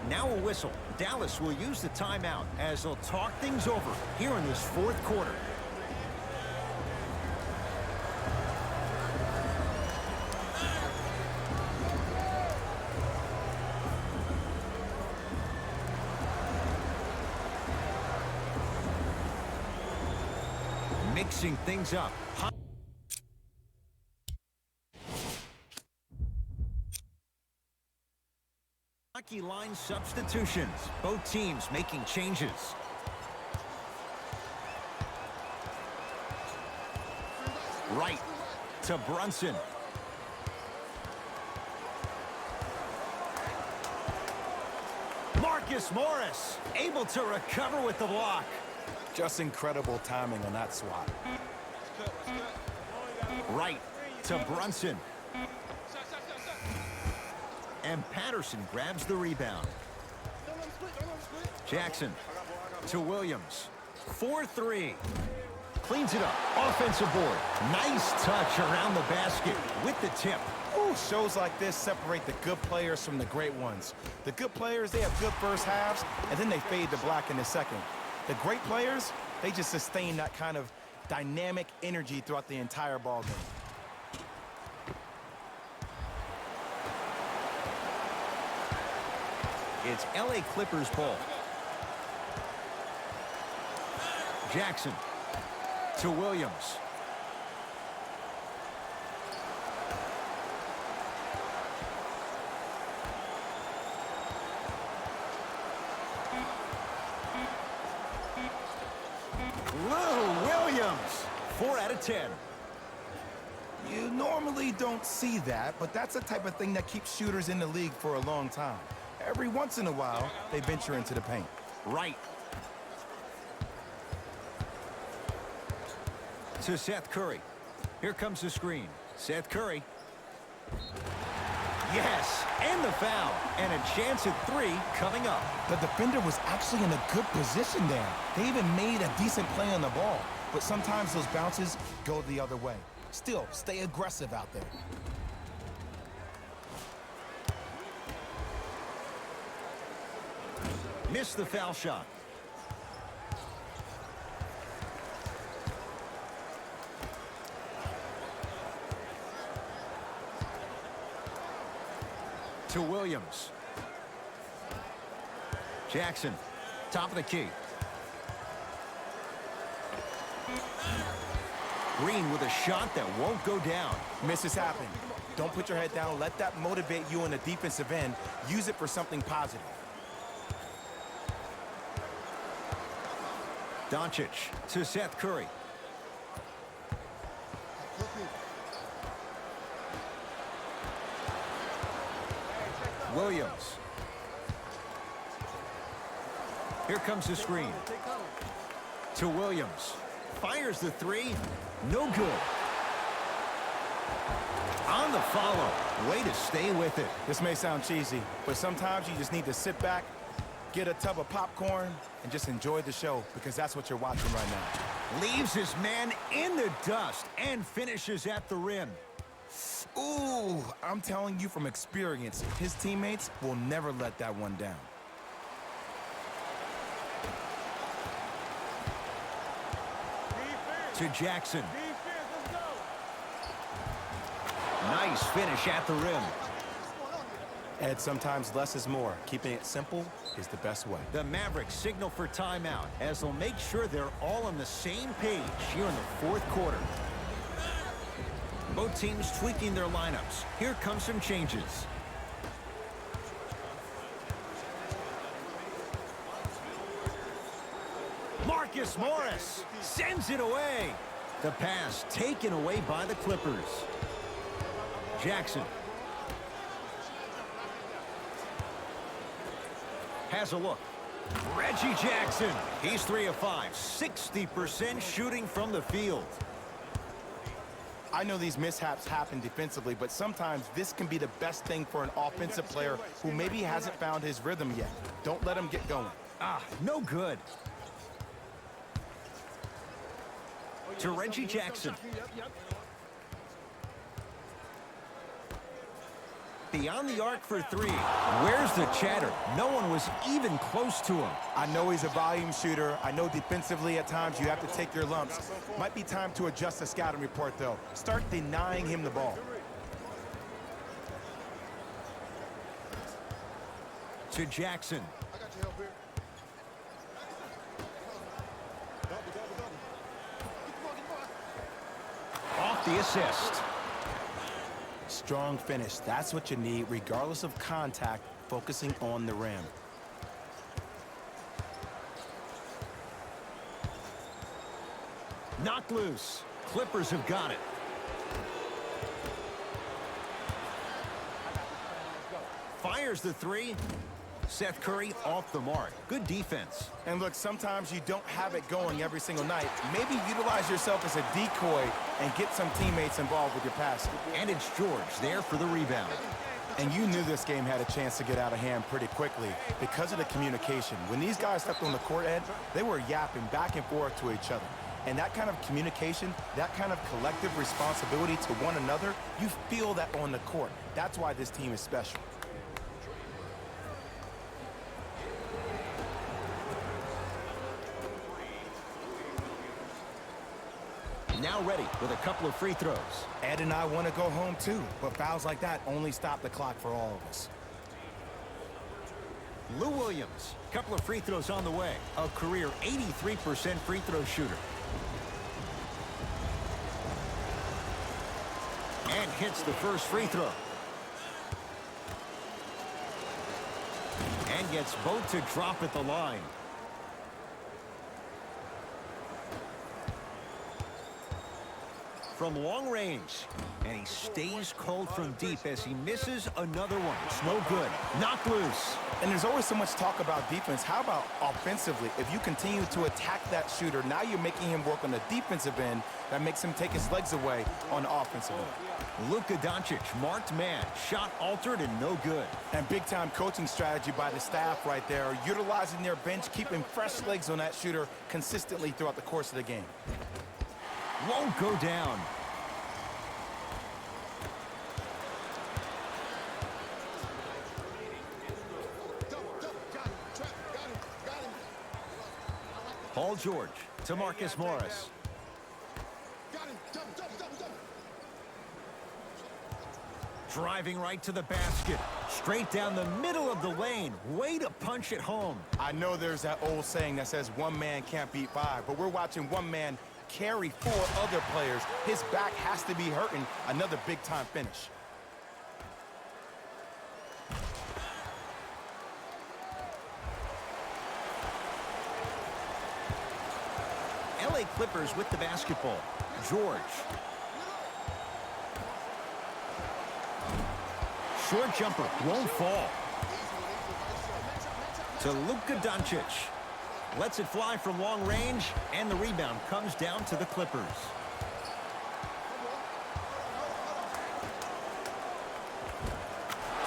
Now a whistle. Dallas will use the timeout as they'll talk things over here in this 4th quarter. Mixing things up. Hockey line substitutions. Both teams making changes. Right to Brunson. Marcus Morris able to recover with the block. Just incredible timing on that swat. Right to Brunson. And Patterson grabs the rebound. Jackson to Williams. 4-3. Cleans it up. Offensive board. Nice touch around the basket with the tip. Ooh, shows like this separate the good players from the great ones. The good players, they have good first halves, and then they fade to black in the second. The great players, they just sustain that kind of dynamic energy throughout the entire ball game. It's LA Clippers ball. Jackson to Williams. Williams, 4 out of 10. You normally don't see that, but that's the type of thing that keeps shooters in the league for a long time. Every once in a while, they venture into the paint. Right. To Seth Curry. Here comes the screen. Seth Curry. Yes, and the foul. And a chance at 3 coming up. The defender was actually in a good position there. They even made a decent play on the ball, but sometimes those bounces go the other way. Still, stay aggressive out there. Missed the foul shot. To Williams. Jackson, top of the key. Green with a shot that won't go down. Misses happen. Don't put your head down. Let that motivate you in the defensive end. Use it for something positive. Doncic to Seth Curry. Williams. Here comes the screen. To Williams. Fires the 3. No good. On the follow. Way to stay with it. This may sound cheesy, but sometimes you just need to sit back, get a tub of popcorn, and just enjoy the show, because that's what you're watching right now. Leaves his man in the dust and finishes at the rim. Ooh, I'm telling you from experience, his teammates will never let that one down. To Jackson. Nice finish at the rim. Ed, sometimes less is more. Keeping it simple is the best way. The Mavericks signal for timeout as they'll make sure they're all on the same page here in the fourth quarter. Both teams tweaking their lineups. Here come some changes. Marcus Morris sends it away. The pass taken away by the Clippers. Jackson has a look. Reggie Jackson. He's 3 of 5. 60% shooting from the field. I know these mishaps happen defensively, but sometimes this can be the best thing for an offensive player who maybe hasn't found his rhythm yet. Don't let him get going. No good. To Reggie Jackson. Beyond the arc for 3. Where's the chatter? No one was even close to him. I know he's a volume shooter. I know defensively at times you have to take your lumps. Might be time to adjust the scouting report, though. Start denying him the ball. To Jackson. I got your help here. Off the assist. Strong finish. That's what you need, regardless of contact, focusing on the rim. Knocked loose. Clippers have got it. Fires the 3. Seth Curry off the mark. Good defense. And look, sometimes you don't have it going every single night. Maybe utilize yourself as a decoy and get some teammates involved with your passing. And it's George there for the rebound. And you knew this game had a chance to get out of hand pretty quickly because of the communication. When these guys stepped on the court, Ed, they were yapping back and forth to each other. And that kind of communication, that kind of collective responsibility to one another, you feel that on the court. That's why this team is special. Now ready with a couple of free throws. Ed and I want to go home too, but fouls like that only stop the clock for all of us. Lou Williams, couple of free throws on the way. A career 83% free throw shooter. And hits the first free throw. And gets both to drop at the line. From long range, and he stays cold from deep as he misses another one. It's no good. Knocked loose. And there's always so much talk about defense. How about offensively? If you continue to attack that shooter, now you're making him work on the defensive end. That makes him take his legs away on the offensive end. Luka Doncic, marked man. Shot altered and no good. And big-time coaching strategy by the staff right there, utilizing their bench, keeping fresh legs on that shooter consistently throughout the course of the game. Won't go down. Paul George to Marcus Morris. Driving right to the basket. Straight down the middle of the lane. Way to punch it home. I know there's that old saying that says one man can't beat 5, but we're watching one man carry 4 other players. His back has to be hurting. Another big-time finish. LA Clippers with the basketball. George. Short jumper won't fall. To Luka Doncic. Lets it fly from long range, and the rebound comes down to the Clippers.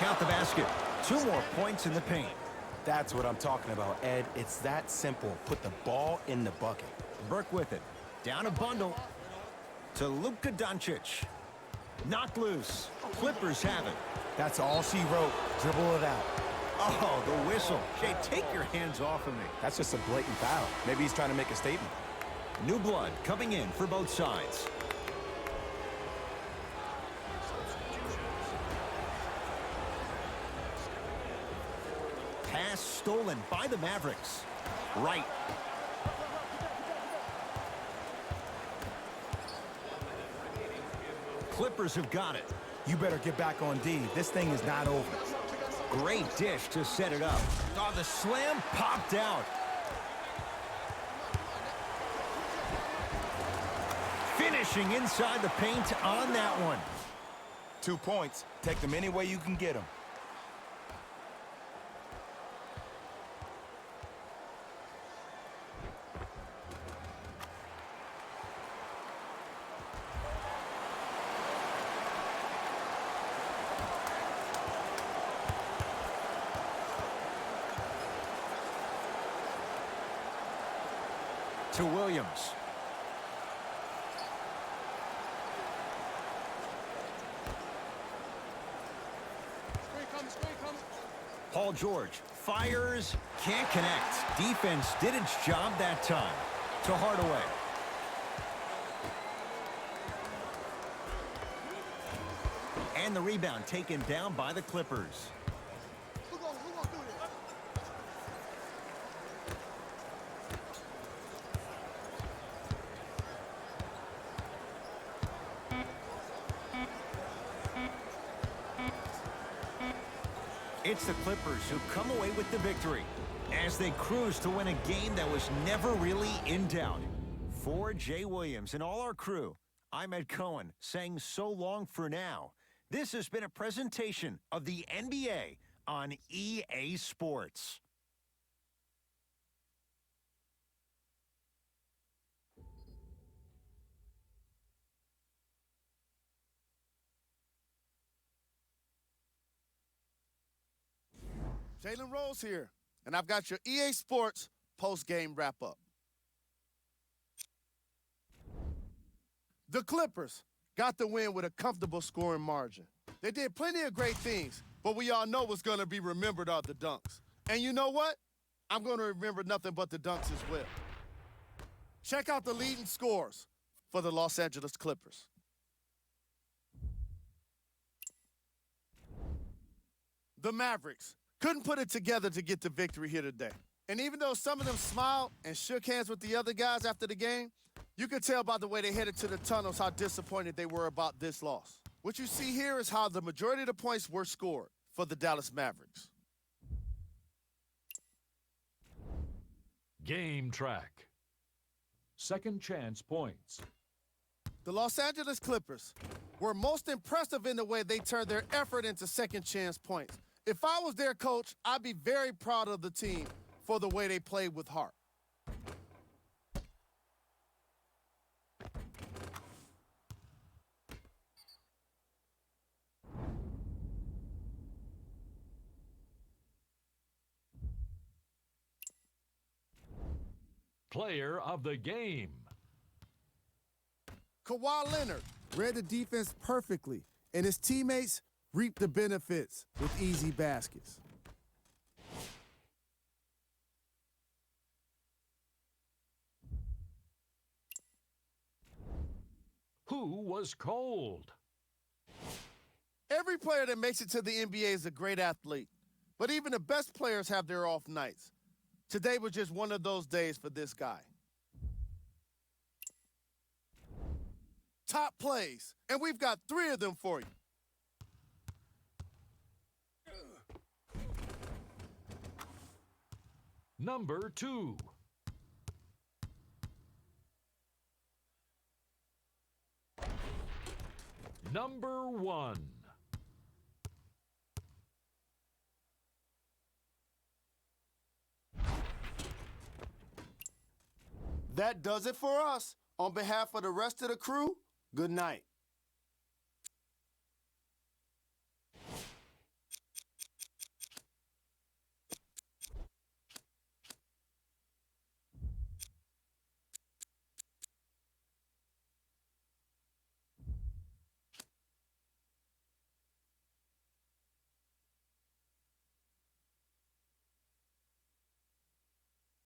Count the basket. 2 more points in the paint. That's what I'm talking about, Ed. It's that simple. Put the ball in the bucket. Burke with it. Down a bundle to Luka Doncic. Knocked loose. Clippers have it. That's all she wrote. Dribble it out. Oh, the whistle. Jay, take your hands off of me. That's just a blatant foul. Maybe he's trying to make a statement. New blood coming in for both sides. Pass stolen by the Mavericks. Right. Clippers have got it. You better get back on D. This thing is not over. Great dish to set it up. Oh, the slam popped out. Finishing inside the paint on that one. 2 points. Take them any way you can get them. To Williams. Screen comes. Paul George fires, can't connect. Defense did its job that time. To Hardaway. And the rebound taken down by the Clippers. Who gonna do this? It's the Clippers who come away with the victory as they cruise to win a game that was never really in doubt. For Jay Williams and all our crew, I'm Ed Cohen saying so long for now. This has been a presentation of the NBA on EA Sports. Jalen Rose here, and I've got your EA Sports post-game wrap-up. The Clippers got the win with a comfortable scoring margin. They did plenty of great things, but we all know what's going to be remembered are the dunks. And you know what? I'm going to remember nothing but the dunks as well. Check out the leading scores for the Los Angeles Clippers. The Mavericks couldn't put it together to get the victory here today. And even though some of them smiled and shook hands with the other guys after the game, you could tell by the way they headed to the tunnels how disappointed they were about this loss. What you see here is how the majority of the points were scored for the Dallas Mavericks. Game track. Second chance points. The Los Angeles Clippers were most impressive in the way they turned their effort into second chance points. If I was their coach, I'd be very proud of the team for the way they played with heart. Player of the game. Kawhi Leonard Read the defense perfectly, and his teammates reaped the benefits with easy baskets. Who was cold? Every player that makes it to the NBA is a great athlete, but even the best players have their off nights. Today was just one of those days for this guy. Top plays, and we've got 3 of them for you. Number 2. Number 1. That does it for us. On behalf of the rest of the crew, good night.